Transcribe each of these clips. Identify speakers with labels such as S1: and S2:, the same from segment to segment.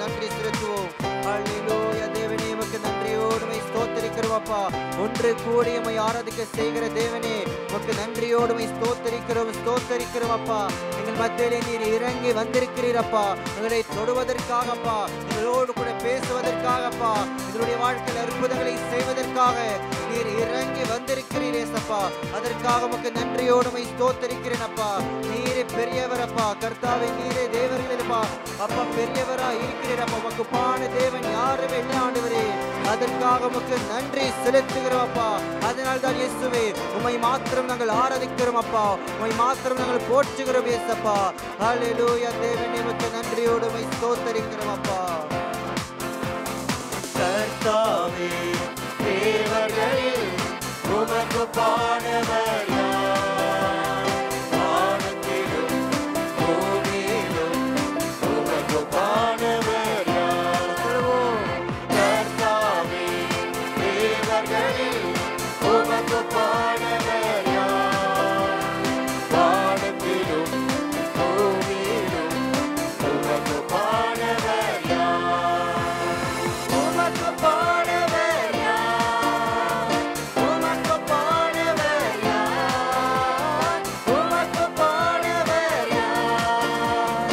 S1: நன்றி செலுத்துவோம். ஹல்லேலூயா. தேவனே உமக்கு நன்றியோடு உம்மை ஸ்தோத்திரிக்கிறோம் அப்பா. ஒன்று கூடி உம்மை ஆராதிக்க செய்கிற தேவனே உமக்கு நன்றியோடு உம்மை ஸ்தோத்திரிக்கிறோம் அப்பா. எங்கள் மத்தியிலே நீர் இறங்கி வந்திருக்கிறீரப்பா. எங்களை தொடுவதற்காகப்பா, எங்களோடு கூட பேசுவதற்காகப்பா, எங்களுடைய வாழ்க்கையில் அற்புதங்களை செய்வதற்காக நீர் இறங்கி வந்திருக்கிறீரேசப்பா. அதற்காக உமக்கு நன்றியோடு உம்மை ஸ்தோத்திரிக்கிறேன் அப்பா. நீரே பெரியவரப்பா. கர்த்தாவே நீரே தேவர்களப்பா. அப்பா பெரியவரா இருக்கிறீரப்பா. உமக்கு பான தேவன் யாருமே இல்லை ஆண்டவரே. அதற்காக உமக்கு நன்றி செலுத்துகிறோம் அப்பா. அதனால் தான் இயேசுவே உம்மை மாத்திரம் நாங்கள் ஆராதிக்கிறோம் அப்பா. உம்மை மாத்திரம் நாங்கள் போற்றுகிறோம் இயேசப்பா. ஹல்லேலூயா. தேவனே உமக்கு நன்றியோடு உம்மை ஸ்தோத்திரிக்கிறோம் அப்பா.
S2: கர்த்தாவே தேவர்களில் உமக்கு பாடுவர் யார்? வானத்திலும் பூமியிலும் உமக்கு பாடுவர் யார்? கர்த்தாவே தேவர்களில் உமக்கு பாடுவர் யார்? வானத்திலும் பூமியிலும் உமக்கு பாடுவர் யார்? உமக்கு பாடுவர் யார்? உமக்கு பாடுவர் யார்? உமக்கு பாடுவர் யார்?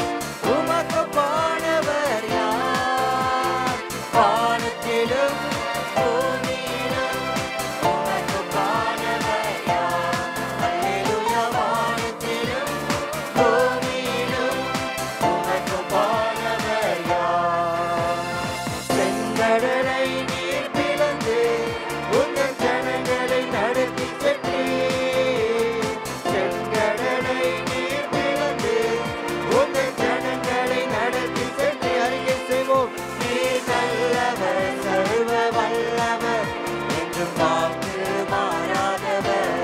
S2: உமக்கு பாடுவர் யார்? வானத்திலும் பூமியிலும் உமக்கு பாடுவர் யார்? அல்லேலூயா. வானத்திலும் பூமியிலும் உமக்கு பாடுவர் யார்? செங்கடலை நீர் பிளந்து உங்கள் ஜனங்களை நடத்தி சென்றீர். செங்கடலை நீர் பிளந்து உங்கள் ஜனங்களை நடத்தி சென்றீர்.
S1: அறிக்கை செய்வோம்.
S2: நீர் நல்லவர், சர்வ வல்லவர், என்றும் வாக்கு மாறாதவர்.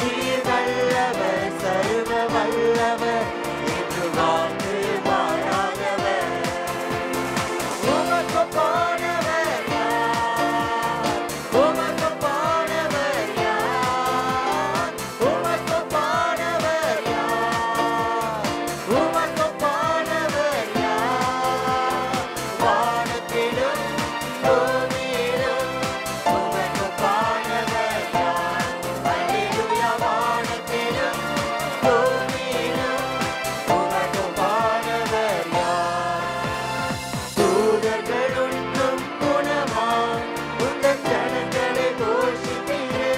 S2: நீர் நல்லவர், சர்வ வல்லவர், என்றும் வாக்கு மாறாதவர். உமக்கு பாடுவர் யார்? உமக்கு பாடுவர் யார்? உமக்கு பாடுவர் யார்? உமக்கு பாடுவர் யார்? வானத்திலும் பூமியிலும் உமக்கு பாடுவர் யார்? அல்லேலூயா. வானத்திலும் பூமியிலும் உமக்கு பாடுவர் யார்? தூதர்கள் ஒன்றும் குணமாய் உங்கள் ஜனங்களை போஷித்தீரே.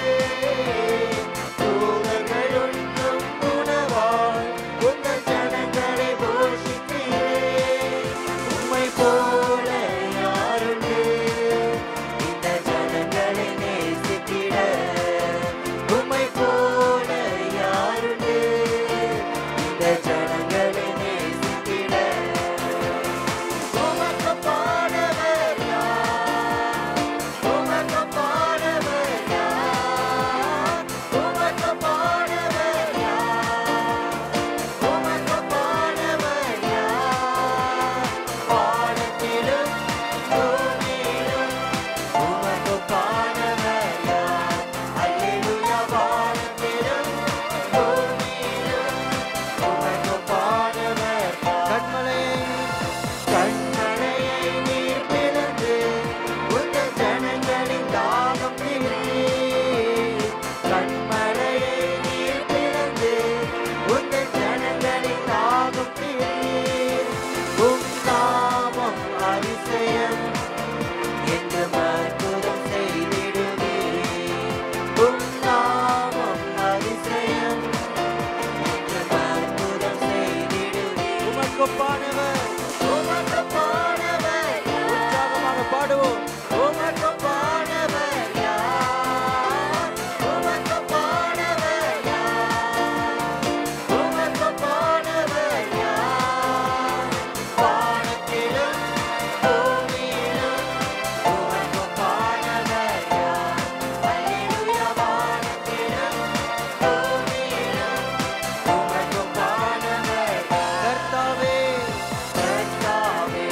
S2: தூதர்கள் ஒன்றும் குணமாய் உங்கள் ஜனங்களை போஷித்தீரே. உம்மை போல யாருண்டு இந்த ஜனங்களை நேசித்திட? உம்மை போல யாருண்டு இந்த ஜனங்களை நேசித்திட? உமக்கு பாடுவர் யார்? உமக்கு பாடுவர் யார்? உமக்கு பாடுவர் யார்? உமக்கு பாடுவர் யார்? வானத்திலும் பூமியிலும் உமக்கு பாடுவர் யார்? அல்லேலூயா. வானத்திலும் பூமியிலும் உமக்கு பாடுவர் யார்? கண்மலையை நீர் பிளந்து உங்கள் ஜனங்களின் தாகம் தீர்த்தீர். கண்மலையை நீர் பிளந்து உங்கள் ஜனங்களின் தாகம் தீர்த்தீர். உம் நாமம் அதிசயம் என்று அற்புதம் செய்திடுவீர். உம் நாமம் அதிசயம் என்று அற்புதம் செய்திடுவீர்.
S1: உமக்கு பாடுவர்.
S2: உமக்கு பாடுவர் யார்?
S1: உற்சாகமாக பாடுவோம்.
S2: உமக்கு பாடுவர் யார்? உமக்கு பாடுவர் யார்? உமக்கு பாடுவர் யார்? வானத்திலும் பூமியிலும் உமக்கு பாடுவர் யார்? அல்லேலூயா. வானத்திலும் பூமியிலும் உமக்கு பாடுவர் யார்?
S1: கர்த்தாவே
S2: கர்த்தாவே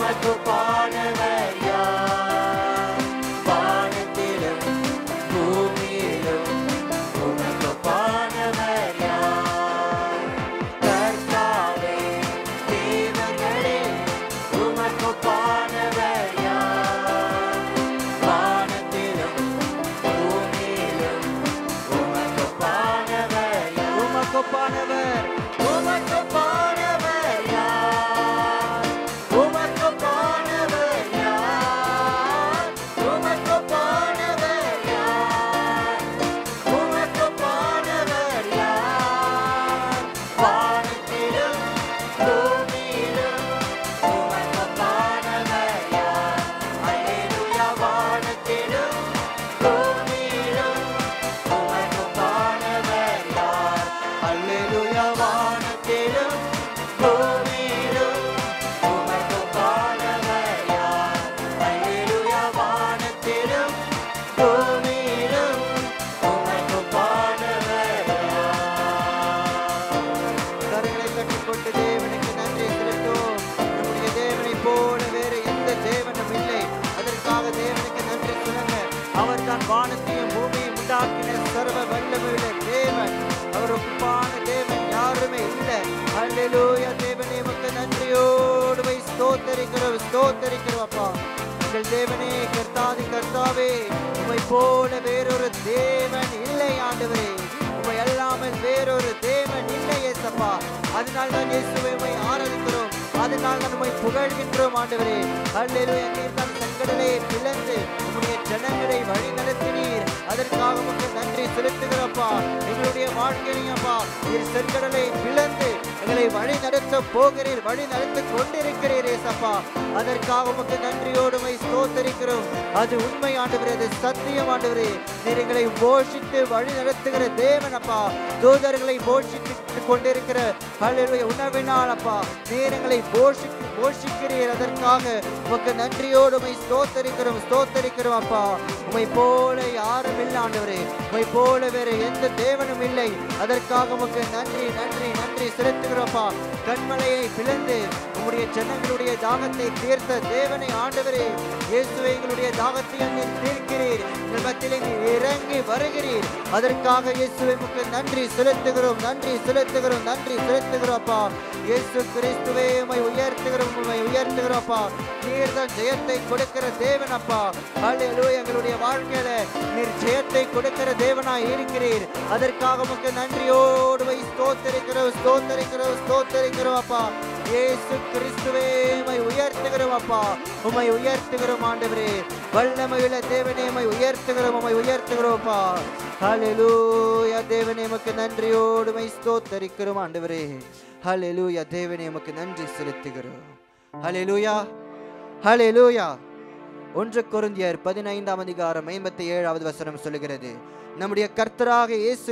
S2: உமக்கு பானவர் யார்? வானத்திலும் பூமியிலும் உமக்கு பானவர் யார்? கர்த்தாவே தேவர்களே உமக்கு பானவர் யார்? வானத்திலும் பூமியிலும் உமக்கு பானவர் யார்?
S1: உமக்கு பானவர்
S2: உமக்கு பானவர் யார்? உமக்கு பானவர் யார்? உமக்கு பானவர் யார்? உமக்கு பானவர் யார்? வானத்திலும் பூமியிலும் உமக்கு பானவர் யார்? அல்லேலூயா. வானத்திலும் பூமியிலும் உமக்கு பானவர் யார்? அல்லேலூயா. வானத்திலும் பூமியிலும் உமக்கு பானவர் யார்? அல்லேலூயா. வானத்திலும் பூமியிலும் உமக்கு பானவர் யார்?
S1: கரங்களை கட்டிக்கொண்டு தேவனுக்கு நன்றி செலுத்துவோம். நம்முடைய தேவனை போல வேறு எந்த தேவனும் இல்லை. அதற்காக தேவனுக்கு நன்றி சொல்லுங்க. அவர் தான் வானத்தையும் பூமியையும் உண்டாக்கின சர்வ வல்லமையுள்ள தேவன். அவர் ஒப்பான தேவன் யாருமே இல்லை. அல்லேலூயா. தேவனே உமக்கு நன்றியோடு வை ஸ்தோத்தரிக்கிறோம் ஸ்தோத்தரிக்கிறோம் அப்பா. எங்கள் தேவனே கர்த்தாதி கர்த்தாவே, உம்மை போல வேறொரு தேவன் இல்லை ஆண்டவரே. உம்மை அல்லாமல் வேறொரு தேவன் இல்லை ஏசப்பா. அதனால் தான் இயேசுவை உம்மை ஆராதிக்கிறோம். அதனால் தான் உம்மை புகழ்கின்றோம் ஆண்டவரே. அல்லேலூயா. நீர் தான் செங்கடலை பிளந்து உம்முடைய ஜனங்களை வழி நடத்தினீர். அதற்காக உமக்கு நன்றி செலுத்துகிறப்பா. எங்களுடைய வாழ்க்கையிலையும்ப்பா நீர் செங்கடலை பிளந்து எங்களை வழி நடத்த போகிறீர், வழி நடத்தி கொண்டிருக்கிறீர் ஏசப்பா. அதற்காக உமக்கு நன்றியோடு உம்மை ஸ்தோத்தரிக்கிறோம். அது உண்மை ஆண்டவரே, அது சத்தியம் ஆண்டவரே. நீர் எங்களை போஷித்து வழி நடத்துகிற தேவன் அப்பா. தூதர்களை போஷித்து கொண்டிருக்கிற அல்லேலூயா உணவினால் அப்பா நீர் எங்களை போஷிக்கிறீர். அதற்காக உமக்கு நன்றியோடு உம்மை ஸ்தோத்தரிக்கிறோம் ஸ்தோத்தரிக்கிறோம் அப்பா. உம்மை போல யாரும் இல்லை ஆண்டவரே. உம்மை போல வேற எந்த தேவனும் இல்லை. அதற்காக உமக்கு நன்றி நன்றி நன்றி செலுத்துகிறோம்ப்பா. கண்மலையை பிளந்து உம்முடைய ஜனங்களுடைய தாகத்தை தீர்த்த தேவனை ஆண்டவரே. இயேசுவே, எங்களுடைய தாகத்தை நீர் தீர்க்கிறீர். எங்கள் மத்தியிலே நீர் இறங்கி வருகிறீர். அதற்காக இயேசுவே உமக்கு நன்றி செலுத்துகிறோம் நன்றி செலுத்துகிறோம் நன்றி செலுத்துகிறோம் அப்பா. இயேசு கிறிஸ்துவே உம்மை உயர்த்துகிறோம் உம்மை உயர்த்துகிறோம் அப்பா. நீர் தான் ஜெயத்தை கொடுக்கிற தேவன் அப்பா. அல்லேலூயா. எங்களுடைய வாழ்க்கையில நீர் ஜெயத்தை கொடுக்கிற தேவனாய் இருக்கிறீர். அதற்காக உமக்கு நன்றியோடு வை ஸ்தோத்தரிக்கிறோம் ஸ்தோத்தரிக்கிறோம் ஸ்தோத்தரிக்கிறோம் அப்பா. இயேசு கிறிஸ்துவே உம்மை உயர்த்துகிறோம் அப்பா. உம்மை உயர்த்துகிறோம் ஆண்டவரே. வல்லமையுள்ள தேவனே உம்மை உயர்த்துகிறோம் உம்மை உயர்த்துகிறோம் அப்பா. ஹல்லேலூயா. தேவனே உமக்கு நன்றியோடு உம்மை ஸ்தோத்தரிக்கிறோம் ஆண்டவரே. ஹல்லேலூயா. தேவனே உமக்கு நன்றி செலுத்துகிறோம். ஹல்லேலூயா ஹல்லேலூயா. 1 கொரிந்தியர் 15ஆம் அதிகாரம் 57வது வசனம் சொல்லுகிறது, நம்முடைய கர்த்தராக இயேசு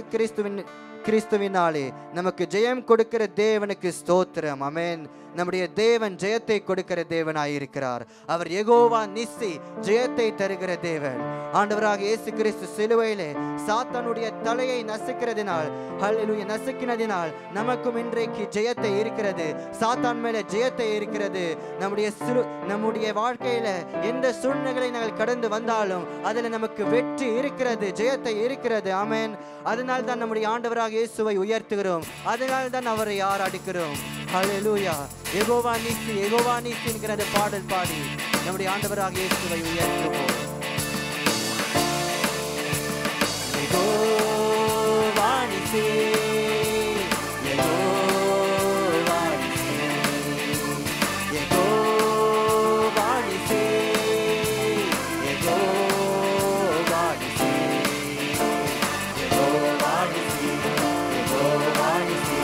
S1: கிறிஸ்துவினாலே நமக்கு ஜெயம் கொடுக்கிற தேவனுக்கு ஸ்தோத்திரம். ஆமென். நம்முடைய தேவன் ஜெயத்தை கொடுக்கிற தேவனாயிருக்கிறார். அவர் யெகோவா நிஸ்ஸி, ஜெயத்தை தருகிற தேவன். ஆண்டவராக இயேசு கிறிஸ்து சிலுவையிலே சாத்தானுடைய தலையை நசுக்கிறதினால் ஹல்லேலூயா நசுக்கினதினால் நமக்கும் இன்றைக்கு ஜெயத்தை இருக்கிறது. சாத்தான் மேல ஜெயத்தை இருக்கிறது. நம்முடைய வாழ்க்கையில எந்த சூழ்நிலைகளை நாங்கள் கடந்து வந்தாலும் அதுல நமக்கு வெற்றி இருக்கிறது, ஜெயத்தை இருக்கிறது. ஆமென். அதனால் தான் நம்முடைய ஆண்டவராக இயேசுவை உயர்த்துகிறோம். அதனால் தான் அவரை ஆராதிக்கிறோம். ஹல்லேலூயா. யெகோவா நிஸ்ஸி யெகோவா நிஸ்ஸி என்கிற பாடல் பாடி நம்முடைய ஆண்டவராக இயேசுவை உயர்த்துவோம். யெகோவா நிஸ்ஸி யெகோவா நிஸ்ஸி யெகோவா நிஸ்ஸி யெகோவா நிஸ்ஸி யெகோவா நிஸ்ஸி யெகோவா நிஸ்ஸி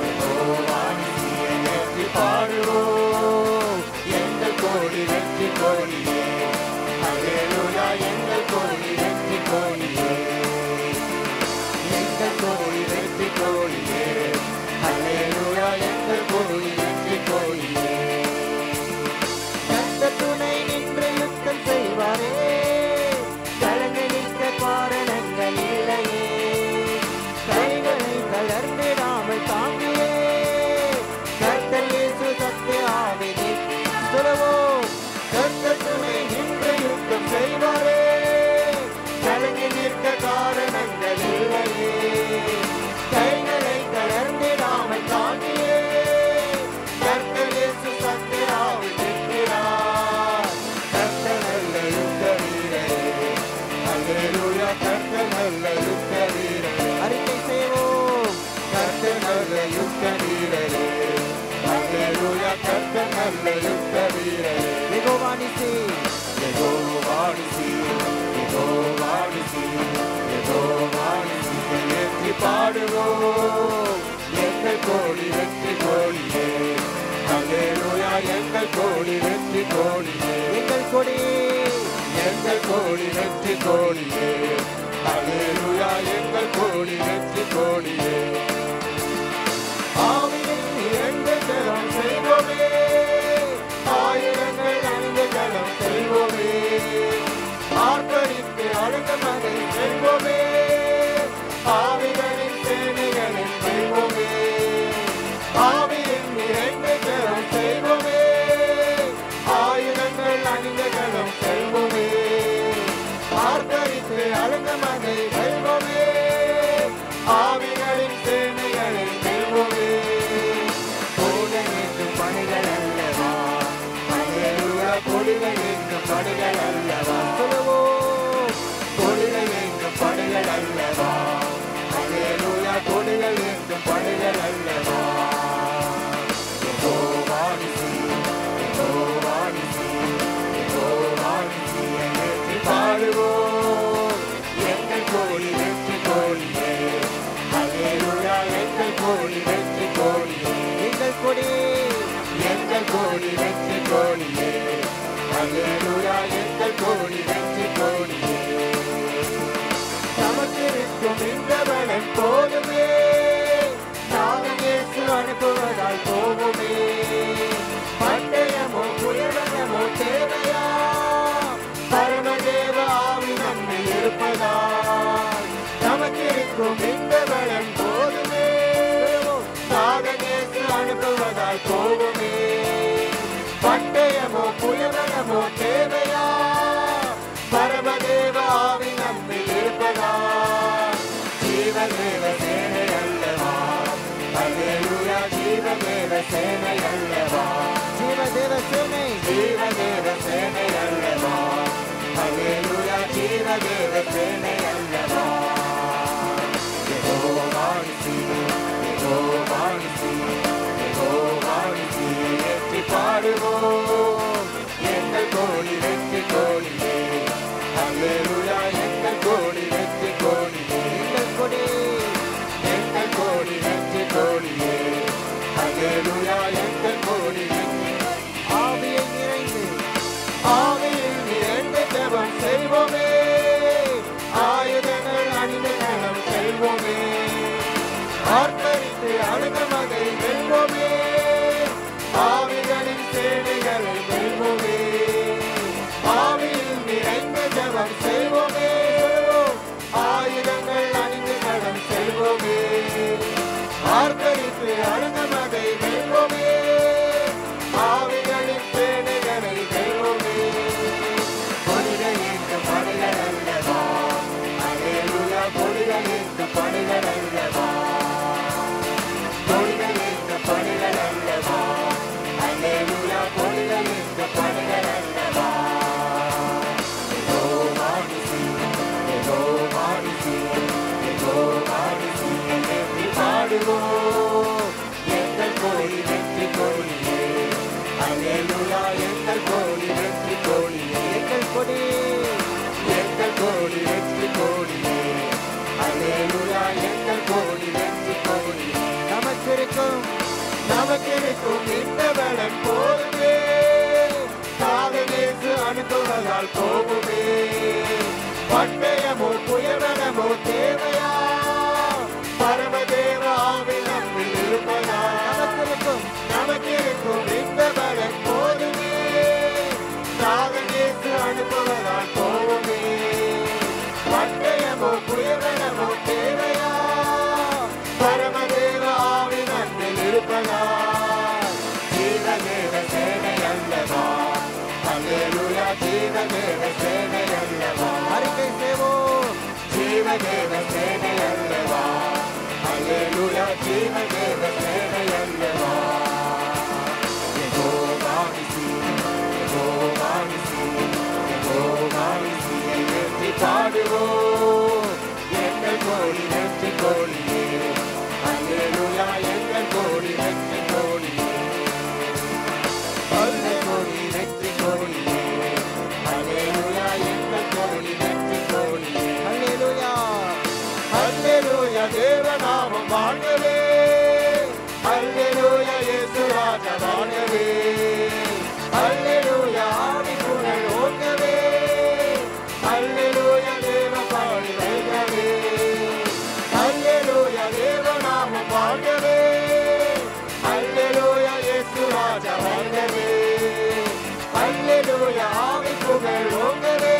S1: யெகோவா நிஸ்ஸி என்று பாடுவோம். எங்கள் கோடி வெற்றி கோடியே. ஹல்லேலூயா. எங்கள் கோடி வெற்றி கோடியே. எங்கள் கோடி வெற்றி கோடியே. ஹல்லேலூயா. எங்கள் கோடி வெற்றி கோடியே. கர்த்தர் துணை நின்று யுத்தம் செய்வாரே. கலங்க நிற்க காரணங்கள் இல்லையே. கைகளை தளர்ந்திடாமல் தாங்கியே. கர்த்தர் இயேசு சத்திய ஆவியை சொல்லுவோம்.
S2: கர்த்தர் நல்ல யுத்த வீரரே.
S1: யெகோவா நிசி,
S2: யெகோவா நிசி, யெகோவா நிசி, யெகோவா நிசி. ஏற்றி பாடுவோம் எங்கள் கோடி வெற்றி கோடியே. அல்லேலூயா எங்கள் கோடி வெற்றி கோடியே.
S1: எங்கள் கொடி,
S2: எங்கள் கோடி வெற்றி கோடியே. அல்லேலூயா எங்கள் கோடி வெற்றி கோடியே. ஆவியில் நிறைந்த ஜெபம் செய்வோமே, ஆயிரங்கள் அணிந்த ஜெபம் செய்வோமே. ஆர்ப்பரித்து அழுந்த மகை செல்வோமே, ஆவிகளின் சேனைகளில் செல்வோமே. ஆவியில் நிறைந்த ஜெபம் செய்வோமே, ஆயிரங்கள் அணிந்த ஜெபம் செல்வோமே. ஆர்ப்பரித்து அழுந்த மகை செல்வோமே, ஆவிகளின் சேனைகளில் செல்வோமே. கொடிகள் என்றும் பணிகள் அல்லவா, அல்லேலூயா கொடிகள் என்றும் பணிகள் அல்லவா.
S1: சொல்லுவோம்.
S2: கொடிகள் என்றும் பணிகள் அல்லவா, அல்லேலூயா கொடிகள் என்றும் பணிகள் அல்லவா. யெகோவா நிசி, யெகோவா நிசி, யெகோவா நிசி. ஏற்றி பாடுவோம் எங்கள் கோடி வெற்றி கோடியே. அல்லேலூயா எங்கள் கோடி வெற்றி கோடியே.
S1: எங்கள் கொடி,
S2: எங்கள் கோடி வெற்றி கோடியே. அல்லேலூயா எங்கள் கோடி வெற்றி கோடியே. நமக்கிருக்கும் இந்த பலன் போதுமே, நாங்கள் இயேசு அனுப்புவதால் போகுமே. பட்டயமோ புயலமோ தேவையா, பரமதேவ ஆவி நம்மில் இருப்பதால். நமக்கிருக்கும் இந்த பலன் போதுமே, நாங்கள் இயேசு அனுப்புவதால் போகுமே. பட்டயமோ புயலமோ தேவையா, பரமதேவ ஆவி நம்மில் இருப்பதால். ஜீவதேவ சேனை அல்லவா, அல்லேலூயா ஜீவதேவ சேனை அல்லவா.
S1: ஜீவதேவ சேனை,
S2: ஜீவதேவ சேனை அல்லவா, அல்லேலூயா ஜீவதேவ சேனை அல்லவா. யெகோவா நிசி, யெகோவா நிசி, யெகோவா நிசி. ஏற்றி பாடுவோம் எங்கள் கோடி வெற்றி கோடியே. அல்லேலூயா எங்கள் கோடி வெற்றி கோடியே.
S1: எங்கள் கொடி,
S2: எங்கள் கோடி வெற்றி கோடியே. அல்லேலூயா எங்கள் கோடி வெற்றி.
S1: ஆவியை நிறைந்து,
S2: ஆவியில் நிறைந்த ஜெபம் செய்வோமே, ஆயுதங்கள் அணிந்த ஜெபம் செய்வோமே. ஆர்ப்பரித்து அழுத மகை வெல்வோமே, ஆவிகளின் சேனைகளை வெல்வோமே. ஆவியில் நிறைந்த ஜெபம் செய்வோமே, ஆயுதங்கள் அணிந்த ஜெபம் செய்வோமே. ஆர்ப்பரித்து அழுத மகை வெல்வோமே, ஆவிகளின் சேனைகளை வெல்வோமே. கொடிகள் என்றும் பணிகள் அல்லவா, அல்லேலூயா கொடிகள் என்றும் பணிகள் அல்லவா. கொடிகள் என்றும் பணிகள் அல்லவா, அல்லேலூயா கொடிகள் என்றும் பணிகள் அல்லவா. யெகோவா நிசி, யெகோவா நிசி, யெகோவா நிசி. ஏற்றி பாடுவோம் எங்கள் கோடி வெற்றி கோடியே. அல்லேலூயா எங்கள் கோடி வெற்றி கோடியே.
S1: எங்கள் கொடி,
S2: எங்கள் கோடி வெற்றி கோடியே. அல்லேலூயா எங்கள் கோடி வெற்றி கோடியே.
S1: நமக்கிருக்கும்,
S2: நமக்கிருக்கும் இந்த பலன் போதுமே, நாங்கள் இயேசு அனுப்புவதால் போகுமே. பட்டயமோ புயலமோ தேவையா, பரமதேவ ஆவி நம்மில் இருப்பதா.
S1: நமக்கிருக்கும்,
S2: நமக்கிருக்கும் இந்த பலன் போதுமே, நாங்கள் இயேசு அனுப்புவதால் போகுமே. பட்டயமோ புயலமோ தேவையா, பரமதேவ ஆவி நம்மில் இருப்பதா. ஜீவதேவ சேனை அல்லவா, அல்லேலூயா ஜீவதேவ சேனை அல்லவா.
S1: அறிக்கை செய்வோம்.
S2: ஜீவதேவ சேனை அல்லவா, அல்லேலூயா ஜீவதேவ சேனை அல்லவா. யெகோவா நிசி, யெகோவா நிசி, யெகோவா நிசி. ஏற்றி பாடுவோம் எங்கள் கோடி வெற்றி கோடியே. அல்லேலூயா எங்கள் கோடி வெற்றி கோடியே. அல்லேலூயா ஆவி புகழ் ஓங்கவே அல்லேலூயா தேவ பாடி வைகவே அல்லேலூயா தேவ நாமம் வாழ்கவே அல்லேலூயா இயேசு ராஜா வாழ்கவே அல்லேலூயா ஆவி புகழ் ஓங்கவே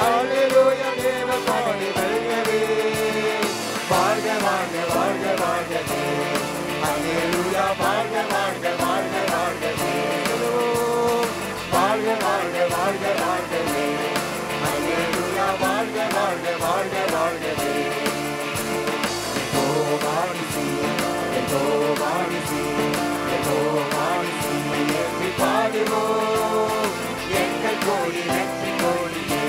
S2: அல்லேலூயா தேவ பாடி வைகவே வாழ்க வாழ்க வாழ்க வாழ்கவே அல்லேலூயா வாழ்க வாழ்க வாழ்க வாழ்கவே வாழ்க வாழ்க வாழ்க வாழ்கவே அல்லேலூயா வாழ்க வாழ்க வாழ்க வாழ்கவே வாணிசி என்று பாடுவோம் எங்கள் கோயில் வெற்றி கோயிலே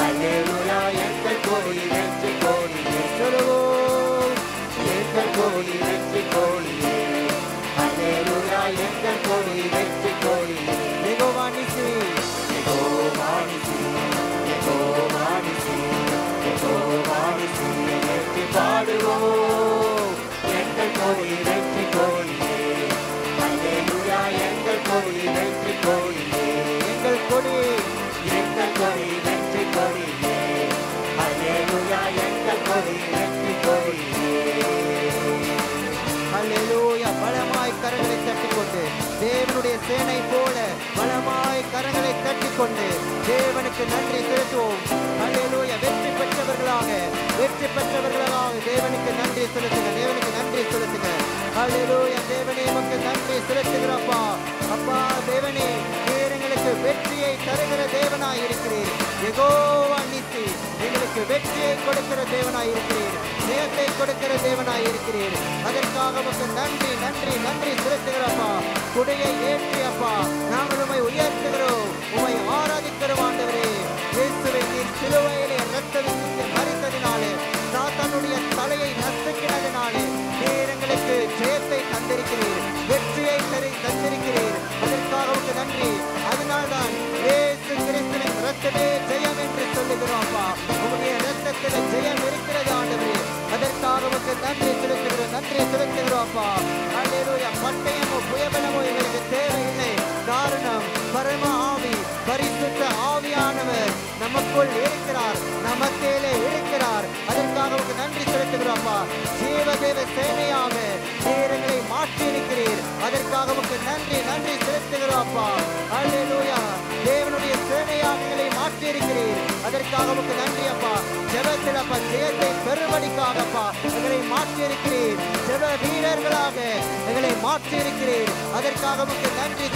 S2: அல்லேலூயா எங்கள் கோயில் வெற்றி கோயிலே சொல்லுவோம் எங்கள் கோயில் வெற்றி கோயிலே அல்லேலூயா எங்கள் கோயில் வெற்றி கோயிலே யெகோவானிசி என்று பாடுவோம் எங்கள் கோயில் வெற்றி கோயிலே அல்லேலூயா எங்கள் கோயில் வெற்றி கோயிலே எங்கள் கொடி வெற்றி கோயிலே அல்லேலூயா எங்கள் கோயில் வெற்றி கோயிலே அல்லேலூயா பலமாய் கரங்களை தட்டிக்கொண்டு தேவனுடைய சேனை போல பலமாய் கரங்களை தட்டிக்கொண்டு தேவனுக்கு நன்றி செலுத்துவோம் அல்லேலூயா வெற்றி பெற்றவர்களாக தேவனுக்கு நன்றி செலுத்துங்க அல்லேலூயா தேவனே உமக்கு நன்றி செலுத்துகிறப்பா அப்பா தேவனே நீர் எங்களுக்கு வெற்றியை தருகிற தேவனாய் இருக்கிறீர் யெகோவா நிசி எங்களுக்கு வெற்றியை கொடுக்கிற தேவனாய் இருக்கிறீர் ஜெயத்தை கொடுக்கிற தேவனாய் இருக்கிறீர் அதற்காக உமக்கு நன்றி நன்றி நன்றி செலுத்துகிறப்பா குடையை ஏற்றி அப்பா நாங்கள் உம்மை உயர்த்துகிறோம் உம்மை ஆராதிக்கிறோம் ஆண்டவரே இயேசுவே நீர் சிலுவையிலே இரத்தம் மரித்ததினாலே சாத்தானுடைய தலையை நசுக்கினதினாலே நீர் எங்களுக்கு ஜெயத்தை தந்திருக்கிறீர் வெற்றியை தந்திருக்கிறீர் அதற்காக உமக்கு நன்றி அதனால்தான் இயேசு கிறிஸ்துவின் இரத்தமே ஜெயம் என்று சொல்லுகிறோம் அப்பா உம்முடைய இரத்தத்தில் ஜெயம் இருக்கிறது ஆண்டவரே அதற்காக உமக்கு நன்றி செலுத்துகிறோம் அப்பா அல்லேலூயா பட்டயமோ புயபலமோ எங்களுக்கு தேவையில்லை காரணம் பரம ஆவி பரிசுத்த ஆவியானவர் நமக்குள் இருக்கிறார் நமக்கேலே இருக்கிறார் அதற்காக உமக்கு நன்றி செலுத்துகிறோம்ப்பா ஜீவதேவ சேனையாக எங்களை மாற்றி இருக்கிறீர் அதற்காக உமக்கு நன்றி நன்றி செலுத்துகிறோம்ப்பா அல்லேலூயா தேவனுடைய சேனையாக எங்களை மாற்றி இருக்கிறீர் அதற்காக உமக்கு நன்றி அப்பா ஜெபத்தில் அப்பா ஜெயத்தை பெறும்படிக்காகப்பா எங்களை மாற்றி இருக்கிறீர் ஜெப வீரர்களாக எங்களை மாற்றி இருக்கிறீர் அதற்காக உமக்கு நன்றி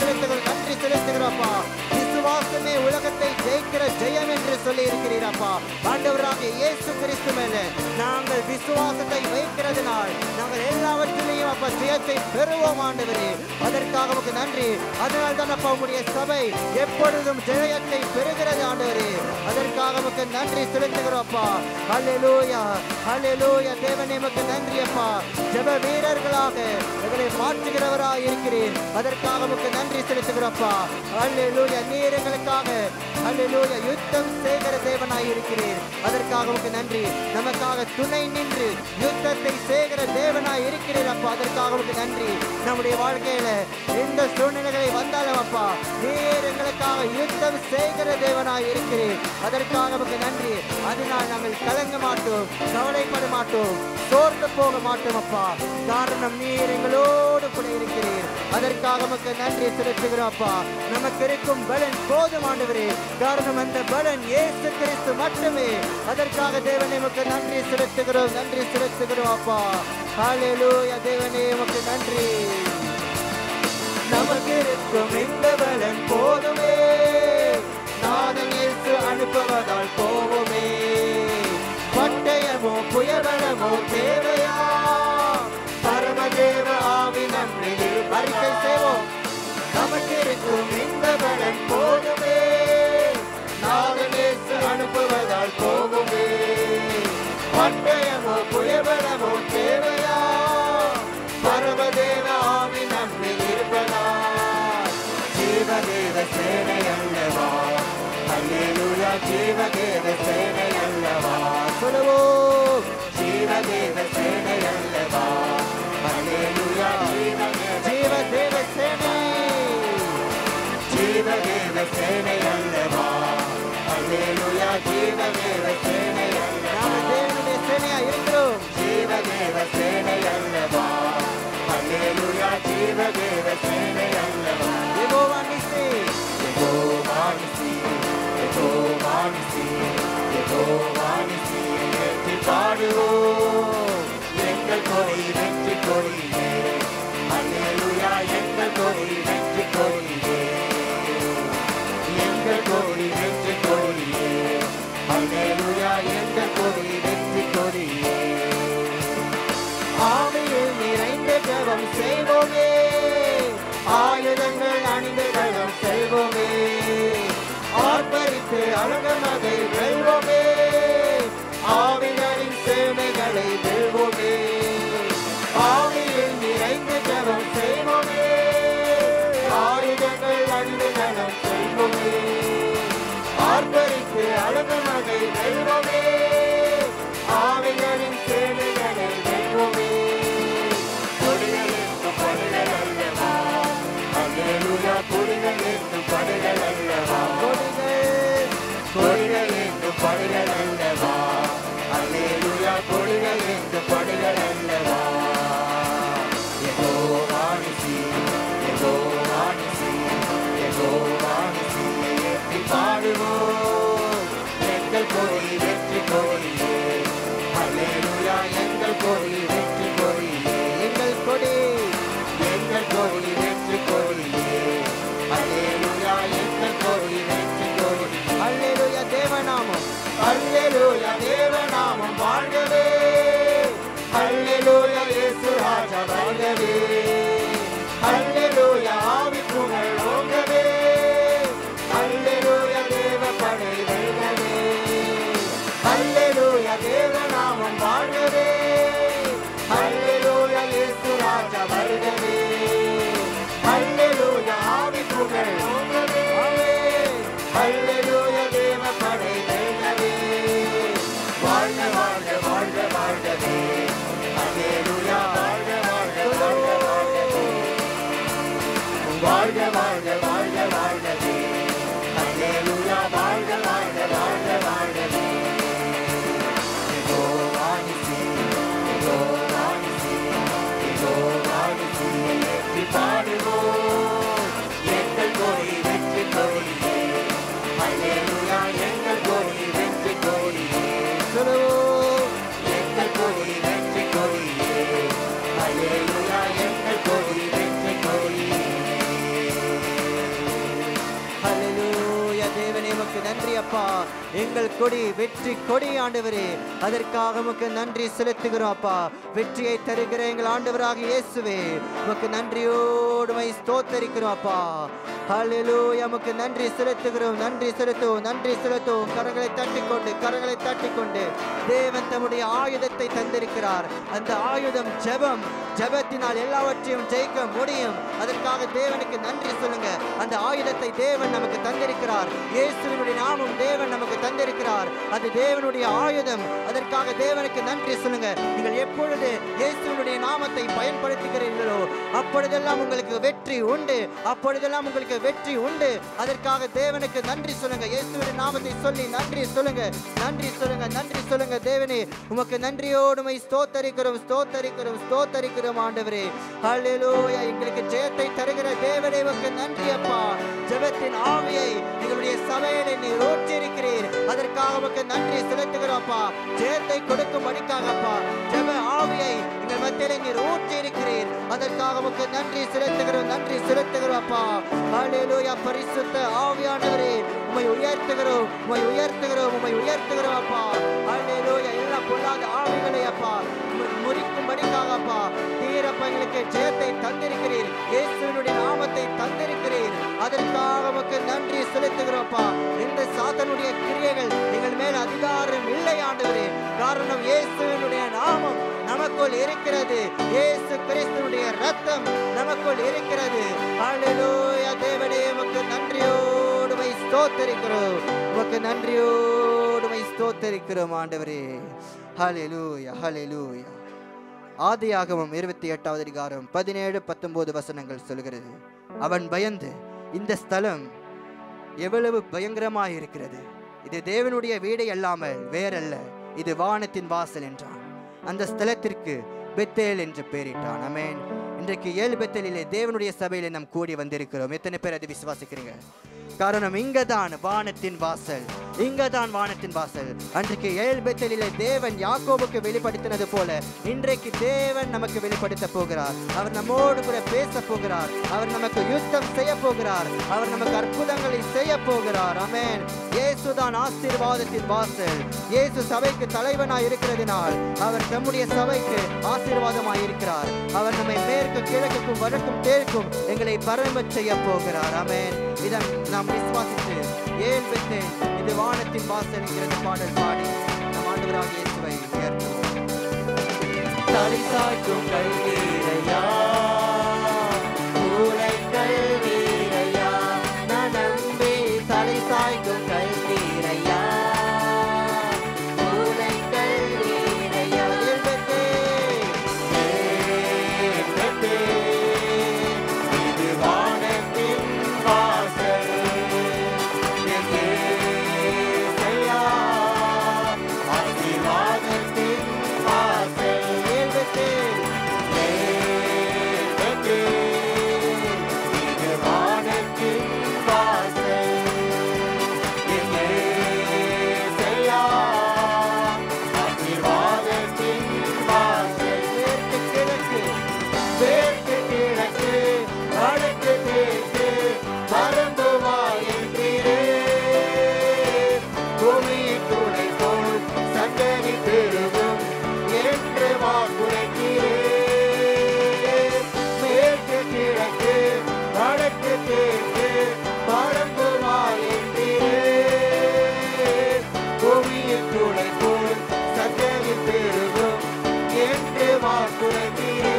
S2: செலுத்துகிறோம்ப்பா விசுவாசமே உலகத்தை ஜெயிக்கிற ஜெயம் என்று சொல்லி இருக்கிறீரப்பா ஆண்டவராக இயேசு கிறிஸ்து மேல நாங்கள் விசுவாசத்தை வைக்கிறதுனால் நாங்கள் எல்லாவற்றிலையும் அப்பா ஜெயத்தை பெறுவோம் ஆண்டவரே அதற்காக உமக்கு நன்றி அதனால் தான் அப்பா உங்களுடைய சபை எப்பொழுதும் ஜெயத்தை பெறுகிறது ஆண்டவரே அதற்காக உமக்கு நன்றி செலுத்துகிறோம்ப்பா அல்லேலூயா அல்லேலூயா தேவனே உமக்கு நன்றி அப்பா ஜெப வீரர்களாக எங்களை மாற்றுகிறவராக இருக்கிறீர் அதற்காக உமக்கு நன்றி செலுத்துகிறோம்ப்பா அல்லேலூயா நீர் எங்களுக்காக அல்லேலூயா யுத்தம் செய்கிற தேவனாய் இருக்கிறீர் அதற்காக உமக்கு நன்றி நமக்காக துணை நின்று யுத்தத்தை செய்கிற தேவனாய் இருக்கிறீர் அப்பா அதற்காக உமக்கு நன்றி நம்முடைய வாழ்க்கையில எந்த சூழ்நிலைகளை வந்தாலும் அப்பா நீர் எங்களுக்காக யுத்தம் செய்கிற தேவனாய் இருக்கிறீர் அதற்காக உமக்கு நன்றி அதனால் நாங்கள் கலங்க மாட்டோம் கவலைப்பட மாட்டோம் சோர்ந்து போக மாட்டோம் அப்பா காரணம் நீர் எங்களோடு கூட இருக்கிறீர் அதற்காக உமக்கு நன்றி செலுத்துகிறோம் அப்பா நமக்கு இருக்கும் பலன் போதும் ஆண்டவரே காரணம் அந்த பலன் இயேசு கிறிஸ்து மட்டுமே அதற்காக தேவனே உமக்கு நன்றி செலுத்துகிறோம் அப்பா ஹல்லேலூயா தேவனே உமக்கு நன்றி நமக்கு இருக்கும் இந்த பலன் போதுமே நாதன் இயேசு அனுப்புவதால் போவோமே பட்டயமோ புயபலமோ தேவையா பரமதேவ ஆவி நன்றி அறிக்கை செய்வோம் நமக்கு இருக்கும் இந்த பலன் போதுமே நாதன் இயேசு அனுப்புவதால் போகுமே பட்டயமோ புயபலமோ தேவையா பரமதேவ ஆவி நன்றி இருப்பதா ஜீவதேவ சேனை அல்லவா அல்லேலூயா ஜீவதேவ சேனை அல்லவா சொல்லுவோம் ஜீவதேவ சேனை அல்லவா அல்லேலூயா ஜீவதேவ சேனை ஜீவதேவ சேனை அல்லவா. அல்லேலூயா ஜீவதேவ சேனை அல்லவா. நாங்கள் தேவனுடைய சேனையா இருக்கிறோம். ஜீவதேவ சேனை அல்லவா. அல்லேலூயா ஜீவதேவ சேனை அல்லவா. யெகோவா நிசி, யெகோவா நிசி, யெகோவா நிசி, யெகோவா நிசி. வெற்றி பாடுவோம் எங்கள் கொடி வெற்றி கொடியே. அல்லேலூயா எங்கள் கொடி வெற்றி கொடியே. எங்கள் கொடி வெற்றி கொடியே. அல்லேலூயா எங்கள் கொடி வெற்றி கொடியே. ஆவியில் நிறைந்த ஜெபம் செய்வோமே. ஆயுதங்கள் அணிந்த ஜெபம் செல்வோமே. ஆர்ப்பரித்து அழகமதை வெல்வோமே. ஆவிகளின் சேவைகளை வெல்வோமே. ஆவியில் நிறைந்த ஜெபம் செய்வோமே. ஆயுதங்கள் அணிந்த ஜெபம் செல்வோமே. ஆர்ப்பரித்து அழகமதை வெல்வோமே. ஆவிகளின் சேவைகளை வெல்வோமே. கொடிகள் என்னும் படைகள் அல்லவா. அல்லேலூயா கொடிகள் என்னும் படைகள் அல்லவா. கொடிகள் என்னும் படைகள் அல்லவா. அல்லேலூயா கொடிகள் என்னும் படைகள் அல்லவா. யெகோவா நிசி, யெகோவா நிசி, யெகோவா நிசி. வெற்றி பாடுவோம் எங்கள் கொடி வெற்றி கொடியே. அல்லேலூயா எங்கள் கொடி வெற்றி கொடியே. எங்கள் கொடி, எங்கள் கொடி வெற்றி கொடியே. அல்லேலூயா எங்கள் கொடி வெற்றி கொடி. அல்லேலூயா தேவநாமம், அல்லேலூயா தேவநாமம் வாழ்கவே. அல்லேலூயா இயேசு ராஜா வாழ்கவே. அல்லேலூயா ஆவி புகழ் ஓங்கவே. அல்லேலூயா தேவ படை வெல்கவே. அல்லேலூயா தேவநாமம் வாழ்கவே. அல்லேலூயா இயேசு ராஜா வருகவே. அல்லேலூயா ஆவி புகழ் ஓங்கவே. அல்லேலூயா தேவ படை வெல்கவே. வாழ்க வாழ்க வாழ்க வாழ்கவே. அல்லேலூயா வாழ்க வாழ்க வாழ்க வாழ்கவே. வாழ்க வாழ்க வாழ்க வாழ்கவே. அல்லேலூயா வாழ்க வாழ்க வாழ்க வாழ்கவே. யெகோவா நிசி, யெகோவா நிசி, யெகோவா நிசி. வெற்றி பாடுவோம் எங்கள் கொடி வெற்றி கொடியே. அல்லேலூயா எங்கள் கொடி வெற்றி கொடியே. சொல்லுவோம் எங்கள் கொடி வெற்றி கொடியே. அல்லேலூயா எங்கள் கொடி வெற்றி கொடியே. அல்லேலூயா தேவனே உமக்கு நன்றி அப்பா. எங்கள் கொடி வெற்றி கொடி ஆண்டவரே. அதற்காக உமக்கு நன்றி செலுத்துகிறோம் அப்பா. வெற்றியை தருகிற எங்கள் ஆண்டவராக இயேசுவே உமக்கு நன்றியோடு ஸ்தோத்தரிக்கிறோம் அப்பா. ஹல்லேலூயா உமக்கு நன்றி செலுத்துகிறோம். நன்றி செலுத்துவோம், நன்றி செலுத்துவோம். கரங்களை தட்டிக்கொண்டு, கரங்களை தட்டிக்கொண்டு தேவன் தம்முடைய ஆயுதத்தை தந்திருக்கிறார். அந்த ஆயுதம் ஜெபம். ஜெபத்தினால் எல்லாவற்றையும் ஜெயிக்க முடியும். அதற்காக தேவனுக்கு நன்றி சொல்லுங்க. அந்த ஆயுதத்தை தேவன் நமக்கு தந்திருக்கிறார். இயேசுவினுடைய நாமம் தேவன் நமக்கு தந்திருக்கிறார். அது தேவனுடைய ஆயுதம். அதற்காக தேவனுக்கு நன்றி சொல்லுங்க. நீங்கள் எப்பொழுது இயேசுவினுடைய நாமத்தை பயன்படுத்துகிறீர்களோ அப்பொழுதெல்லாம் உங்களுக்கு வெற்றி உண்டு. அப்பொழுதெல்லாம் உங்களுக்கு வெற்றி உண்டு. அதற்காக தேவனுக்கு நன்றி சொல்லுங்க. இயேசுவின் நாமத்தை சொல்லி நன்றி சொல்லுங்க, நன்றி சொல்லுங்க, நன்றி சொல்லுங்க. தேவனே உமக்கு நன்றியோடு ஸ்தோத்தரிக்கிறோம், ஸ்தோத்தரிக்கிறோம், ஸ்தோத்தரிக்கிறோம் ஆண்டவரே. ஹல்லேலூயா. எங்களுக்கு ஜெயத்தை தருகிற தேவனே உமக்கு நன்றி அப்பா. ஜெபத்தின் ஆவியை எங்களுடைய சபையிலே நீர் ஊற்றியிருக்கிறீர். அதற்காக உமக்கு நன்றி செலுத்துகிறோம் அப்பா. ஜெயத்தை கொடுக்கும் அடிக்காக அப்பா ஜெப ஆவியை எங்கள் மத்தியிலே நீர் ஊற்றியிருக்கிறீர். அதற்காக உமக்கு நன்றி செலுத்துகிறோம், நன்றி செலுத்துகிறோம் அப்பா. ஹல்லேலூயா. பரிசுத்த ஆவியானவரே உம்மை உயர்த்துகிறோம், உம்மை உயர்த்துகிறோம், உம்மை உயர்த்துகிறோம் அப்பா. ஹல்லேலூயா. எல்லா பொல்லாத ஆவிகளை அப்பா முறிக்கும்படிக்காக அப்பா தீரப்பா எங்களுக்கு ஜெயத்தை தந்திருக்கிறீர். இயேசுவினுடைய நாமத்தை தந்திருக்கிறீர். அதற்காக உமக்கு நன்றி செலுத்துகிறோம் அப்பா. இந்த சாத்தானுடைய கிரியைகள் எங்கள் மேல் அதிகாரம் இல்லை ஆண்டவரே. காரணம் இயேசுவினுடைய நாமம் நமக்குள் இருக்கிறது. இயேசு கிறிஸ்துவினுடைய ரத்தம் நமக்குள் இருக்கிறது. ஹல்லேலூயா. தேவனே உமக்கு நன்றியோடு ஸ்தோத்தரிக்கிறோம், உமக்கு நன்றியோடு ஸ்தோத்தரிக்கிறோம் ஆண்டவரே. ஹல்லேலூயா, ஹல்லேலூயா. ஆதியாகமம் 28வது அதிகாரம் 17-19 வசனங்கள் சொல்கிறது. அவன் பயந்து இந்த ஸ்தலம்
S1: எவ்வளவு பயங்கரமாய் இருக்கிறது. இது தேவனுடைய வீடு அல்லாமல் வேறல்ல, இது வானத்தின் வாசல் என்றான். அந்த ஸ்தலத்திற்கு பெத்தேல் என்று பெயரிட்டான். ஆமென். இன்றைக்கு 7 பெத்தேலிலே தேவனுடைய சபையிலே நாம் கூடி வந்திருக்கிறோம். எத்தனை பேர் அதை விசுவாசிக்கிறீங்க? காரணம் இங்கதான் வானத்தின் வாசல், இங்கதான் வானத்தின் வாசல். அன்றைக்கு 7 பெத்தேலிலே தேவன் யாக்கோபுக்கு வெளிப்படுத்தினது போல இன்றைக்கு தேவன் நமக்கு வெளிப்படுத்த போகிறார். அவர் நம்மோடு கூட பேச போகிறார். அவர் நமக்கு யுத்தம் செய்ய போகிறார். அவர் நமக்கு அற்புதங்களை செய்ய போகிறார். ஆமென். இயேசுதான் ஆசீர்வாதத்தின் வாசல். இயேசு சபைக்கு தலைவனாய் இருக்கிறதினால் அவர் நம்முடைய சபைக்கு ஆசீர்வாதமாய் இருக்கிறார். அவர் நம்மை மேற்கு கிழக்குக்கும் வடக்கும் தேற்கும் எங்களை பரம செய்ய போகிறார். ஆமென். இதன் நாம் விசுவாசித்து 7 பெத்தேல் இது வானத்தின் வாசல் என்கிறது பாடல் பாடி நம் ஆண்டவராகிய இயேசுவை உயர்த்துவோம்.
S2: தலை சாய்க்கும் கல்வீரையா, பூனை கல்வீரையா, நான் நம்பி தலை சாய்க்கும் கல்வீரையா, பூனை கல்வீரையா. இது வானத்தின் வாசல், ஆசீர்வாதத்தின் வாசல். இது வானத்தின் வாசல், ஆசீர்வாதத்தின் வாசல். மேற்கு கிழக்கு, மேற்கு கிழக்கு, வடக்கு தெற்கு, பரந்துவாய் என்றீரே. பூமியின் துணை போல் சந்ததி பெருகும் என்று வாக்குரைக்கிறே. மேற்கு கிழக்கு, வடக்கு தெற்கு, பரந்துவாய் என்றீரே. பூமியின் துணை போல் சந்ததி பெருகும் என்று வாக்குரைக்கிறே.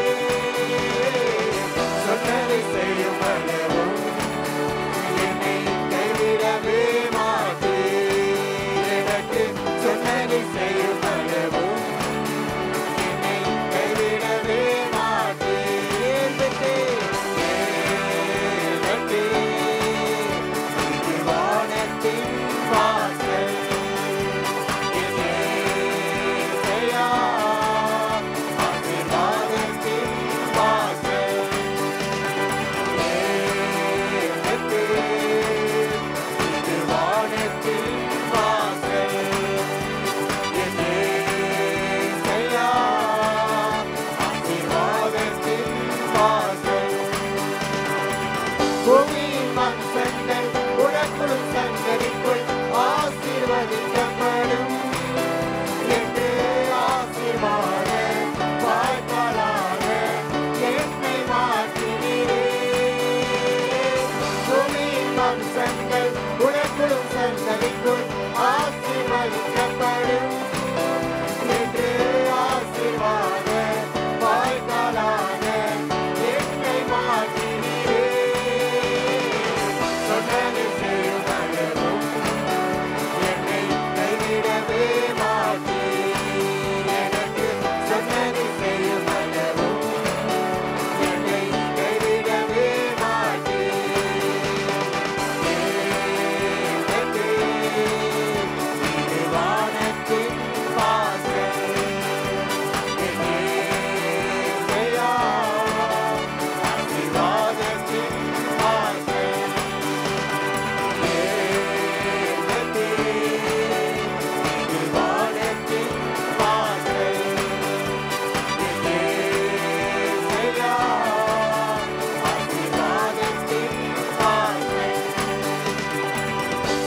S2: சொன்னதை செய்யும் அளவும் என்னை கைவிடவே மாட்டீர். எனக்கு சொன்னதை செய்யும் அளவும் என்னை கைவிடவே மாட்டீர். இது வானத்தின் வாசல், ஆசீர்வாதத்தின் வாசல். இது வானத்தின் வாசல், ஆசீர்வாதத்தின் வாசல். பூமியின் மனுஷங்கள் உனக்குள் சங்கரிக்குள் ஆசீர்வதிக்கப்படும் என்று ஆசீர்வாத வாய்ப்பாளாக என்னை மாற்றினீரே. பூமியின் மனுஷங்கள் உனக்குள் சங்கரிக்குள் ஆசீர்வதிக்கப்படும் என்று ஆசீர்வாத வாய்ப்பாளாக என்னை மாற்றினீரே. சொன்னதை செய்யும் அளவும் என்னை கைவிடவே மாட்டீர். எனக்கு சொன்னதை செய்யும் அளவும் என்னை கைவிடவே மாட்டீர். இது வானத்தின் வாசல், ஆசீர்வாதத்தின் வாசல். இது வானத்தின் வாசல், ஆசீர்வாதத்தின் வாசல்.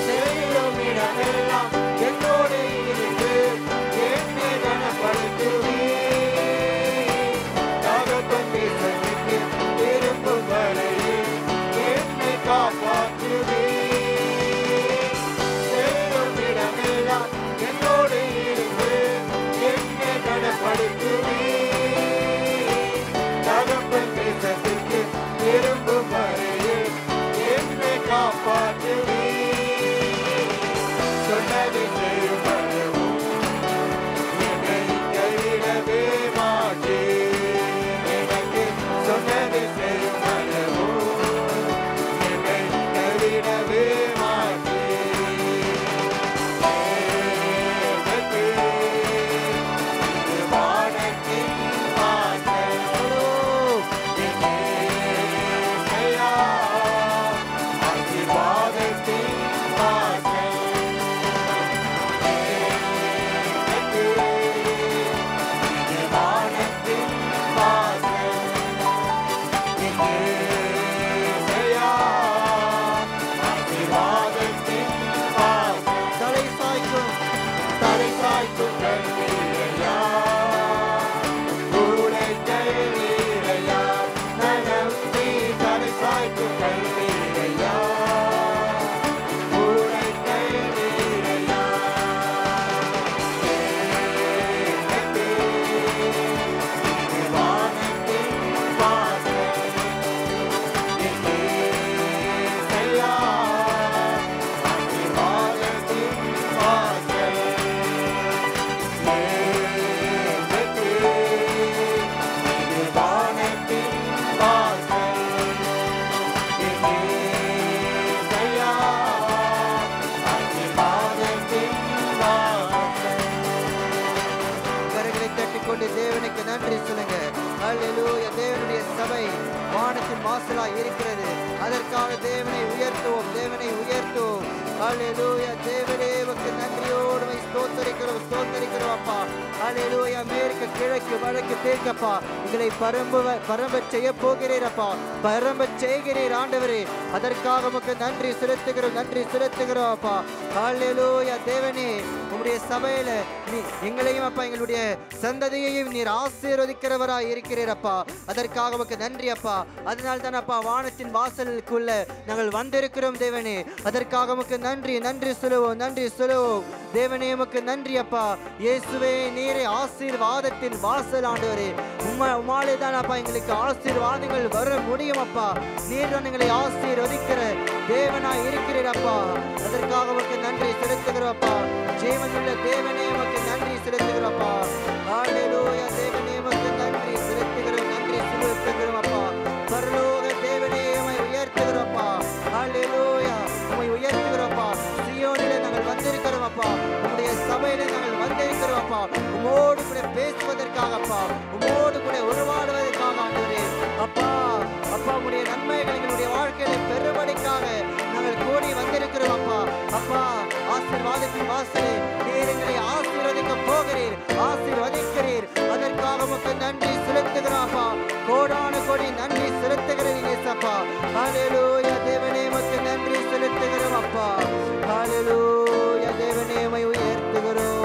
S2: செல்லும் இடமெல்லாம் என்னோடு இருந்து என்னை கனப்படுத்துவீர். தகப்பன் தேசத்துக்கு திரும்பும் வரையில் என்னை காப்பாற்றுவீர். செல்லும் இடமெல்லாம் என்னோடு இருந்து என்னை கனப்படுத்துவீர். தகப்பன் தேசத்துக்கு திரும்பும் வரையில் என்னை காப்பாற்றுவீர். சொன்னதை செய்யும் அளவும் என்னை கைவிடவே மாட்டீர். எனக்கு சொன்னதை செய்யும் அளவும் என்னை
S1: வாசலாய் இருக்கிறது. அதற்காக தேவனை உயர்த்துவோம், தேவனை உயர்த்துவோம். ஹல்லேலூயா. தேவனே உமக்கு நன்றியோடு ஸ்தோத்தரிக்கிறோம், ஸ்தோத்தரிக்கிறோம் அப்பா. ஹல்லேலூயா. மேற்கு கிழக்கு வடக்கு தெற்கப்பா எங்களை பரம்ப செய்ய போகிறீரப்பா, பரம்ப செய்கிறீர் ஆண்டவரே. அதற்காக உமக்கு நன்றி செலுத்துகிறோம், நன்றி செலுத்துகிறோம் அப்பா. ஹல்லேலூயா. தேவனே உம்முடைய சபையில நீ எங்களையும் அப்பா எங்களுடைய சந்ததியையும் நீர் ஆசீர்வதிக்கிறவராய் இருக்கிறீரப்பா. அதற்காக உமக்கு நன்றி அப்பா. அதனால் தான் அப்பா வானத்தின் வாசலுக்குள்ள நாங்கள் வந்திருக்கிறோம் தேவனே. அதற்காக உமக்கு நன்றி, நன்றி சொல்லுவோம், நன்றி சொல்லுவோம் தேவனே. உமக்கு நன்றி அப்பா. இயேசுவே நீரே ஆசீர்வாதத்தின் வாசல் ஆண்டவரே. உம்மாலே தான் அப்பா எங்களுக்கு ஆசீர்வாதங்கள் வர முடியும் அப்பா. நீர் தான் எங்களை ஆசீர்வதிக்கிற தேவனாய் இருக்கிறீர் அப்பா. அதற்காக உமக்கு நன்றி செலுத்துகிறோப்பா. ஜீவனுள்ள தேவனே உமக்கு நன்றி செலுத்துகிறோப்பா. ஹல்லேலூயா. தேவனே உமக்கு நன்றி செலுத்துகிறோம், நன்றி செலுத்துகிறோம் அப்பா. பரலோக தேவனே உம்மை உயர்த்துகிறோப்பா. ஹல்லேலூயா. உம்மை உயர்த்துகிறோப்பா. சீயோனிலே நாங்கள் வந்திருக்கிறோம் அப்பா. உம்முடைய சபையிலே நாங்கள் வந்திருக்கிறோம் அப்பா. உம்மோடு கூட பேசுவதற்காகப்பா, உம்மோடு கூட உருவாடுவதற்காக ஆண்டவரே அப்பா. அப்பா உம்முடைய நன்மைகள் எங்களுடைய வாழ்க்கையில பெருமடிக்காக நாங்கள் கூடி வந்திருக்கிறோம் அப்பா. அப்பா ஆசீர்வாதத்தின் வாசலே நீர் எங்களை ஆசீர்வதிக்க போகிறீர், ஆசீர்வதிக்கிறீர். அதற்காக உமக்கு நன்றி செலுத்துகிறோம் அப்பா. கோடான கோடி நன்றி செலுத்துகிறேன் இயேசப்பா. ஹல்லேலூயா. தேவனே உமக்கு நன்றி செலுத்துகிறோம் அப்பா. ஹல்லேலூயா. தேவனே உம்மை உயர்த்துகிறோம்.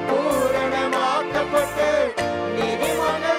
S2: பூரணமாக்கப்பட்டு நீதிமன்ற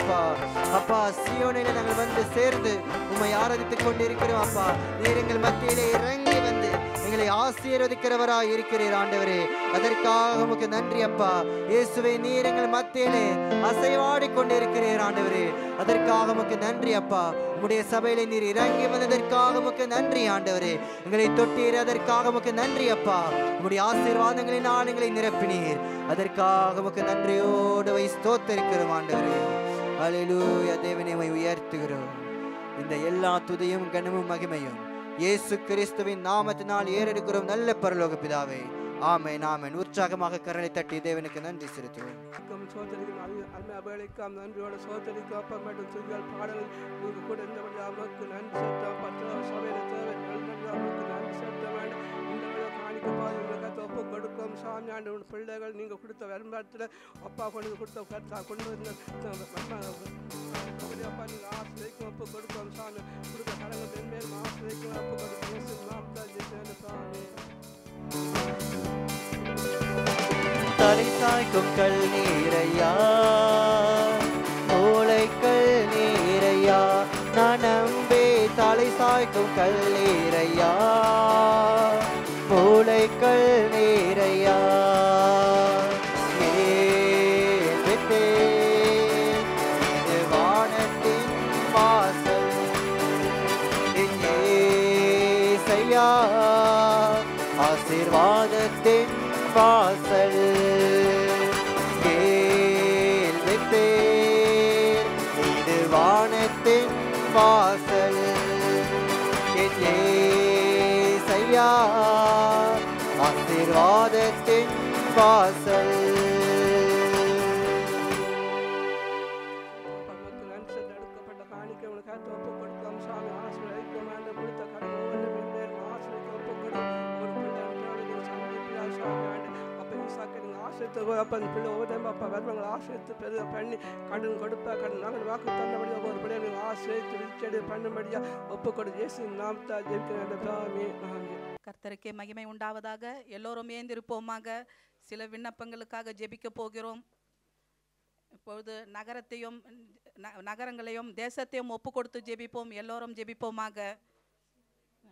S1: அப்பா. அப்பா, சீயோனிலே நாங்கள் வந்து சேர்ந்து உம்மை ஆராதித்துக் கொண்டிருக்கிறோம் அப்பா. நீர் எங்கள் மத்தியிலே இறங்கி வந்து எங்களை ஆசீர்வதிக்கிறவராய் இருக்கிறீர் ஆண்டவரே. அதற்காக உமக்கு நன்றி அப்பா. இயேசுவே, நீர் எங்கள் மத்தியிலே அசைவாடி கொண்டிருக்கிறீர் ஆண்டவரே. அதற்காக உமக்கு நன்றி அப்பா. உம்முடைய சபையிலே நீர் இறங்கி வந்ததற்காக உமக்கு நன்றி ஆண்டவரே. எங்களை தொட்டீர், அதற்காக உமக்கு நன்றி அப்பா. உம்முடைய ஆசீர்வாதங்களினால் எங்களை நிரப்பினீர், அதற்காக உமக்கு நன்றியோடு ஸ்தோத்திரிக்கிறோம் ஆண்டவரே. அல்லேலூயா. தேவனே, உம்மை உயர்த்துகிறோம். இந்த எல்லா துதியும் கனமும் மகிமையும் இயேசு கிறிஸ்துவின் நாமத்தினால் ஏறெடுக்கிறோம் நல்ல பரலோக பிதாவே. ஆமென், ஆமென். உற்சாகமாக கரங்களை தட்டி தேவனுக்கு நன்றி செலுத்துவோம்.
S3: நன்றியோட சோதரிக்கும் அப்பா மட்டும் துதிகள் பாடல்கள் நீங்க கூட இருந்தபடி நமக்கு நன்றி செலுத்தோம். சபையில தேவை நமக்கு நன்றி செலுத்த வேண்டும். இந்த காணிக்கப்பா இவங்களுக்கு ஒப்பு கொடுக்கும் சாமி ஆண்டு பிள்ளைகள் நீங்க கொடுத்த வருமானத்தில் அப்பா கொண்டு கொடுத்த கருத்தா கொண்டு வந்த அப்பா நீங்க ஆசிரியக்கும் ஒப்பு கொடுக்கும் சாமி கொடுத்த கடங்கள் மென்மேலும் ஆசிரியக்கும் ஒப்பு கொடுக்கும் சாமி.
S1: தலை சாய்க்கும் கல் நீரையா, மூளைக்கல் நீரையா, நான் நம்பி தலை சாய்க்கும் கல் நீரையா, மூளைக்கல் நீரையா. வானத்தின் வாசல் ஏசையா, ஆசீர்வாதத்தின் வாசல் கேள்வித்தேர், இது வானத்தின் வாசல் ஏசையா, ஆசீர்வாதத்தின் வாசல்.
S3: எடுக்கப்பட்ட காணிக்கை உனக்கு ஒப்பு கொடுக்கும் சாமி ஆசிரியக்கும் ஆண்டு கொடுத்த கடன் ஒவ்வொரு மென்மேலும் ஆசிரியக்கு ஒப்பு கொடுக்கும் ஒரு பிள்ளை சாமி ஆண்டு அப்போ ஈசாக்க நீங்கள் ஆசிரியத்து அப்போ அந்த பிள்ளை ஒவ்வொரு அப்போ வருவங்களை ஆசிரியத்து பெருக பண்ணி கடன் கொடுப்ப கடன் நாங்கள் வாக்கு தந்தபடியாக ஒவ்வொரு பிள்ளையை நீங்கள் ஆசிரியத்து விழிச்செடு பண்ணும்படியாக ஒப்பு கொடு இயேசு நாமத்தை ஜெயிக்கிற சாமி.
S4: கர்த்தருக்கே மகிமை உண்டாவதாக. எல்லோரும் ஏந்திருப்போமாக. சில விண்ணப்பங்களுக்காக ஜெபிக்க போகிறோம். இப்பொழுது நகரங்களையும் தேசத்தையும் ஒப்பு கொடுத்து ஜெபிப்போம். எல்லோரும் ஜெபிப்போமாக.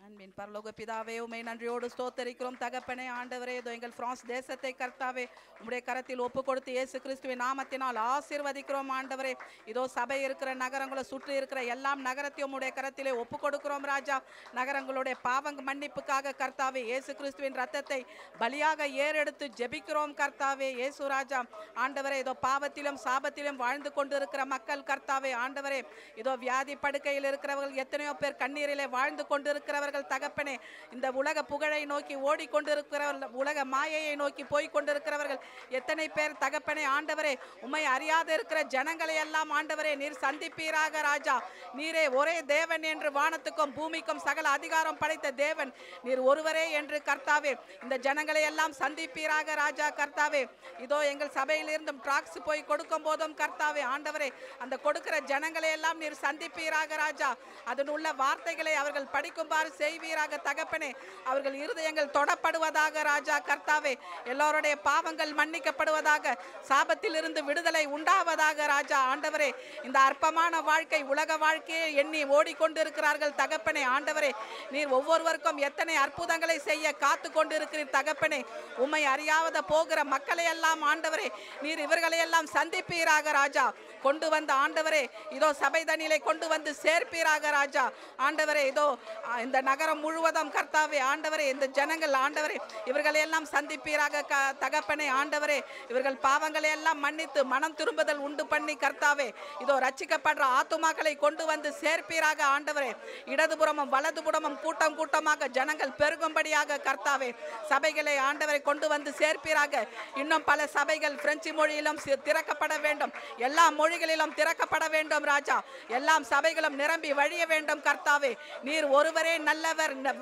S4: அன்பின் பரலோக பிதாவே, உம்மை நன்றியோடு ஸ்தோத்தரிக்கிறோம் தகப்பனே. ஆண்டவரே, இதோ எங்கள் பிரான்ஸ் தேசத்தை கர்த்தாவே உம்முடைய கரத்தில் ஒப்பு கொடுத்து இயேசு கிறிஸ்துவின் நாமத்தினால் ஆசீர்வதிக்கிறோம் ஆண்டவரே. இதோ சபை இருக்கிற நகரங்களை சுற்றி இருக்கிற எல்லாம் நகரத்தையும் உம்முடைய கரத்திலே ஒப்பு கொடுக்கிறோம் ராஜா. நகரங்களுடைய பாவங்க மன்னிப்புக்காக கர்த்தாவே இயேசு கிறிஸ்துவின் ரத்தத்தை பலியாக ஏறெடுத்து ஜெபிக்கிறோம் கர்த்தாவே இயேசு ராஜா. ஆண்டவரே, இதோ பாவத்திலும் சாபத்திலும் வாழ்ந்து கொண்டிருக்கிற மக்கள் கர்த்தாவே ஆண்டவரே, இதோ வியாதி படுக்கையில் இருக்கிறவர்கள் எத்தனையோ பேர் கண்ணீரிலே வாழ்ந்து கொண்டிருக்கிறவர்கள் தகப்பனே, இந்த உலக புகழை நோக்கி ஓடிக்கொண்டிருக்கிறவர்கள், உலக மாயையை நோக்கி போய்கொண்டிருக்கிறவர்கள் எத்தனை பேர் தகப்பனே ஆண்டவரே, உம்மை அறியாத இருக்கிற ஜனங்களை எல்லாம் ஆண்டவரே நீர் சந்திப்பீராக ராஜா. நீரே ஒரே தேவன் என்று வானத்துக்கும் பூமிக்கும் சகல அதிகாரம் படைத்த தேவன் நீர் ஒருவரே என்று கர்த்தாவே இந்த ஜனங்களை எல்லாம் சந்திப்பீராக ராஜா. கர்த்தாவே, இதோ எங்கள் சபையில் இருந்தும் ட்ராக்ஸ் போய் கொடுக்கும் போதும் கர்த்தாவே ஆண்டவரே, அந்த கொடுக்கிற ஜனங்களை எல்லாம் நீர் சந்திப்பீராக ராஜா. அதன் உள்ள வார்த்தைகளை அவர்கள் படிக்கும்பாறு செய்வீராக தகப்பனே. அவர்கள் இருதயங்கள் தொடப்படுவதாக ராஜா. கர்த்தாவே, எல்லோருடைய பாவங்கள் மன்னிக்கப்படுவதாக, சாபத்தில் இருந்து விடுதலை உண்டாவதாக ராஜா. ஆண்டவரே, இந்த அற்பமான வாழ்க்கை உலக வாழ்க்கையை எண்ணி ஓடிக்கொண்டிருக்கிறார்கள் தகப்பனே. ஆண்டவரே, நீர் ஒவ்வொருவருக்கும் எத்தனை அற்புதங்களை செய்ய காத்து கொண்டிருக்கிறீர் தகப்பனே. உம்மை அறியாத போகிற மக்களை எல்லாம் ஆண்டவரே நீர் இவர்களை எல்லாம் சந்திப்பீராக ராஜா. கொண்டு வந்த ஆண்டவரே, இதோ சபை தண்ணிலை கொண்டு வந்து சேர்ப்பீராக ராஜா. ஆண்டவரே, இதோ இந்த நகரம் முழுவதும் கர்த்தாவே ஆண்டவரே, இந்த ஜனங்கள் ஆண்டவரே இவர்களை எல்லாம் சந்திப்பீராக தகப்பனே. ஆண்டவரே, இவர்கள் பாவங்களை எல்லாம் மன்னித்து மனம் திரும்புதல் உண்டு பண்ணி கர்த்தாவே இதோ ரட்சிக்கப்படுற ஆத்துமாக்களை கொண்டு வந்து சேர்ப்பீராக ஆண்டவரே. இடதுபுறமும் வலதுபுறமும் கூட்டம் கூட்டமாக ஜனங்கள் பெருகும்படியாக கர்த்தாவே சபைகளை ஆண்டவரை கொண்டு வந்து சேர்ப்பீராக. இன்னும் பல சபைகள் பிரெஞ்சு மொழியிலும் திறக்கப்பட வேண்டும், எல்லா மொழிகளிலும் திறக்கப்பட வேண்டும் ராஜா. எல்லாம் சபைகளும் நிரம்பி வழிய வேண்டும் கர்த்தாவே. நீர் ஒருவரே நல்ல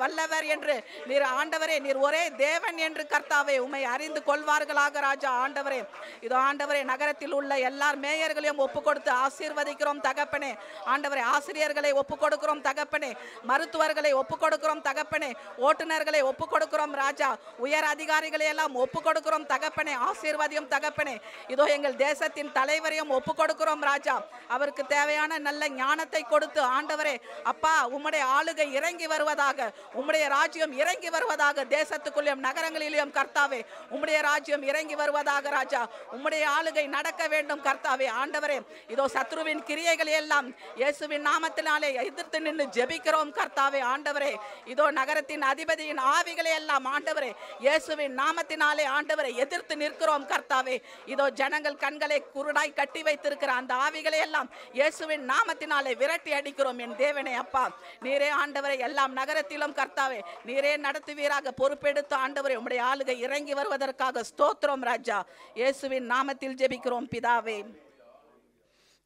S4: வல்லவர் என்று நீர் ஆண்டவரே, நீர் ஒரே தேவன் என்று கர்த்தாவே உம்மை அறிந்து கொள்வார்களாக ராஜா. ஆண்டவரே, இதோ ஆண்டவரே, நகரத்தில் உள்ள எல்லார் மேயர்களையும் ஒப்பு கொடுத்து ஆசீர்வதிக்கிறோம் தகப்பனே. ஆண்டவரே, ஆசிரியர்களை ஒப்பு கொடுக்கிறோம் தகப்பனே, மருத்துவர்களை ஒப்பு கொடுக்கிறோம் தகப்பனே, ஓட்டுநர்களை ஒப்பு கொடுக்கிறோம் ராஜா, உயர் அதிகாரிகளை எல்லாம் ஒப்பு கொடுக்கிறோம் தகப்பனே. ஆசீர்வதியும் தகப்பனே. இதோ எங்கள் தேசத்தின் தலைவரையும் ஒப்பு கொடுக்கிறோம் ராஜா. அவருக்கு தேவையான நல்ல ஞானத்தை கொடுத்து ஆண்டவரே அப்பா உம்முடைய ஆளுகை இறங்கி வருவதாக, உம்முடைய ராஜ்யம் இறங்கி வருவதாக, தேசத்துக்குள்ளேயும் நகரங்களிலும் கர்த்தாவே உம்முடைய ராஜ்யம் இறங்கி வருவதாக ராஜா. உம்முடைய ஆளுகை நடக்க வேண்டும் கர்த்தாவே. ஆண்டவரே, இதோ சத்ருவின் கிரியைகளை எல்லாம் இயேசுவின் நாமத்தினாலே எதிர்த்து நின்று ஜெபிக்கிறோம் கர்த்தாவே. ஆண்டவரே, இதோ நகரத்தின் அதிபதியின் ஆவிகளை எல்லாம் ஆண்டவரே இயேசுவின் நாமத்தினாலே ஆண்டவரை எதிர்த்து நிற்கிறோம் கர்த்தாவே. இதோ ஜனங்கள் கண்களை குருடாய் கட்டி வைத்திருக்கிற அந்த ஆவிகளை எல்லாம் இயேசுவின் நாமத்தினாலே விரட்டி அடிக்கிறோம் என் தேவனே. அப்பா நீரே ஆண்டவரை எல்லாம் நகரத்திலும் கர்த்தாவே நீரே நடத்துவீராக பொறுப்பெடுத்து ஆண்டவரே உம்முடைய ஆளுகை இறங்கி வருவதற்காக ஸ்தோத்திரம் ராஜா. இயேசுவின் நாமத்தில் ஜெபிக்கிறோம் பிதாவே.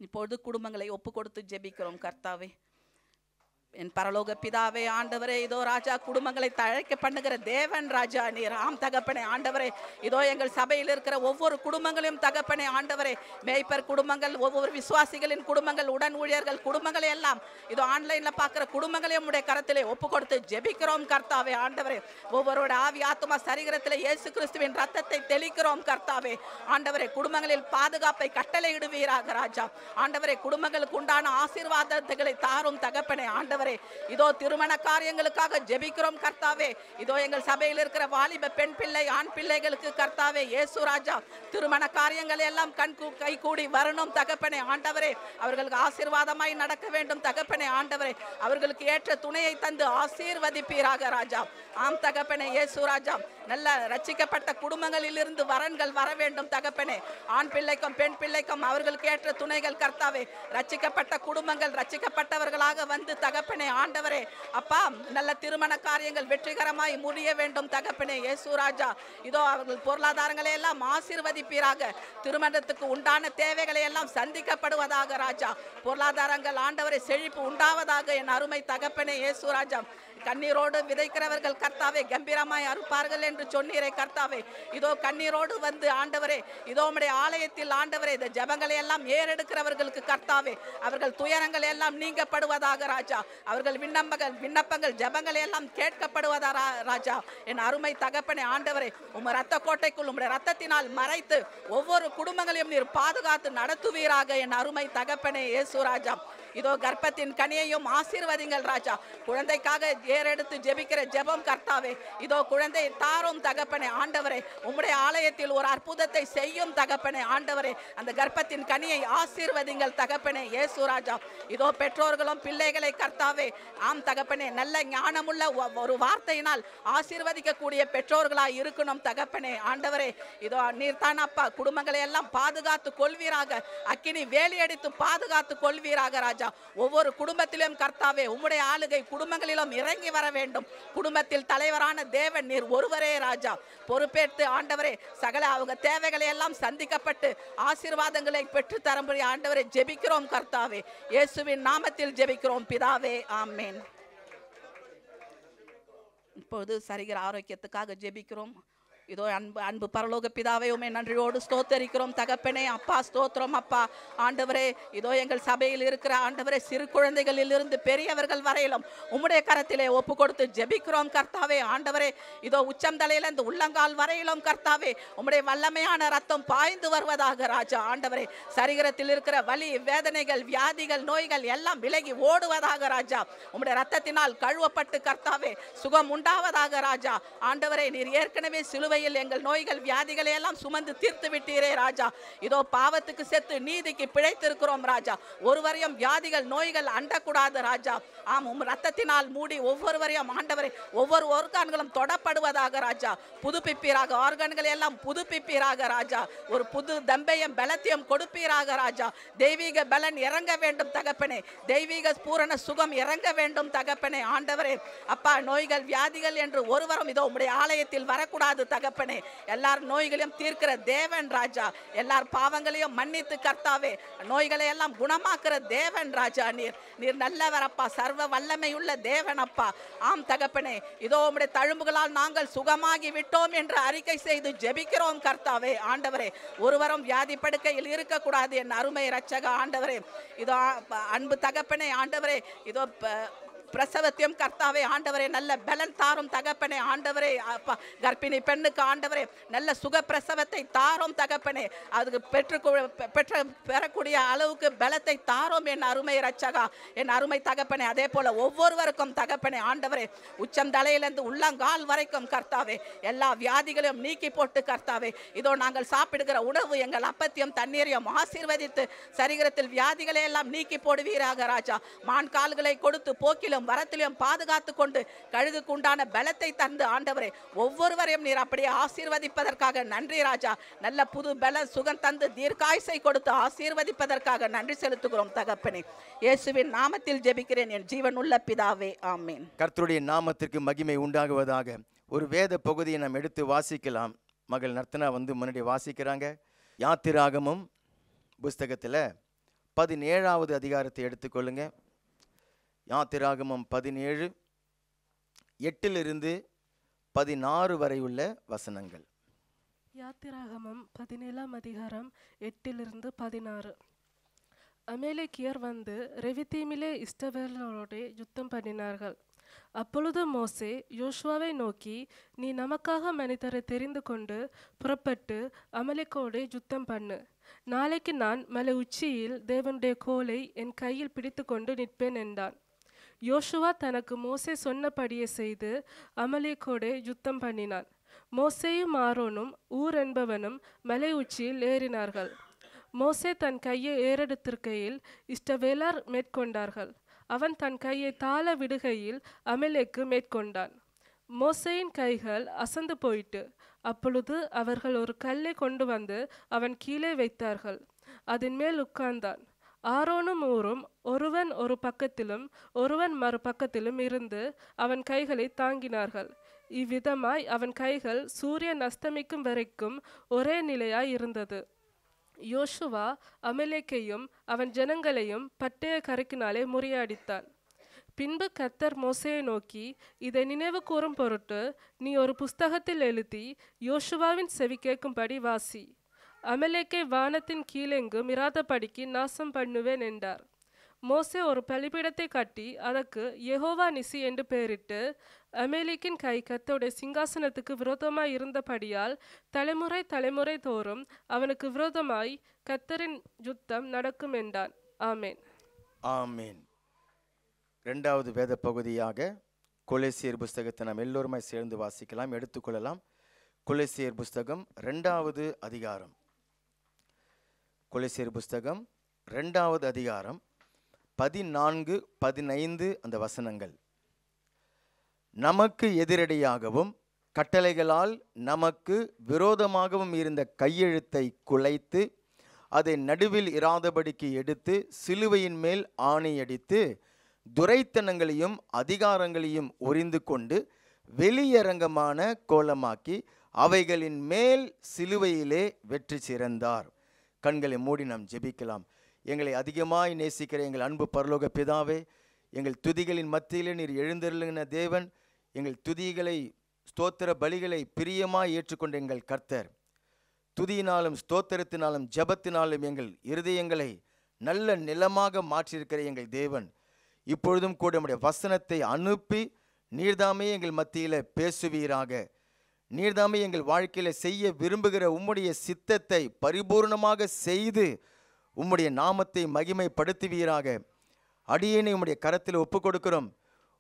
S4: இப்பொழுது குடும்பங்களை ஒப்பு கொடுத்து ஜெபிக்கிறோம் கர்த்தாவே. என் பரலோக பிதாவே ஆண்டவரே, இதோ ராஜா குடும்பங்களை தழைக்க பண்ணுகிற தேவன் ராஜா நீர். ஆம் தகப்பனே. ஆண்டவரே, இதோ எங்கள் சபையில் இருக்கிற ஒவ்வொரு குடும்பங்களையும் தகப்பனே ஆண்டவரே, மேய்ப்பர் குடும்பங்கள், ஒவ்வொரு விசுவாசிகளின் குடும்பங்கள், உடன் ஊழியர்கள் குடும்பங்களை எல்லாம் இதோ ஆன்லைன்ல பார்க்கிற குடும்பங்களையும் உடைய கரத்திலே ஒப்பு கொடுத்து ஜெபிக்கிறோம் கர்த்தாவே. ஆண்டவரே, ஒவ்வொருவரோட ஆவி ஆத்துமா சரீரத்திலே இயேசு கிறிஸ்துவின் ரத்தத்தை தெளிக்கிறோம் கர்த்தாவே. ஆண்டவரே, குடும்பங்களில் பாதுகாப்பை கட்டளையிடுவீராக ராஜா. ஆண்டவரே, குடும்பங்களுக்கு உண்டான ஆசீர்வாதங்களை தாரும் தகப்பனே. ஆண்டவரே, இதோ திருமண காரியங்களுக்காக ஜெபிக்கிறோம் கர்த்தாவே. இதோ எங்கள் சபையில் இருக்கிற வாலிப பெண் பிள்ளை ஆண் பிள்ளைகளுக்கு கர்த்தாவே இயேசு ராஜா திருமண காரியங்கள் எல்லாம் கை கூடி வரணும் தகப்பனே. ஆண்டவரே, அவர்களுக்கு ஆசீர்வாதமாய் நடக்க வேண்டும் தகப்பனே. ஆண்டவரே, அவர்களுக்கு ஏற்ற துணையை தந்து ஆசீர்வதிப்பீராக ராஜா. ஆம் தகப்பனே இயேசு ராஜா. நல்ல ரட்சிக்கப்பட்ட குடும்பங்களில் இருந்து வரன்கள் வர வேண்டும் தகப்பனே. ஆண் பிள்ளைக்கும் பெண் பிள்ளைக்கும் அவர்களுக்கு ஏற்ற துணைகள் கர்த்தாவே. ரட்சிக்கப்பட்ட குடும்பங்கள் ரட்சிக்கப்பட்டவர்களாக வந்து தகப்பனே ஆண்டவரே அப்பா நல்ல திருமண காரியங்கள் வெற்றிகரமாய் முடிய வேண்டும் தகப்பனே இயேசு ராஜா. இதோ அவர்கள் பொருளாதாரங்களை எல்லாம் ஆசீர்வதிப்பீராக. திருமணத்துக்கு உண்டான தேவைகளை எல்லாம் சந்திக்கப்படுவதாக ராஜா. பொருளாதாரங்கள் ஆண்டவரை செழிப்பு உண்டாவதாக என் அருமை தகப்பனே இயேசு ராஜா. கண்ணீரோடு விதைக்கிறவர்கள் கர்த்தாவே கம்பீரமாய் அறுப்பார்கள் என்று சொன்னீரே கர்த்தாவே. இதோ கண்ணீரோடு வந்து ஆண்டவரே இதோ உம்முடைய ஆலயத்தில் ஆண்டவரே இந்த ஜெபங்களை எல்லாம் ஏறெடுக்கிறவர்களுக்கு கர்த்தாவே அவர்கள் துயரங்கள் எல்லாம் நீங்கப்படுவதாக ராஜா. அவர்கள் விண்ணப்பங்கள் ஜெபங்களை எல்லாம் கேட்கப்படுவதா ராஜா. என் அருமை தகப்பனே ஆண்டவரே, உம் ரத்த கோட்டைக்குள் உம்முடைய ரத்தத்தினால் மறைத்து ஒவ்வொரு குடும்பங்களையும் நீர் பாதுகாத்து நடத்துவீராக என் அருமை தகப்பனே இயேசு ராஜா. இதோ கர்ப்பத்தின் கனியையும் ஆசீர்வதிங்கள் ராஜா. குழந்தைக்காக ஏறெடுத்து ஜெபிக்கிற ஜெபம் கர்த்தாவே. இதோ குழந்தை தாரும் தகப்பனே ஆண்டவரே. உம்முடைய ஆலயத்தில் ஒரு அற்புதத்தை செய்யும் தகப்பனே ஆண்டவரே. அந்த கர்ப்பத்தின் கனியை ஆசீர்வதிங்கள் தகப்பனே இயேசு ராஜா. இதோ பெற்றோர்களும் பிள்ளைகளை கர்த்தாவே ஆம் தகப்பனே நல்ல ஞானமுள்ள ஒரு வார்த்தையினால் ஆசீர்வதிக்கக்கூடிய பெற்றோர்களாய் இருக்கணும் தகப்பனே ஆண்டவரே. இதோ நீர்தான் அப்பா குடும்பங்களை எல்லாம் பாதுகாத்து கொள்வீராக. அக்கினி வேலியடித்து பாதுகாத்து கொள்வீராக ராஜா. ஒவ்வொரு குடும்பத்திலும் கர்த்தாவே உம்முடைய ஆளுகை குடும்பங்களிலும் இறங்கி வர வேண்டும். குடும்பத்தில் தலைவரான தேவன் நீர் ஒருவரே ராஜா. பொறுப்பேற்று ஆண்டவரே சகல அவங்க தேவைகளை எல்லாம் சந்திக்கப்பட்டு ஆசீர்வாதங்களை பெற்று தரும்படி ஆண்டவரை ஜெபிக்கிறோம் கர்த்தாவே. இயேசுவின் நாமத்தில் ஜெபிக்கிறோம் பிதாவே, ஆமென். இப்போது சரிகிற ஆரோக்கியத்துக்காக ஜெபிக்கிறோம். இதோ அன்பு பரலோக பிதாவே உம்மை நன்றியோடு ஸ்தோத்தரிக்கிறோம் தகப்பனே. அப்பா ஸ்தோத்திரம் அப்பா ஆண்டவரே. இதோ எங்கள் சபையில் இருக்கிற ஆண்டவரே சிறு குழந்தைகளில் இருந்து பெரியவர்கள் வரையிலும் உம்முடைய கரத்திலே ஒப்பு கொடுத்து ஜெபிக்கிறோம் கர்த்தாவே ஆண்டவரே. இதோ உச்சம் தலையில இந்த உள்ளங்கால் வரையிலும் கர்த்தாவே உம்முடைய வல்லமையான ரத்தம் பாய்ந்து வருவதாக ராஜா. ஆண்டவரே சரீரத்தில் இருக்கிற வலி வேதனைகள் வியாதிகள் நோய்கள் எல்லாம் விலகி ஓடுவதாக ராஜா. உம்முடைய ரத்தத்தினால் கழுவப்பட்டு கர்த்தாவே சுகம் உண்டாவதாக ராஜா. ஆண்டவரே நீர் ஏற்கனவே சிலுவை எங்கள் நோய்கள் வியாதிகளை எல்லாம் சுமந்து தீர்த்து விட்டீரே ராஜா. இதோ பாவத்துக்கு செத்து நீதிக்கு பிழைத்திருக்கிறோம் ராஜா. ஒருவரையும் வியாதிகள் நோய்கள் அண்டக்கூடாது ராஜா. ஆம் உம் ரத்தத்தினால் மூடி ஒவ்வொருவரையும் ஆண்டவரே ஒவ்வொரு ஆர்கான்களும் தொடப்படுவதாக ராஜா. புதுப்பிப்பீராக ஆர்கான்களை எல்லாம் புதுப்பிப்பீராக ராஜா. ஒரு புது தம்பையும் பலத்தையும் கொடுப்பீராக ராஜா. தெய்வீக பலன் இறங்க வேண்டும் தகப்பனே. தெய்வீக பூரண சுகம் இறங்க வேண்டும் தகப்பனே ஆண்டவரே. அப்பா நோய்கள் வியாதிகள் என்று ஒருவரும் இதோ உம்முடைய ஆலயத்தில் வரக்கூடாது தகப்பனே. தகப்பனே. எல்லார் நோய்களையும் தீர்க்கிற தேவன் ராஜா. எல்லார் பாவங்களையும் மன்னித்து கர்த்தாவே நோய்களை எல்லாம் குணமாக்குற தேவன் ராஜா. நீர் நல்லவர் அப்பா, சர்வ வல்லமை உள்ள தேவன் அப்பா. ஆம் தகப்பனே, இதோ உம்முடைய தழும்புகளால் நாங்கள் சுகமாகி விட்டோம் என்று அறிக்கை செய்து ஜெபிக்கிறோம் கர்த்தாவே. ஆண்டவரே, ஒருவரும் வியாதி படுக்கையில் இருக்கக்கூடாது என் அருமை இரட்சக ஆண்டவரே. இதோ அன்பு தகப்பனே ஆண்டவரே, இதோ பிரசவத்தையும் கர்த்தாவே ஆண்டவரே நல்ல பலன் தாரும் தகப்பனே. ஆண்டவரே அப்பா, கர்ப்பிணி பெண்ணுக்கு ஆண்டவரே நல்ல சுக பிரசவத்தை தாரும் தகப்பனே. அதுக்கு பெறக்கூடிய அளவுக்கு பலத்தை தாரும் என் அருமை இரட்சகா, என் அருமை தகப்பனே. அதே போல ஒவ்வொருவருக்கும் தகப்பனே ஆண்டவரே உச்சம் தலையிலிருந்து உள்ளங்கால் வரைக்கும் கர்த்தாவே எல்லா வியாதிகளையும் நீக்கி போட்டு கர்த்தாவே, இதோ நாங்கள் சாப்பிடுகிற உணவு எங்கள் அப்பத்தியம் தண்ணீரையும் ஆசீர்வதித்து சரீரத்தில் வியாதிகளை எல்லாம் நீக்கி போடுவீராக ராஜா. மான் கால்களை கொடுத்து போக்கிலும் வரத்திலும் பாதுகாத்து கொண்டு கழுகுக்கு உண்டான பலத்தை தந்து ஆண்டவரே ஒவ்வொருவரையும் நீர் அப்படியே ஆசீர்வதிப்பதற்காக நன்றி ராஜா. நல்ல புது பல சுகம் தந்து தீர்க்காயுசை கொடுத்து ஆசீர்வதிப்பதற்காக நன்றி செலுத்துகிறோம் தகப்பனே. இயேசுவின் நாமத்தில் ஜெபிக்கிறேன் என் ஜீவனுள்ள பிதாவே, ஆமென்.
S2: கர்த்தருடைய நாமத்திற்கு மகிமை உண்டாகுவதாக. ஒரு வேத பகுதியை நாம் எடுத்து வாசிக்கலாம். மகள் நர்த்தனா முன்னாடி வாசிக்கிறாங்க. யாத்திராகமம் புஸ்தகத்தில் 17வது அதிகாரத்தை எடுத்துக்கொள்ளுங்க. யாத்திராகமம் 17 8 16 வரை உள்ள வசனங்கள்.
S5: யாத்திராகமம் 17ஆம் அதிகாரம் 8 16. அமேலேக்கியர் வந்து ரெவிதீமிலே இஸ்ரவேலரோடே யுத்தம் பண்ணினார்கள். அப்பொழுது மோசே யோசுவாவை நோக்கி, நீ நமக்காக மனிதரை தெரிந்து கொண்டு புறப்பட்டு அமலேக்கோடே யுத்தம் பண்ணு. நாளைக்கு நான் மலை உச்சியில் தேவனுடைய கோலை என் கையில் பிடித்து கொண்டு நிற்பேன் என்றான். யோசுவா தனக்கு மோசே சொன்னபடியே செய்து அமலேக்கோடே யுத்தம் பண்ணினான். மோசேயும் ஆரோனும் ஊர் என்பவனும் மலை உச்சியில் ஏறினார்கள். மோசே தன் கையை ஏறெடுத்திருக்கையில் இஸ்ரவேலர் மேற்கொண்டார்கள். அவன் தன் கையை தாழ விடுகையில் அமலேக்கு மேற்கொண்டான். மோசேயின் கைகள் அசந்து போயிட்டு. அப்பொழுது அவர்கள் ஒரு கல்லை கொண்டு வந்து அவன் கீழே வைத்தார்கள். அதன் மேல் உட்கார்ந்தான். ஆரோனும் ஊரும் ஒருவன் ஒரு பக்கத்திலும் ஒருவன் மறு பக்கத்திலும் இருந்து அவன் கைகளை தாங்கினார்கள். இவ்விதமாய் அவன் கைகள் சூரியன் அஸ்தமிக்கும் வரைக்கும் ஒரே நிலையாய் இருந்தது. யோசுவா அமலேக்கையும் அவன் ஜனங்களையும் பட்டய கரைக்கினாலே முறியடித்தான். பின்பு கர்த்தர் மோசேயை நோக்கி, இதை நினைவு கூறும் பொருட்டு நீ ஒரு புஸ்தகத்தில் எழுதி யோசுவாவின் செவி கேட்கும்படி வாசி. அமலேக்கை வானத்தின் கீழெங்கும் இராதபடிக்கு நாசம் பண்ணுவேன் என்றார். மோசே ஒரு பலிபீடத்தை கட்டி அதற்கு யெகோவா நிசி என்று பெயரிட்டு, அமலேக்கின் கை கர்த்தருடைய சிங்காசனத்துக்கு விரோதமாய் இருந்தபடியால் தலைமுறை தலைமுறை தோறும் அவனுக்கு விரோதமாய் கர்த்தரின் யுத்தம் நடக்கும் என்றான். ஆமேன்.
S2: ஆமேன். 2வது வேத பகுதியாக கொலேசியர் புஸ்தகத்தை நாம் எல்லோருமே சேர்ந்து வாசிக்கலாம், எடுத்துக்கொள்ளலாம். கொலேசியர் புஸ்தகம் 2வது அதிகாரம். கொலேசியர் புஸ்தகம் 2வது அதிகாரம் 14 15 அந்த வசனங்கள். நமக்கு எதிரடியாகவும் கட்டளைகளால் நமக்கு விரோதமாகவும் இருந்த கையெழுத்தை குலைத்து அதை நடுவில் இராதபடிக்கு எடுத்து சிலுவையின் மேல் ஆணையடித்து துரைத்தனங்களையும் அதிகாரங்களையும் உரிந்து கொண்டு வெளியரங்கமான கோலமாக்கி அவைகளின் மேல் சிலுவையிலே வெற்றி சிறந்தார். கண்களை மூடி நாம் ஜெபிக்கலாம். எங்களை அதிகமாய் நேசிக்கிற எங்கள் அன்பு பரலோக பிதாவே, எங்கள் துதிகளின் மத்தியிலே நீர் எழுந்தருளின தேவன், எங்கள் துதிகளை ஸ்தோத்திர பலிகளை பிரியமாய் ஏற்றுக்கொண்ட எங்கள் கர்த்தர், துதியினாலும் ஸ்தோத்திரத்தினாலும் ஜபத்தினாலும் எங்கள் இருதயங்களை நல்ல நிலமாக மாற்றியிருக்கிற எங்கள் தேவன், இப்பொழுதும் கூட நம்முடைய வசனத்தை அனுப்பி நீர்தாமே எங்கள் மத்தியில் பேசுவீராக. நீர்தாமே எங்கள் வாழ்க்கையில் செய்ய விரும்புகிற உம்முடைய சித்தத்தை பரிபூர்ணமாக செய்து உம்முடைய நாமத்தை மகிமைப்படுத்துவீராக. அடியேனை உம்முடைய கரத்தில் ஒப்பு கொடுக்கிறோம்.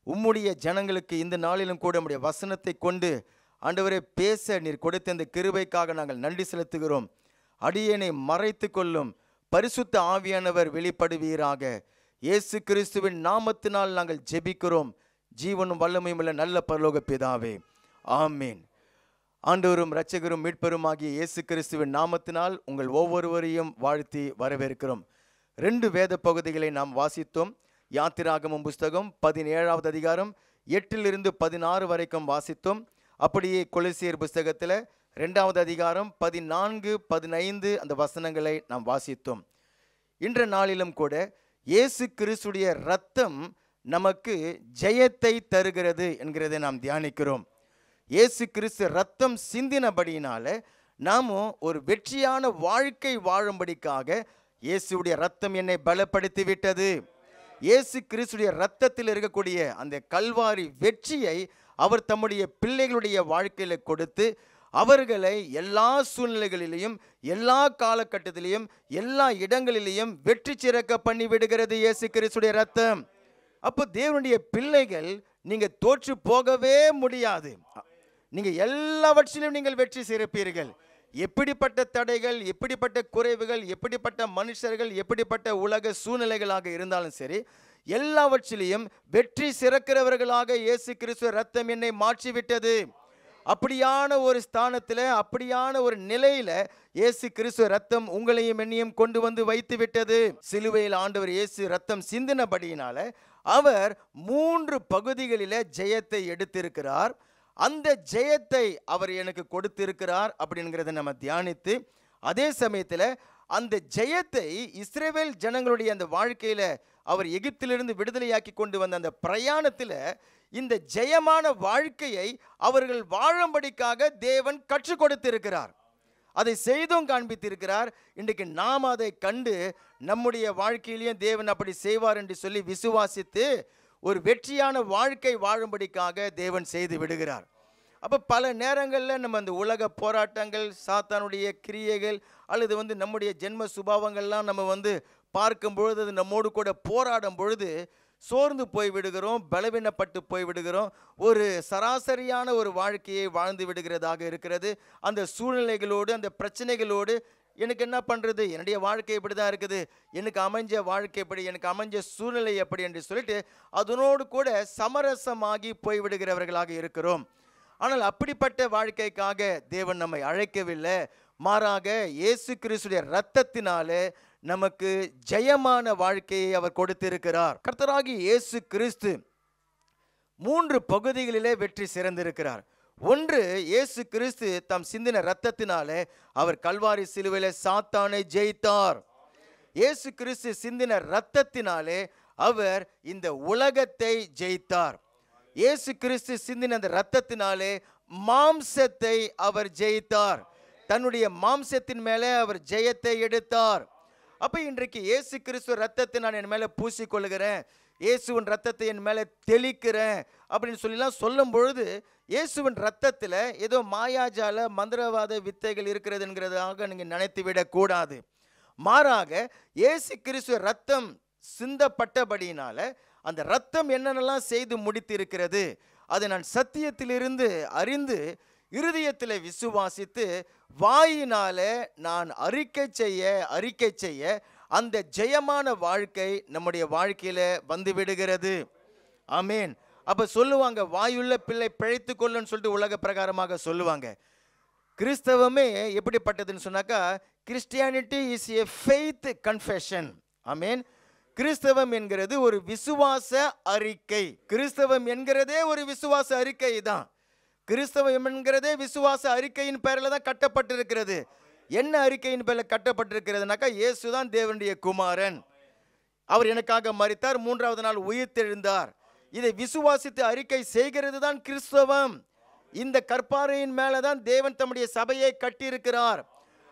S2: உம்முடைய ஜனங்களுக்கு இந்த நாளிலும் கூட உம்முடைய வசனத்தை கொண்டு ஆண்டவரே பேச நீர் கொடுத்த இந்த கிருபைக்காக நாங்கள் நன்றி செலுத்துகிறோம். அடியேனை மறைத்து கொள்ளும், பரிசுத்த ஆவியானவர் வெளிப்படுவீராக. இயேசு கிறிஸ்துவின் நாமத்தினால் நாங்கள் ஜெபிக்கிறோம், ஜீவனும் வல்லமையும் உள்ள நல்ல பரலோக பிதாவே, ஆமேன். ஆண்டவரும் இரட்சகரும் மீட்பருமாகிய இயேசு கிறிஸ்துவின் நாமத்தினால் உங்கள் ஒவ்வொருவரையும் வாழ்த்தி வரவேற்கிறோம். 2 வேத பகுதிகளை நாம் வாசித்தோம். யாத்திராகமம் புஸ்தகம் 17வது அதிகாரம் 8 16 வரைக்கும் வாசித்தோம். அப்படியே கொலேசியர் புஸ்தகத்தில்
S6: 2வது அதிகாரம் 14, 15 அந்த வசனங்களை நாம் வாசித்தோம். இன்ற நாளிலும் கூட இயேசு கிறிஸ்துடைய இரத்தம் நமக்கு ஜெயத்தை தருகிறது என்கிறதை நாம் தியானிக்கிறோம். இயேசு கிறிஸ்து இரத்தம் சிந்தினபடியினால நாமும் ஒரு வெற்றியான வாழ்க்கை வாழும்படிக்காக இயேசுடைய இரத்தம் என்னை பலப்படுத்தி விட்டது. இயேசு கிறிஸ்துடைய இரத்தத்தில் இருக்கக்கூடிய அந்த கல்வாரி வெற்றியை அவர் தம்முடைய பிள்ளைகளுடைய வாழ்க்கையில் கொடுத்து அவர்களை எல்லா சூழ்நிலைகளிலையும் எல்லா காலகட்டத்திலையும் எல்லா இடங்களிலையும் வெற்றி சிறக்க பண்ணி விடுகிறது இயேசு கிறிஸ்துடைய இரத்தம். அப்போ தேவனுடைய பிள்ளைகள் நீங்கள் தோற்று போகவே முடியாது. நீங்கள் எல்லாவற்றிலும் நீங்கள் வெற்றி சிறப்பீர்கள். எப்படிப்பட்ட தடைகள், எப்படிப்பட்ட குறைவுகள், எப்படிப்பட்ட மனுஷர்கள், எப்படிப்பட்ட உலக சூழ்நிலைகளாக இருந்தாலும் சரி, எல்லாவற்றிலையும் வெற்றி சிறக்கிறவர்களாக இயேசு கிறிஸ்து இரத்தம் என்னை மாற்றிவிட்டது. அப்படியான ஒரு ஸ்தானத்தில், அப்படியான ஒரு நிலையில் இயேசு கிறிஸ்து இரத்தம் உங்களையும் என்னையும் கொண்டு வந்து வைத்து விட்டது. சிலுவையில் ஆண்டவர் இயேசு இரத்தம் சிந்தினபடியினால அவர் 3 பகுதிகளில் ஜெயத்தை எடுத்திருக்கிறார். அந்த ஜெயத்தை அவர் எனக்கு கொடுத்திருக்கிறார் அப்படிங்கிறத நம்ம தியானித்து, அதே சமயத்தில் அந்த ஜெயத்தை இஸ்ரவேல் ஜனங்களுடைய அந்த வாழ்க்கையில் அவர் எகிப்திலிருந்து விடுதலையாக்கி கொண்டு வந்த அந்த பிரயாணத்தில் இந்த ஜெயமான வாழ்க்கையை அவர்கள் வாழும்படிக்காக தேவன் கற்றுக் கொடுத்திருக்கிறார். அதை செய்தும் காண்பித்திருக்கிறார். இன்றைக்கு நாம் அதை கண்டு நம்முடைய வாழ்க்கையிலையும் தேவன் அப்படி செய்வார் என்று சொல்லி விசுவாசித்து ஒரு வெற்றியான வாழ்க்கை வாழும்படிக்காக தேவன் செய்து விடுகிறார். அப்போ பல நேரங்களில் நம்ம அந்த உலக போராட்டங்கள், சாத்தானுடைய கிரியைகள் அல்லது நம்முடைய ஜென்ம சுபாவங்கள்லாம் நம்ம பார்க்கும் பொழுது, அது நம்மோடு கூட போராடும் பொழுது சோர்ந்து போய் விடுகிறோம், பலவீனப்பட்டு போய் விடுகிறோம். ஒரு சராசரியான ஒரு வாழ்க்கையை வாழ்ந்து விடுகிறதாக இருக்கிறது. அந்த சூழ்நிலைகளோடு, அந்த பிரச்சனைகளோடு எனக்கு என்ன பண்ணுறது, என்னுடைய வாழ்க்கை இப்படி தான் இருக்குது, எனக்கு அமைஞ்ச வாழ்க்கை எப்படி, எனக்கு அமைஞ்ச சூழ்நிலை எப்படி என்று சொல்லிட்டு அதனோடு கூட சமரசமாகி போய்விடுகிறவர்களாக இருக்கிறோம். ஆனால் அப்படிப்பட்ட வாழ்க்கைக்காக தேவன் நம்மை அழைக்கவில்லை. மாறாக இயேசு கிறிஸ்துடைய இரத்தத்தினாலே நமக்கு ஜெயமான வாழ்க்கையை அவர் கொடுத்திருக்கிறார். கர்த்தராகிய இயேசு கிறிஸ்து 3 பகுதிகளிலே வெற்றி சிறந்திருக்கிறார். ஒன்று, இயேசு கிறிஸ்து தம் சிந்தின இரத்தத்தினாலே அவர் கல்வாரி சிலுவையிலே சாத்தானை ஜெயித்தார். இயேசு கிறிஸ்து சிந்தின இரத்தத்தினாலே அவர் இந்த உலகத்தை ஜெயித்தார். இயேசு கிறிஸ்து சிந்தின அந்த இரத்தத்தினாலே மாம்சத்தை அவர் ஜெயித்தார். தன்னுடைய மாம்சத்தின் மேலே அவர் ஜெயத்தை எடுத்தார். அப்போ இன்றைக்கு இயேசு கிறிஸ்து இரத்தத்தை நான் என் மேலே பூசிக்கொள்கிறேன், இயேசுவின் இரத்தத்தை என் மேலே தெளிக்கிறேன் அப்படின்னு சொல்லிலாம் சொல்லும் பொழுது, இயேசுவின் இரத்தத்தில் ஏதோ மாயாஜால மந்திரவாத வித்தைகள் இருக்கிறதுங்கிறதாக நீங்கள் நினைத்து விடக்கூடாது. மாறாக இயேசு கிறிஸ்து இரத்தம் சிந்தப்பட்டபடியினால அந்த இரத்தம் என்னென்னலாம் செய்து முடித்திருக்கிறது அதை நான் சத்தியத்திலிருந்து அறிந்து இருதயத்தில் விசுவாசித்து வாயினால நான் அறிக்கை செய்ய அந்த ஜெயமான வாழ்க்கை நம்முடைய வாழ்க்கையில வந்து விடுகிறது. ஆமேன். அப்ப சொல்லுவாங்க, வாயுள்ள பிள்ளை பிழைத்து கொள்ளுன்னு சொல்லிட்டு உலக பிரகாரமாக சொல்லுவாங்க. கிறிஸ்தவமே எப்படிப்பட்டதுன்னு சொன்னாக்கா, Christianity is a faith confession. Amen. கிறிஸ்தவம் என்கிறது ஒரு விசுவாச அறிக்கை. கிறிஸ்தவம் என்கிறதே ஒரு விசுவாச அறிக்கை தான். கிறிஸ்தவம் என்கிறதே விசுவாச அறிக்கையின் பெயரில் தான் கட்டப்பட்டிருக்கிறது. என்ன அறிக்கையின் பெயரில் கட்டப்பட்டிருக்கிறதுனாக்கா, இயேசு தான் தேவனுடைய குமாரன், அவர் எனக்காக மரித்தார், 3வது நாள் உயிர்த்தெழுந்தார். இதை விசுவாசித்து அறிக்கை செய்கிறது தான் கிறிஸ்தவம். இந்த கற்பாறையின் மேலே தான் தேவன் தம்முடைய சபையை கட்டியிருக்கிறார்.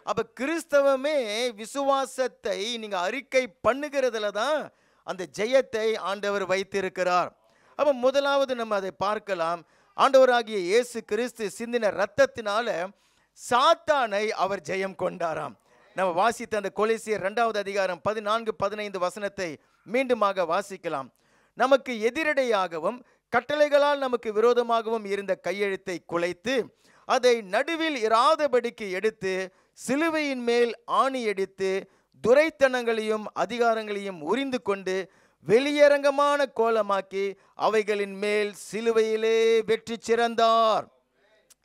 S6: அப்போ கிறிஸ்தவமே விசுவாசத்தை நீங்கள் அறிக்கை பண்ணுகிறதுல தான் அந்த ஜெயத்தை ஆண்டவர் வைத்திருக்கிறார். அப்போ முதலாவது நம்ம அதை பார்க்கலாம். ஆண்டவராகிய இயேசு கிறிஸ்து சிந்தின இரத்தத்தினால சாத்தானை அவர் ஜெயம் கொண்டாராம். நம்ம வாசித்த அந்த கொலோசியர் 2வது அதிகாரம் 14-15 வசனத்தை மீண்டுமாக வாசிக்கலாம். நமக்கு எதிரடையாகவும் கட்டளைகளால் நமக்கு விரோதமாகவும் இருந்த கையெழுத்தை குலைத்து அதை நடுவில் இராதபடிக்கு எடுத்து சிலுவையின் மேல் ஆணி அடித்து துரைத்தனங்களையும் அதிகாரங்களையும் உரிந்து கொண்டு வெளியரங்கமான கோலமாக்கி அவைகளின் மேல் சிலுவையிலே வெற்றி சிறந்தார்.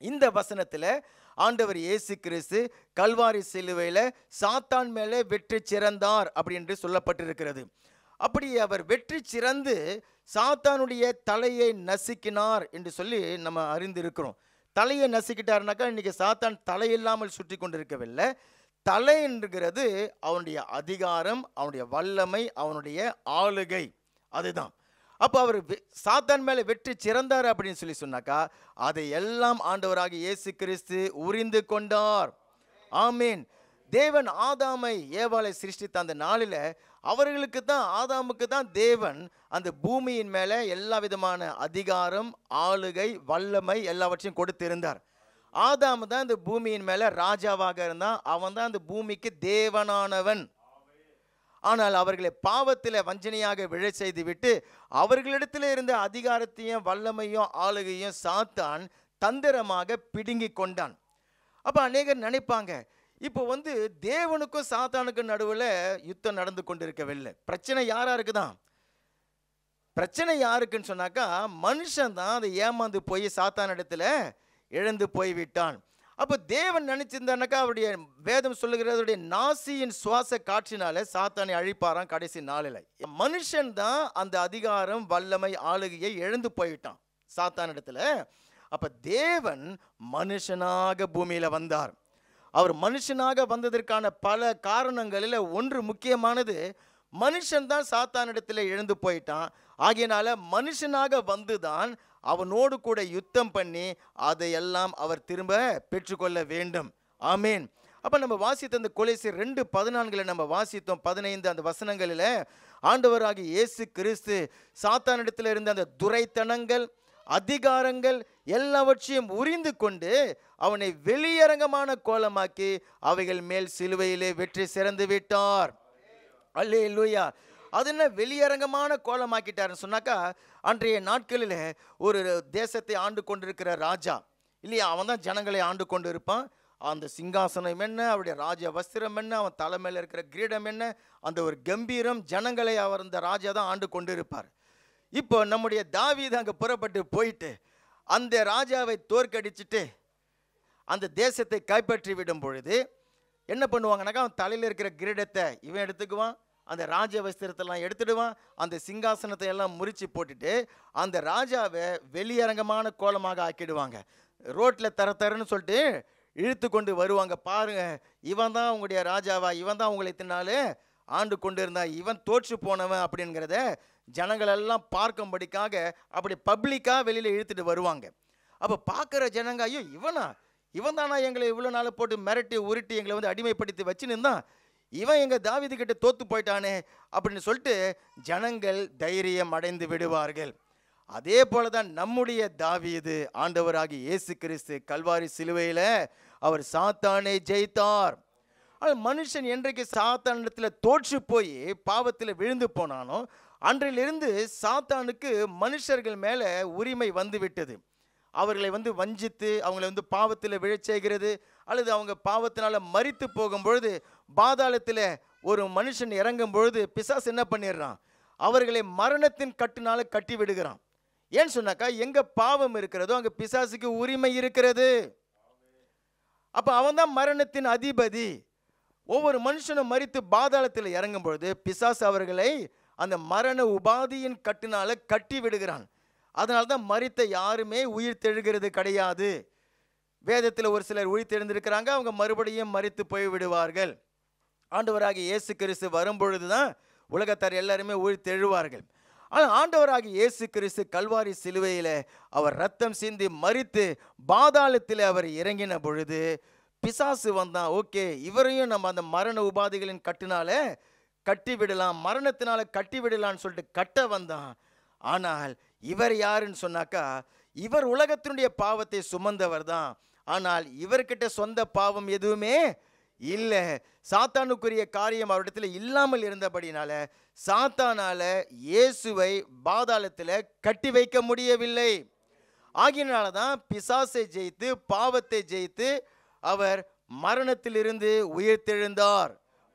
S6: இந்த வசனத்தில் ஆண்டவர் இயேசு கிறிஸ்து கல்வாரி சிலுவையில் சாத்தான் மேலே வெற்றி சிறந்தார் அப்படி என்று சொல்லப்பட்டிருக்கிறது. அப்படி அவர் வெற்றி சிறந்து சாத்தானுடைய தலையை நசுக்கினார் என்று சொல்லி நம்ம அறிந்திருக்கிறோம். தலையை நசுக்கிட்டாருனாக்கா இன்னைக்கு சாத்தான் தலையில்லாமல் சுற்றி கொண்டிருக்கவில்லை. தலை என்கிறது அவனுடைய அதிகாரம், அவனுடைய வல்லமை, அவனுடைய ஆளுகை, அதுதான். அப்போ அவர் சாத்தான் மேலே வெற்றி சிறந்தார் அப்படின்னு சொல்லி சொன்னாக்கா அதை எல்லாம் ஆண்டவராக இயேசு கிறிஸ்து உரிந்து கொண்டார். ஆமீன். தேவன் ஆதாமை ஏவாளை சிருஷ்டித்த அந்த நாளில் அவர்களுக்கு தான், ஆதாமுக்கு தான் தேவன் அந்த பூமியின் மேலே எல்லா விதமான அதிகாரம், ஆளுகை, வல்லமை எல்லாவற்றையும் கொடுத்திருந்தார். ஆதாம் தான் இந்த பூமியின் மேலே ராஜாவாக இருந்தான். அவன் தான் அந்த பூமிக்கு தேவனானவன். ஆனால் அவர்களை பாவத்தில் வஞ்சனையாக விழ செய்து விட்டு அவர்களிடத்தில் இருந்த அதிகாரத்தையும் வல்லமையும் ஆளுகையும் சாத்தான் தந்திரமாக பிடுங்கி கொண்டான். அப்போ அநேகர் நினைப்பாங்க, இப்போ தேவனுக்கும் சாத்தானுக்கும் நடுவில் யுத்தம் நடந்து கொண்டிருக்கவில்லை. பிரச்சனை யாராருக்கு தான்? பிரச்சனை யாருக்குன்னு சொன்னாக்கா மனுஷன் தான் அதை ஏமாந்து போய் சாத்தான் இடத்துல இழந்து போய்விட்டான். அப்போ தேவன் நினைச்சிருந்தானாக்கா அவருடைய வேதம் சொல்லுகிறதுடைய நாசியின் சுவாச காற்றினால சாத்தானை அழிப்பாராம் கடைசி நாளில். மனுஷன் தான் அந்த அதிகாரம், வல்லமை, ஆளுகையை இழந்து போயிட்டான் சாத்தான் இடத்துல. அப்போ தேவன் மனுஷனாக பூமியில் வந்தார். அவர் மனுஷனாக வந்ததற்கான பல காரணங்களில் ஒன்று முக்கியமானது, மனுஷன் தான் சாத்தானிடத்தில் இழந்து போயிட்டான். ஆகையினால மனுஷனாக வந்துதான் அவனோடு கூட யுத்தம் பண்ணி அதையெல்லாம் அவர் திரும்ப பெற்றுக்கொள்ள வேண்டும். ஆமீன். அப்போ நம்ம வாசித்த அந்த கொலோசியர் 2:14 நம்ம வாசித்தோம். 15 அந்த வசனங்களில் ஆண்டவராகிய இயேசு கிறிஸ்து சாத்தானிடத்தில் இருந்த அந்த துரைத்தனங்கள், அதிகாரங்கள் எல்லாவற்றையும் உரிந்து கொண்டு அவனை வெளியரங்கமான கோலமாக்கி அவைகள் மேல் சிலுவையிலே வெற்றி சிறந்து விட்டார். அல்லேலூயா. அது என்ன வெளியரங்கமான கோலமாக்கிட்டாருன்னு சொன்னாக்கா, அன்றைய நாட்களில் ஒரு தேசத்தை ஆண்டு கொண்டிருக்கிற ராஜா இல்லையா, அவன் தான் ஜனங்களை ஆண்டு கொண்டு இருப்பான். அந்த சிங்காசனம் என்ன, அவருடைய ராஜ வஸ்திரம் என்ன, அவன் தலைமையில் இருக்கிற கிரீடம் என்ன, அந்த ஒரு கம்பீரம், ஜனங்களை அவர் அந்த ராஜா தான் ஆண்டு கொண்டு இருப்பார். இப்போ நம்முடைய தாவீது அங்கே புறப்பட்டு போயிட்டு அந்த ராஜாவை தோற்கடிச்சிட்டு அந்த தேசத்தை கைப்பற்றி விடும் பொழுது என்ன பண்ணுவாங்கனாக்கா, அவன் தலையில் இருக்கிற கிரீடத்தை இவன் எடுத்துக்குவான், அந்த ராஜ வஸ்திரத்தெல்லாம் எடுத்துடுவான், அந்த சிங்காசனத்தை எல்லாம் முறிச்சு போட்டுட்டு அந்த ராஜாவை வெளியரங்கமான கோலமாக ஆக்கிடுவாங்க. ரோட்டில் தரன்னு சொல்லிட்டு இழுத்து கொண்டு வருவாங்க. பாருங்க, இவன் தான் உங்களுடைய ராஜாவா, இவன் தான் உங்களை இத்தனால ஆண்டு கொண்டு இருந்தா, இவன் தோற்று போனவன் அப்படிங்கிறத ஜனங்கள் எல்லாம் பார்க்கும்படிக்காக அப்படி பப்ளிக்காக வெளியில் இழுத்துட்டு வருவாங்க. அப்போ பார்க்குற ஜனங்க, ஐயோ இவன் தானா எங்களை இவ்வளோ நாள் போட்டு மிரட்டி உருட்டி எங்களை அடிமைப்படுத்தி வச்சுன்னு இருந்தான், இவன் எங்கள் தாவீது கிட்ட தோத்து போயிட்டானே அப்படின்னு சொல்லிட்டு ஜனங்கள் தைரியம் அடைந்து விடுவார்கள். அதே போல தான் நம்முடைய தாவீது ஆண்டவராகி இயேசு கிறிஸ்து கல்வாரி சிலுவையில் அவர் சாத்தானை ஜெயித்தார். ஆனால் மனுஷன் என்றைக்கு சாத்தானிடத்தில் தோற்று போய் பாவத்தில் விழுந்து போனானோ அன்றிலிருந்து சாத்தானுக்கு மனுஷர்கள் மேலே உரிமை வந்து விட்டது. அவர்களை வஞ்சித்து அவங்களை பாவத்தில் விழச் செய்கிறது, அல்லது அவங்க பாவத்தினால மரித்து போகும்பொழுது பாதாளத்தில் ஒரு மனுஷன் இறங்கும் பொழுது பிசாசு என்ன பண்ணிடுறான், அவர்களை மரணத்தின் கட்டுனால கட்டி விடுகிறான். ஏன்னு சொன்னாக்கா, எங்க பாவம் இருக்கிறதோ அங்கே பிசாசுக்கு உரிமை இருக்கிறது. அப்போ அவன் தான் மரணத்தின் அதிபதி. ஒவ்வொரு மனுஷனும் மரித்து பாதாளத்தில் இறங்கும் பொழுது பிசாசு அவர்களை அந்த மரண உபாதியின் கட்டுனால கட்டி விடுகிறான். அதனால தான் மரித்த யாருமே உயிர் தெழுகிறது கிடையாது. வேதத்தில் ஒரு சிலர் உயிர் தெழுந்திருக்கிறாங்க, அவங்க மறுபடியும் மரித்து போய் விடுவார்கள். ஆண்டவராகிய இயேசு கிறிஸ்து வரும்பொழுது தான் உலகத்தார் எல்லாருமே உயிர் தெழுவார்கள். ஆனால் ஆண்டவராகிய இயேசு கிறிஸ்து கல்வாரி சிலுவையில் அவர் ரத்தம் சிந்தி மரித்து பாதாளத்தில் அவர் இறங்கின பொழுது பிசாசு வந்தான். ஓகே, இவரையும் நம்ம அந்த மரண உபாதிகளின் கட்டினால கட்டி விடலாம், மரணத்தினால கட்டி விடலான்னு சொல்லிட்டு கட்ட வந்தான். ஆனால் இவர் யாருன்னு சொன்னாக்கா, இவர் உலகத்தினுடைய பாவத்தை சுமந்தவர் தான். ஆனால் இவர்கிட்ட சொந்த பாவம் எதுவுமே இல்லை. சாத்தானுக்குரிய காரியம் அவரிடத்துல இல்லாமல் இருந்தபடினால சாத்தானால இயேசுவை பாதாளத்தில் கட்டி வைக்க முடியவில்லை. ஆகியனால தான் பிசாசை ஜெயித்து பாவத்தை ஜெயித்து அவர் மரணத்திலிருந்து உயிர்த்தெழுந்தார்.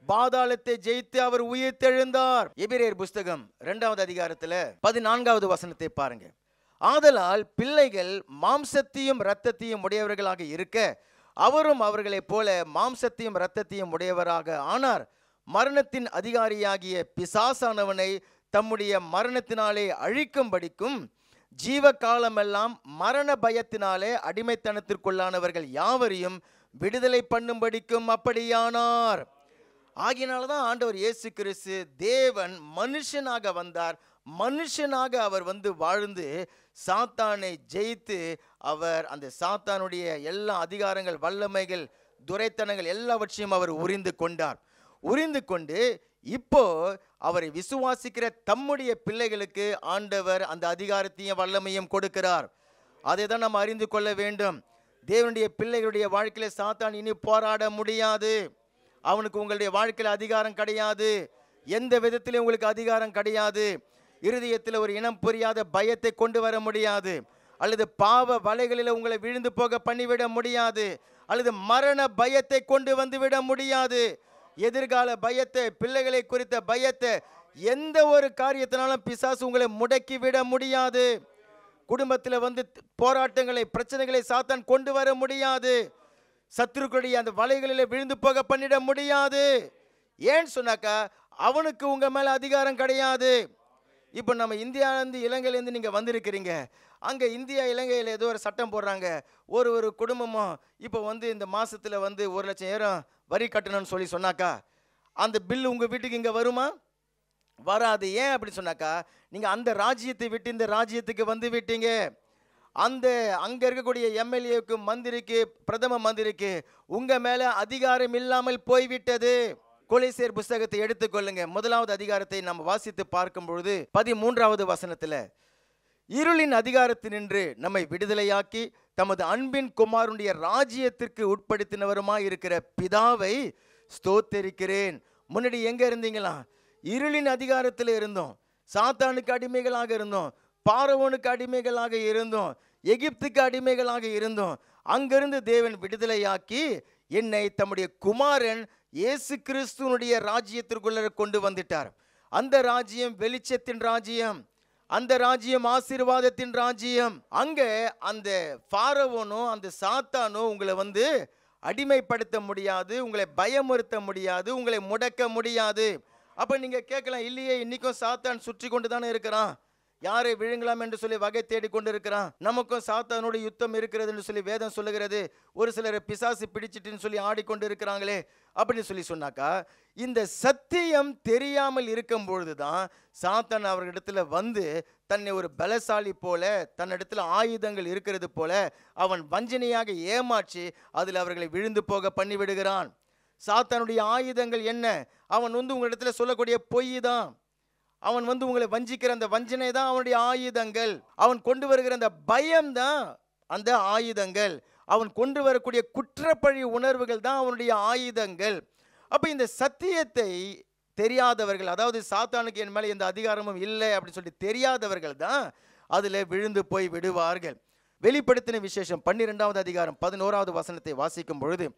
S6: பாதாளத்தை ஜெயித்து அவர் உயிர்த்தெழுந்தார். எபிரேயர் புஸ்தகம் 2வது அதிகாரத்தில் 14வது வசனத்தை பாருங்க. ஆதலால் பிள்ளைகள் மாம்சத்தையும் இரத்தத்தையும் உடையவர்களாக இருக்க அவரும் அவர்களைப் போல மாம்சத்தையும் இரத்தத்தையும் உடையவராக ஆனார். மரணத்தின் அதிகாரியாகிய பிசாசானவனை தம்முடைய மரணத்தினாலே அழிக்கும்படிக்கும் ஜீவ காலமெல்லாம் மரண பயத்தினாலே அடிமைத்தனத்திற்குள்ளானவர்கள் யாவரையும் விடுதலை பண்ணும்படிக்கும் அப்படியானார். ஆகியனால்தான் ஆண்டவர் இயேசு கிறிஸ்து தேவன் மனுஷனாக வந்தார். மனுஷனாக அவர் வந்து வாழ்ந்து சாத்தானை ஜெயித்து அவர் அந்த சாத்தானுடைய எல்லா அதிகாரங்கள், வல்லமைகள், துரைத்தனங்கள் எல்லாவற்றையும் அவர் உரிந்து கொண்டார். உரிந்து கொண்டு இப்போ அவரை விசுவாசிக்கிற தம்முடைய பிள்ளைகளுக்கு ஆண்டவர் அந்த அதிகாரத்தையும் வல்லமையும் கொடுக்கிறார். அதை தான் நம்ம அறிந்து கொள்ள வேண்டும். தேவனுடைய பிள்ளைகளுடைய வாழ்க்கையில சாத்தான் இனி போராட முடியாது. அவனுக்கு உங்களுடைய வாழ்க்கையில் அதிகாரம் கிடையாது. எந்த விதத்திலும் உங்களுக்கு அதிகாரம் கிடையாது. இருதயத்தில் ஒரு இனம் புரியாத பயத்தை கொண்டு வர முடியாது. அல்லது பாவ வலைகளில் உங்களை விழுந்து போக பண்ணிவிட முடியாது. அல்லது மரண பயத்தை கொண்டு வந்து விட முடியாது. எதிர்கால பயத்தை, பிள்ளைகளை குறித்த பயத்தை, எந்த ஒரு காரியத்தினாலும் பிசாசு உங்களை முடக்கி விட முடியாது. குடும்பத்தில் வந்து போராட்டங்களை, பிரச்சனைகளை சாத்தான் கொண்டு வர முடியாது. சத்துருக்களுடைய அந்த வலைகளில் விழுந்து போக பண்ணிட முடியாது. ஏன்னு சொன்னாக்கா அவனுக்கு உங்க மேல அதிகாரம் கிடையாது. இப்போ நம்ம இந்தியாவிலேருந்து, இலங்கையிலேருந்து நீங்கள் வந்திருக்கிறீங்க. அங்கே இந்தியா இலங்கையில் ஏதோ ஒரு சட்டம் போடுறாங்க. ஒரு குடும்பமும் இப்போ வந்து இந்த மாதத்தில் வந்து 1,00,000 வரி கட்டணும்னு சொன்னாக்கா அந்த பில் உங்கள் வீட்டுக்கு இங்கே வருமா? வராது. ஏன் அப்படி சொன்னாக்கா நீங்கள் அந்த ராஜ்யத்தை விட்டு இந்த ராஜ்யத்துக்கு வந்து விட்டீங்க. அங்கே இருக்கக்கூடிய எம்எல்ஏக்கு, மந்திரிக்கு, பிரதம மந்திரிக்கு உங்கள் மேலே அதிகாரம் இல்லாமல் போய்விட்டது. கொலைசேர் புஸ்தகத்தை எடுத்துக்கொள்ளுங்க. 1வது அதிகாரத்தை நாம் வாசித்து பார்க்கும் பொழுது 13வது வசனத்தில், இருளின் அதிகாரத்தினின்று நம்மை விடுதலையாக்கி தமது அன்பின் குமாரனுடைய ராஜ்யத்திற்கு உட்படுத்தினவருமாய் இருக்கிற பிதாவை ஸ்தோத்தரிக்கிறேன். முன்னாடி எங்க இருந்தீங்களா? இருளின் அதிகாரத்தில் இருந்தோம். சாத்தானுக்கு அடிமைகளாக இருந்தோம். பார்வோனுக்கு அடிமைகளாக இருந்தோம். எகிப்துக்கு அடிமைகளாக இருந்தோம். அங்கிருந்து தேவன் விடுதலையாக்கி என்னை தம்முடைய குமாரன் இயேசு கிறிஸ்துவனுடைய ராஜ்யத்திற்குள்ள கொண்டு வந்துட்டார். அந்த ராஜ்யம் வெளிச்சத்தின் ராஜ்யம். அந்த ராஜ்யம் ஆசீர்வாதத்தின் ராஜ்யம். அங்கே அந்த பார்வோனும் அந்த சாத்தானும் உங்களை வந்து அடிமைப்படுத்த முடியாது, உங்களை பயமுறுத்த முடியாது, உங்களை முடக்க முடியாது. அப்போ நீங்கள் கேட்கலாம், இல்லையே இன்னைக்கும் சாத்தான் சுற்றி கொண்டு தானே இருக்கிறான், யாரை விழுங்கலாம் என்று சொல்லி வகை தேடி கொண்டு இருக்கிறான். நமக்கும் சாத்தானோட யுத்தம் இருக்கிறது என்று சொல்லி வேதம் சொல்லுகிறது. ஒரு சிலரை பிசாசு பிடிச்சிட்டுன்னு சொல்லி ஆடிக்கொண்டு இருக்கிறாங்களே அப்படின்னு சொன்னாக்கா, இந்த சத்தியம் தெரியாமல் இருக்கும் பொழுதுதான் சாத்தான் அவர்களிடத்துல வந்து தன்னை ஒரு பலசாலி போல, தன்னிடத்துல ஆயுதங்கள் இருக்கிறது போல அவன் வஞ்சனையாக ஏமாற்றி அதில் அவர்களை விழுந்து போக பண்ணிவிடுகிறான். சாத்தானுடைய ஆயுதங்கள் என்ன? அவன் வந்து உங்களிடத்துல சொல்லக்கூடிய பொய் தான். அவன் வந்து உங்களை வஞ்சிக்கிற அந்த வஞ்சனை தான் அவனுடைய ஆயுதங்கள். அவன் கொண்டு வருகிற அந்த பயம்தான் அந்த ஆயுதங்கள். அவன் கொண்டு வரக்கூடிய குற்றப்பழி உணர்வுகள் தான் அவனுடைய ஆயுதங்கள். அப்போ இந்த சத்தியத்தை தெரியாதவர்கள், அதாவது சாத்தானுக்கு என் மேலே எந்த அதிகாரமும் இல்லை அப்படின்னு சொல்லி தெரியாதவர்கள் தான் அதில் விழுந்து போய் விடுவார்கள். வெளிப்படுத்தின விசேஷம் 12வது அதிகாரம் 11வது வசனத்தை வாசிக்கும் பொழுது,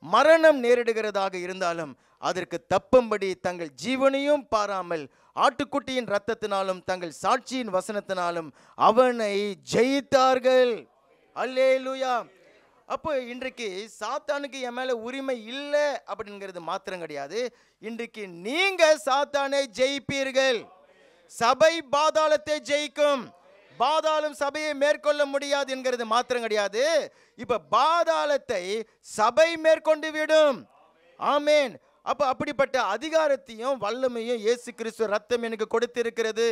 S6: மரணம் நேரிடுகிறதாக இருந்தாலும் அதற்கு தப்பும்படி தங்கள் ஜீவனையும் பாராமல் ஆட்டுக்குட்டியின் இரத்தத்தினாலும் தங்கள் சாட்சியின் வசனத்தினாலும் அவனை ஜெயித்தார்கள். அல்லேலூயா. அப்போ இன்றைக்கு சாத்தானுக்கு என் மேல உரிமை இல்லை அப்படிங்கிறது மாத்திரம் கிடையாது, இன்றைக்கு நீங்க சாத்தானை ஜெயிப்பீர்கள். சபை பாதாளத்தை ஜெயிக்கும். பாதாளம் சபையை மேற்கொள்ள முடியாது என்கிறது மாத்திரம் கிடையாது, இப்ப பாதாளத்தை சபை மேற்கொண்டு விடும். ஆமேன். அப்ப அப்படிப்பட்ட அதிகாரத்தையும் வல்லமையும் இயேசு கிறிஸ்து ரத்தம் எனக்கு கொடுத்திருக்கிறது.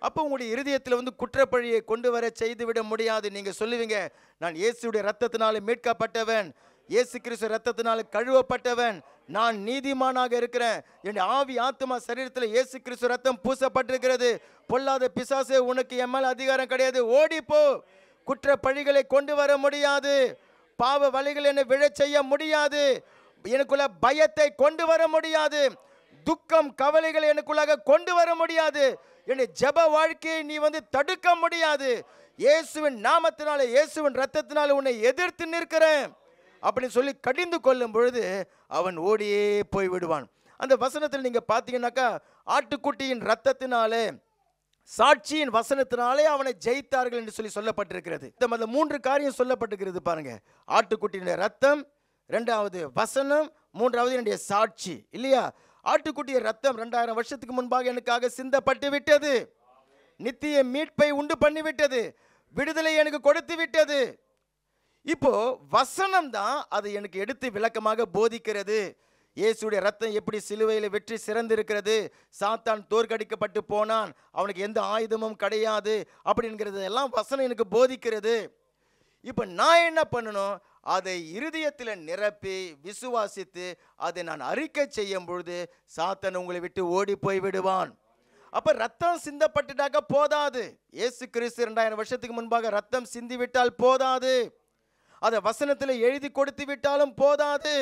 S6: அப்போ உங்களுடைய இருதயத்தில் வந்து குற்றப்பழியை கொண்டு வர செய்து விட முடியாது. நீங்க சொல்லுவீங்க, நான் இயேசுடைய ரத்தத்தினால மீட்கப்பட்டவன், இயேசு கிறிஸ்து ரத்தத்தினால கழுவப்பட்டவன், நான் நீதிமானாக இருக்கிறேன், என் ஆவி ஆத்மா சரீரத்தில் இயேசு கிறிஸ்து ரத்தம் பூசப்பட்டிருக்கிறது, பொல்லாத பிசாசே உனக்கு என் மேல் அதிகாரம் கிடையாது, ஓடிப்போ. குற்ற பழிகளை கொண்டு வர முடியாது, பாவ வழிகள் என்னை விழச் செய்ய முடியாது, எனக்குள்ள பயத்தை கொண்டு வர முடியாது, துக்கம் கவலைகளை எனக்குள்ளாக கொண்டு வர முடியாது, என்னுடைய ஜெப வாழ்க்கையை நீ வந்து தடுக்க முடியாது. இயேசுவின் நாமத்தினால, இயேசுவின் ரத்தத்தினால உன்னை எதிர்த்து நிற்கிறேன் அப்படின்னு சொல்லி கடிந்து கொள்ளும் பொழுது அவன் ஓடியே போய் விடுவான். அந்த வசனத்தில் நீங்க பார்த்தீங்கன்னாக்கா, ஆட்டுக்குட்டியின் ரத்தத்தினாலே சாட்சியின் வசனத்தினாலே அவனை ஜெயித்தார்கள் என்று சொல்லி சொல்லப்பட்டிருக்கிறது. இந்த 3 காரியம் சொல்லப்பட்டிருக்கிறது பாருங்க. ஆட்டுக்குட்டியினுடைய ரத்தம், 2வது வசனம், 3வது என்னுடைய சாட்சி, இல்லையா? ஆட்டுக்குட்டிய ரத்தம் 2000 வருஷத்துக்கு முன்பாக எனக்காக சிந்தப்பட்டு விட்டது. நித்திய மீட்பை உண்டு பண்ணிவிட்டது, விடுதலை எனக்கு கொடுத்து விட்டது. இப்போ வசனம் தான் அதை எனக்கு எடுத்து விளக்கமாக போதிக்கிறது. இயேசுடைய ரத்தம் எப்படி சிலுவையில் வெற்றி சிறந்திருக்கிறது, சாத்தான் தோற்கடிக்கப்பட்டு போனான், அவனுக்கு எந்த ஆயுதமும் கிடையாது அப்படிங்கிறது எல்லாம் வசனம் எனக்கு போதிக்கிறது. இப்போ நான் என்ன பண்ணணும்? அதை இருதயத்தில் நிரப்பி விசுவாசித்து அதை நான் அறிக்கை செய்யும் பொழுது சாத்தான் உங்களை விட்டு ஓடி போய் விடுவான். அப்ப ரத்தம் சிந்தப்பட்டுட்டாக்க போதாது. இயேசு கிறிஸ்து 2000 வருஷத்துக்கு முன்பாக ரத்தம் சிந்தி விட்டால் போதாது, அதை வசனத்தில் எழுதி கொடுத்து விட்டாலும் போதாது,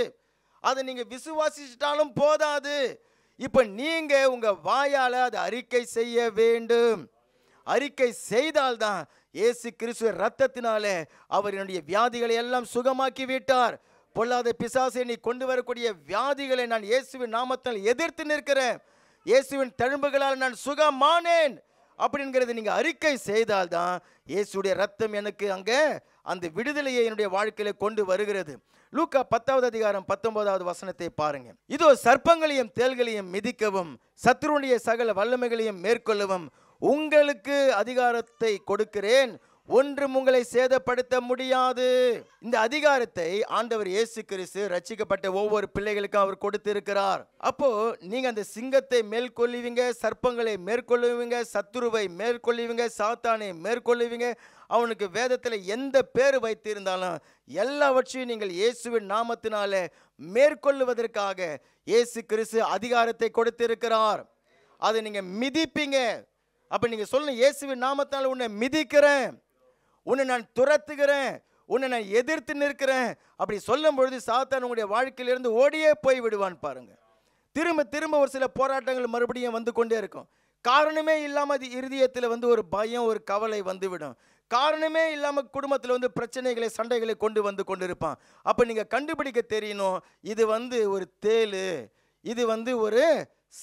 S6: அதை நீங்க விசுவாசிச்சிட்டாலும் போதாது. இப்ப நீங்க உங்க வாயால அதை அறிக்கை செய்ய வேண்டும். அறிக்கை செய்தால்தான் இயேசு கிறிஸ்து ரத்தத்தினாலே அவர் என்னுடைய வியாதிகளை எல்லாம் சுகமாக்கி விட்டார். பொல்லாத பிசாசை நீ கொண்டு வரக்கூடிய வியாதிகளை நான் இயேசுவின் நாமத்தால் எதிர்த்து நிற்கிறேன், இயேசுவின் தழும்புகளால் நான் சுகமானேன் அப்படிங்கிறது நீங்க அறிக்கை செய்தால்தான் இயேசுடைய ரத்தம் எனக்கு அங்கே அந்த விடுதலையை என்னுடைய வாழ்க்கையில கொண்டு வருகிறது. லூக்கா 10வது அதிகாரம் 19வது வசனத்தை பாருங்க. இதோ சர்ப்பங்களையும் தேள்களையும் மிதிக்கவும் சத்துருடைய சகல வல்லமைகளையும் மேற்கொள்ளவும் உங்களுக்கு அதிகாரத்தை கொடுக்கிறேன், ஒன்றும் உங்களை சேதப்படுத்த முடியாது. இந்த அதிகாரத்தை ஆண்டவர் இயேசு கிறிஸ்து ரட்சிக்கப்பட்ட ஒவ்வொரு பிள்ளைகளுக்கும் அவர் கொடுத்திருக்கிறார். அப்போ நீங்க அந்த சிங்கத்தை மேற்கொள்ளுவீங்க, சர்ப்பங்களை மேற்கொள்ளுவீங்க, சத்துருவை மேற்கொள்ளுவீங்க, சாத்தானை மேற்கொள்ளுவீங்க. அவனுக்கு வேதத்தில் எந்த பேர் வைத்திருந்தாலும் எல்லாவற்றையும் நீங்கள் இயேசுவின் நாமத்தினாலே மேற்கொள்ளுவதற்காக இயேசு கிறிஸ்து அதிகாரத்தை கொடுத்திருக்கிறார். அதை நீங்க மிதிப்பீங்க. அப்ப நீங்க சொல்லணும், இயேசுவின் நாமத்தால் உன்னை மிதிக்கிறேன், உன்னை நான் துரத்துகிறேன், உன்னை நான் எதிர்த்து நிற்கிறேன். அப்படி சொல்லும் பொழுது சாத்தான் உங்களுடைய வாழ்க்கையிலிருந்து ஓடியே போய் விடுவான். பாருங்க, திரும்ப திரும்ப ஒரு சில போராட்டங்கள் மறுபடியும் வந்து கொண்டே இருக்கும். காரணமே இல்லாமல் அது இருதயத்தில் ஒரு பயம், ஒரு கவலை வந்துவிடும். காரணமே இல்லாமல் குடும்பத்தில் பிரச்சனைகளை, சண்டைகளை கொண்டு வந்து கொண்டிருப்பான். அப்போ நீங்கள் கண்டுபிடிக்க தெரியணும், இது ஒரு தேள், இது ஒரு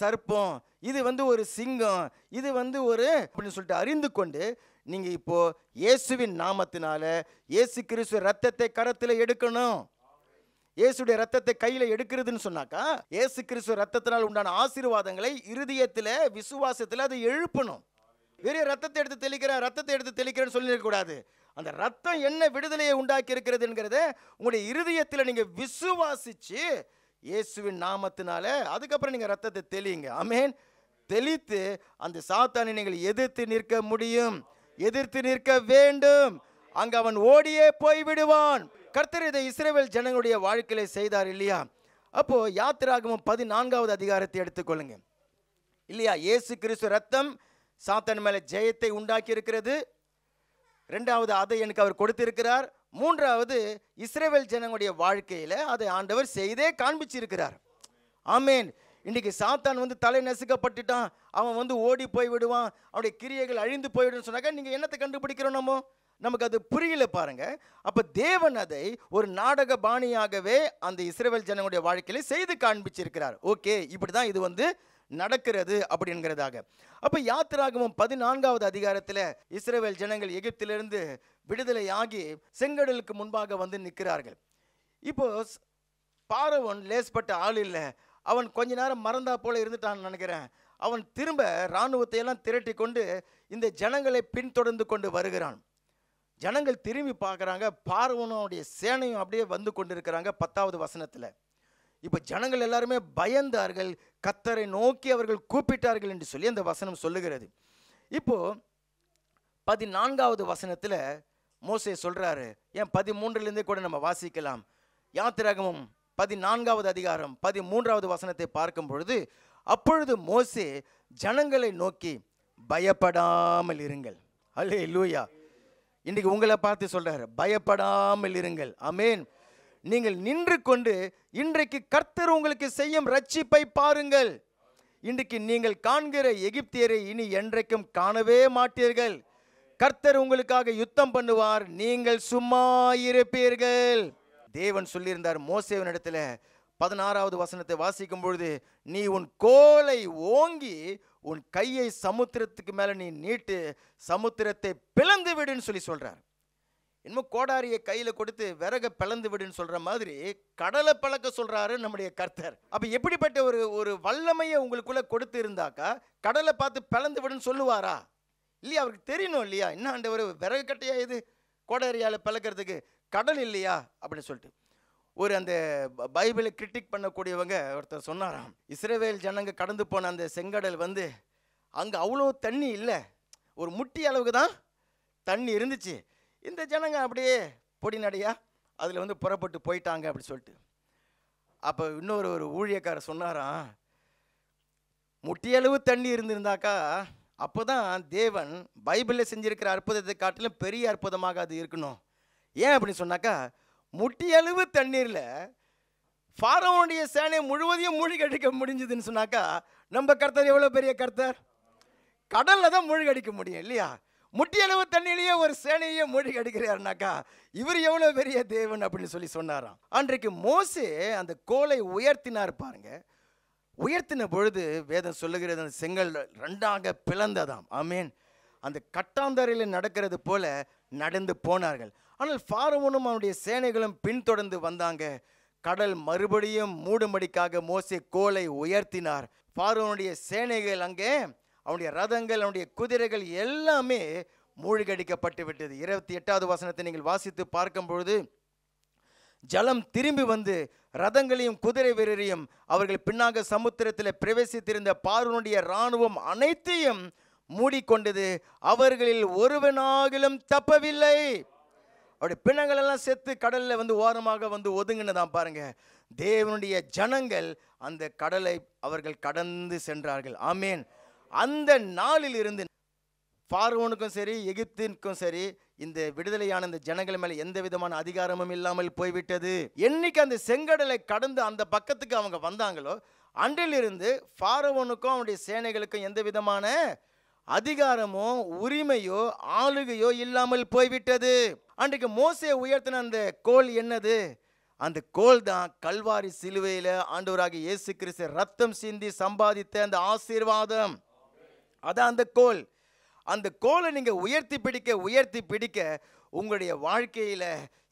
S6: சர்ப்பம், இது ஒரு சிங்கம், இது ஒரு அப்படின்னு சொல்லிட்டு அறிந்து கொண்டு நீங்கள் இப்போ இயேசுவின் நாமத்தினால இயேசு கிறிஸ்து ரத்தத்தை கரத்தில் எடுக்கணும். இயேசுடைய ரத்தத்தை கையில் எடுக்கிறதுன்னு சொன்னாக்கா இயேசு கிறிஸ்து ரத்தத்தினால் உண்டான ஆசீர்வாதங்களை இருதயத்தில் விசுவாசத்தில் அதை எழுப்பணும். வேற ரத்தத்தை எடுத்து தெளிக்கிறேன்னு சொல்லிடக்கூடாது. அந்த ரத்தம் என்ன விடுதலையை உண்டாக்கி இருக்கிறது என்கிறத உங்களுடைய இருதயத்தில் நீங்கள் விசுவாசிச்சு இயேசுவின் நாமத்தினால அதுக்கப்புறம் நீங்கள் ரத்தத்தை தெளியுங்க. ஆமென். தெளித்து அந்த சாத்தானை நீங்கள் எதிர்த்து நிற்க முடியும், எதிர்த்து நிற்க வேண்டும். அங்க அவன் ஓடியே போய் விடுவான். கர்த்தர் இதை இஸ்ரவேல் ஜனங்களுடைய வாழ்க்கையில செய்தார் இல்லையா? அப்போ யாத்திராகமம் 14வது அதிகாரத்தை எடுத்துக்கொள்ளுங்க இல்லையா? இயேசு கிறிஸ்து ரத்தம் சாத்தான் மேல ஜெயத்தை உண்டாக்கி இருக்கிறது. இரண்டாவது அதை எனக்கு அவர் கொடுத்திருக்கிறார். மூன்றாவது இஸ்ரவேல் ஜனங்களுடைய வாழ்க்கையில அதை ஆண்டவர் செய்தே காண்பிச்சிருக்கிறார். ஆமேன். இன்னைக்கு சாத்தான் தலை நசுக்கப்பட்டுட்டான், அவன் ஓடி போய் விடுவான், அவனுடைய கிரியைகள் அழிந்து போய்விடும் சொன்னாக்க நீங்க என்னத்தை கண்டுபிடிக்கிறோம்? நமக்கு அது புரியல பாருங்க. அப்ப தேவன் அதை ஒரு நாடக பாணியாகவே அந்த இஸ்ரவேல் ஜனங்களுடைய வாழ்க்கையில செய்து காண்பிச்சிருக்கிறார். ஓகே, இப்படிதான் இது நடக்கிறது அப்படிங்கிறதாக. அப்ப யாத்திராகமம் 14வது அதிகாரத்தில் இஸ்ரவேல் ஜனங்கள் எகிப்திலிருந்து விடுதலை ஆகி செங்கடலுக்கு முன்பாக நிற்கிறார்கள். இப்போ பார்வோன் லேஸ்பட்ட ஆள் இல்லை, அவன் கொஞ்ச நேரம் மறந்தா போல இருந்துட்டான்னு நினைக்கிறேன். அவன் திரும்ப இராணுவத்தை எல்லாம் திரட்டி கொண்டு இந்த ஜனங்களை பின்தொடர்ந்து கொண்டு வருகிறான். ஜனங்கள் திரும்பி பார்க்குறாங்க, பார்வோனும் அவனுடைய சேனையும் அப்படியே வந்து கொண்டிருக்கிறாங்க. 10வது வசனத்தில் இப்போ ஜனங்கள் எல்லாருமே பயந்தார்கள், கர்த்தரை நோக்கி அவர்கள் கூப்பிட்டார்கள் என்று சொல்லி அந்த வசனம் சொல்லுகிறது. இப்போ 14வது வசனத்தில் மோசே சொல்றாரு, ஏன் 13லேருந்தே கூட நம்ம வாசிக்கலாம். யாத்திராகமம் 14வது அதிகாரம் 13வது வசனத்தை பார்க்கும் பொழுது, அப்பொழுது மோசே ஜனங்களை நோக்கி பயப்படாமல் இருங்கள். அல்லேலூயா. இன்றைக்கு உங்களை பார்த்து சொல்றாரு, பயப்படாமல் இருங்கள். ஆமேன். நீங்கள் நின்று கொண்டு இன்றைக்கு கர்த்தர் உங்களுக்கு செய்யும் ரட்சிப்பை பாருங்கள். இன்றைக்கு நீங்கள் காண்கிற எகிப்தியரை இனி என்றைக்கும் காணவே மாட்டீர்கள். கர்த்தர் உங்களுக்காக யுத்தம் பண்ணுவார், நீங்கள் சும்மா இருப்பீர்கள். தேவன் சொல்லியிருந்தார் மோசேவினிடத்துல. 16வது வசனத்தை வாசிக்கும் பொழுது, நீ உன் கோலை ஓங்கி உன் கையை சமுத்திரத்துக்கு மேல நீ நீட்டு சமுத்திரத்தை பிளந்து விடுன்னு சொல்லி சொல்றார். இன்னும் கோடாரியை கையில கொடுத்து விறக பிளந்து விடுன்னு சொல்ற மாதிரி கடலை பழக்க சொல்றாரு நம்முடைய கர்த்தர். அப்ப எப்படிப்பட்ட ஒரு வல்லமையை உங்களுக்குள்ள கொடுத்து இருந்தாக்கா கடலை பார்த்து பிளந்து விடுன்னு சொல்லுவாரா? இல்லையா? அவருக்கு தெரியணும் இல்லையா? என்ன ஆண்டவர், விறகு கட்டையா இது கோடரியால் பிளக்கிறதுக்கு, கடல் இல்லையா அப்படின்னு சொல்லிட்டு. ஒரு அந்த பைபிளை கிரிட்டிக் பண்ணக்கூடியவங்க ஒருத்தர் சொன்னாராம், இஸ்ரவேல் ஜனங்க கடந்து போன அந்த செங்கடல் வந்து அங்கே அவ்வளோ தண்ணி இல்லை, ஒரு முட்டி அளவுக்கு தான் தண்ணி இருந்துச்சு. இந்த ஜனங்க அப்படியே பொடி நடையா அதில் வந்து புறப்பட்டு போயிட்டாங்க அப்படி சொல்லிட்டு. அப்போ ஒரு ஊழியக்காரர் சொன்னாராம், முட்டியளவு தண்ணி இருந்திருந்தாக்கா அப்போ தான் தேவன் பைபிளில் செஞ்சிருக்கிற அற்புதத்தை காட்டிலும் பெரிய அற்புதமாக அது இருக்கணும். ஏன் அப்படின்னு சொன்னாக்கா, முட்டியளவு தண்ணீரில் ஃபாரோனுடைய சேனை முழுவதையும் மூழ்கடிக்க முடிஞ்சதுன்னு சொன்னாக்கா, நம்ம கர்த்தர் எவ்வளோ பெரிய கர்த்தர், கடலில் தான் மூழ்கடிக்க முடியும் இல்லையா? முட்டியளவு தண்ணியிலேயே ஒரு சேனையே மூழ்கடிக்கிறாருனாக்கா இவர் எவ்வளோ பெரிய தேவன் அப்படின்னு சொல்லி சொன்னாராம். அன்றைக்கு மோசே அந்த கோலை உயர்த்தினார் பாருங்க. உயர்த்தின பொழுது வேதம் சொல்லுகிறது அந்த செங்கல் ரெண்டாக பிளந்ததாம். ஆமீன். அந்த கட்டாந்தரையில் நடக்கிறது போல நடந்து போனார்கள். ஆனால் ஃபாரோனும் அவனுடைய சேனைகளும் பின்தொடர்ந்து வந்தாங்க. கடல் மறுபடியும் மூடும்படிக்காக மோசே கோலை உயர்த்தினார். ஃபாரோனுடைய சேனைகள் அங்கே, அவனுடைய ரதங்கள், அவனுடைய குதிரைகள் எல்லாமே மூழ்கடிக்கப்பட்டு விட்டது. 28வது வசனத்தை நீங்கள் வாசித்து பார்க்கும் பொழுது, ஜலம் திரும்பி வந்து ரதங்களையும் குதிரை வீரரையும் அவர்கள் பின்னாக சமுத்திரத்தில் பிரவேசித்திருந்த பார்வோனுடைய இராணுவம் அனைத்தையும் மூடிக்கொண்டது, அவர்களில் ஒருவனாகிலும் தப்பவில்லை. அவருடைய பிணங்கள் எல்லாம் செத்து கடலில் வந்து ஓரமாக வந்து ஒதுங்கினதான் பாருங்க. தேவனுடைய ஜனங்கள் அந்த கடலை அவர்கள் கடந்து சென்றார்கள். ஆமேன். அந்த நாளில் இருந்து பார்வோனுக்கும் சரி எகிப்திற்கும் சரி இந்த விடுதலையான இந்த ஜனங்கள் மேலே எந்த விதமான அதிகாரமும் இல்லாமல் போய்விட்டது. என்னைக்கு அந்த செங்கடலை கடந்து அந்த பக்கத்துக்கு அவங்க வந்தாங்களோ அன்றிலிருந்து பார்வோனுக்கும் அவனுடைய சேனைகளுக்கும் எந்த விதமான அதிகாரமோ உரிமையோ ஆளுகையோ இல்லாமல் போய்விட்டது. அன்றைக்கு மோசே உயர்த்தின அந்த கோல் என்னது? அந்த கோல் தான் கல்வாரி சிலுவையில் ஆண்டவராகிய இயேசு கிறிஸ்து ரத்தம் சிந்தி சம்பாதித்த அந்த ஆசீர்வாதம். அதான் அந்த கோல். அந்த கோலை நீங்கள் உயர்த்தி பிடிக்க உங்களுடைய வாழ்க்கையில்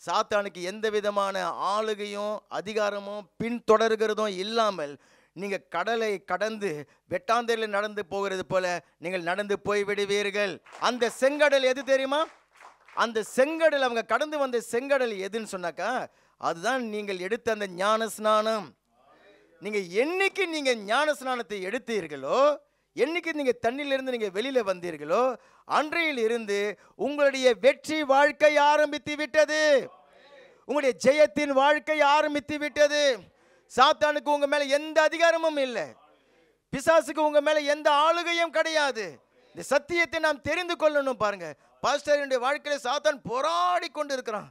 S6: சாத்தானுக்கு எந்த விதமான ஆளுகையும் அதிகாரமும் பின்தொடர்கிறதும் இல்லாமல் நீங்கள் கடலை கடந்து வெட்டாந்தரையில் நடந்து போகிறது போல நீங்கள் நடந்து போய் விடுவீர்கள். அந்த செங்கடல் எது தெரியுமா? அந்த செங்கடல், அவங்க கடந்து வந்த செங்கடல் எதுன்னு சொன்னாக்கா அதுதான் நீங்கள் எடுத்த அந்த ஞான ஸ்நானம். நீங்கள் என்னைக்கு நீங்கள் ஞான ஸ்நானத்தை எடுத்தீர்களோ, என்னைக்கு நீங்கள் தண்ணியிலிருந்து நீங்கள் வெளியில் வந்தீர்களோ அன்றையில் இருந்து உங்களுடைய வெற்றி வாழ்க்கை ஆரம்பித்து விட்டது. உங்களுடைய ஜெயத்தின் வாழ்க்கை ஆரம்பித்து விட்டது. சாத்தானுக்கு உங்க மேல எந்த அதிகாரமும் இல்லை. பிசாசுக்கு உங்க மேல எந்த ஆளுகையும் கிடையாது. இந்த சத்தியத்தை நாம் தெரிந்து கொள்ளணும். பாருங்க, பாஸ்டருடைய வாழ்க்கையில சாத்தான் போராடி கொண்டு இருக்கிறான்.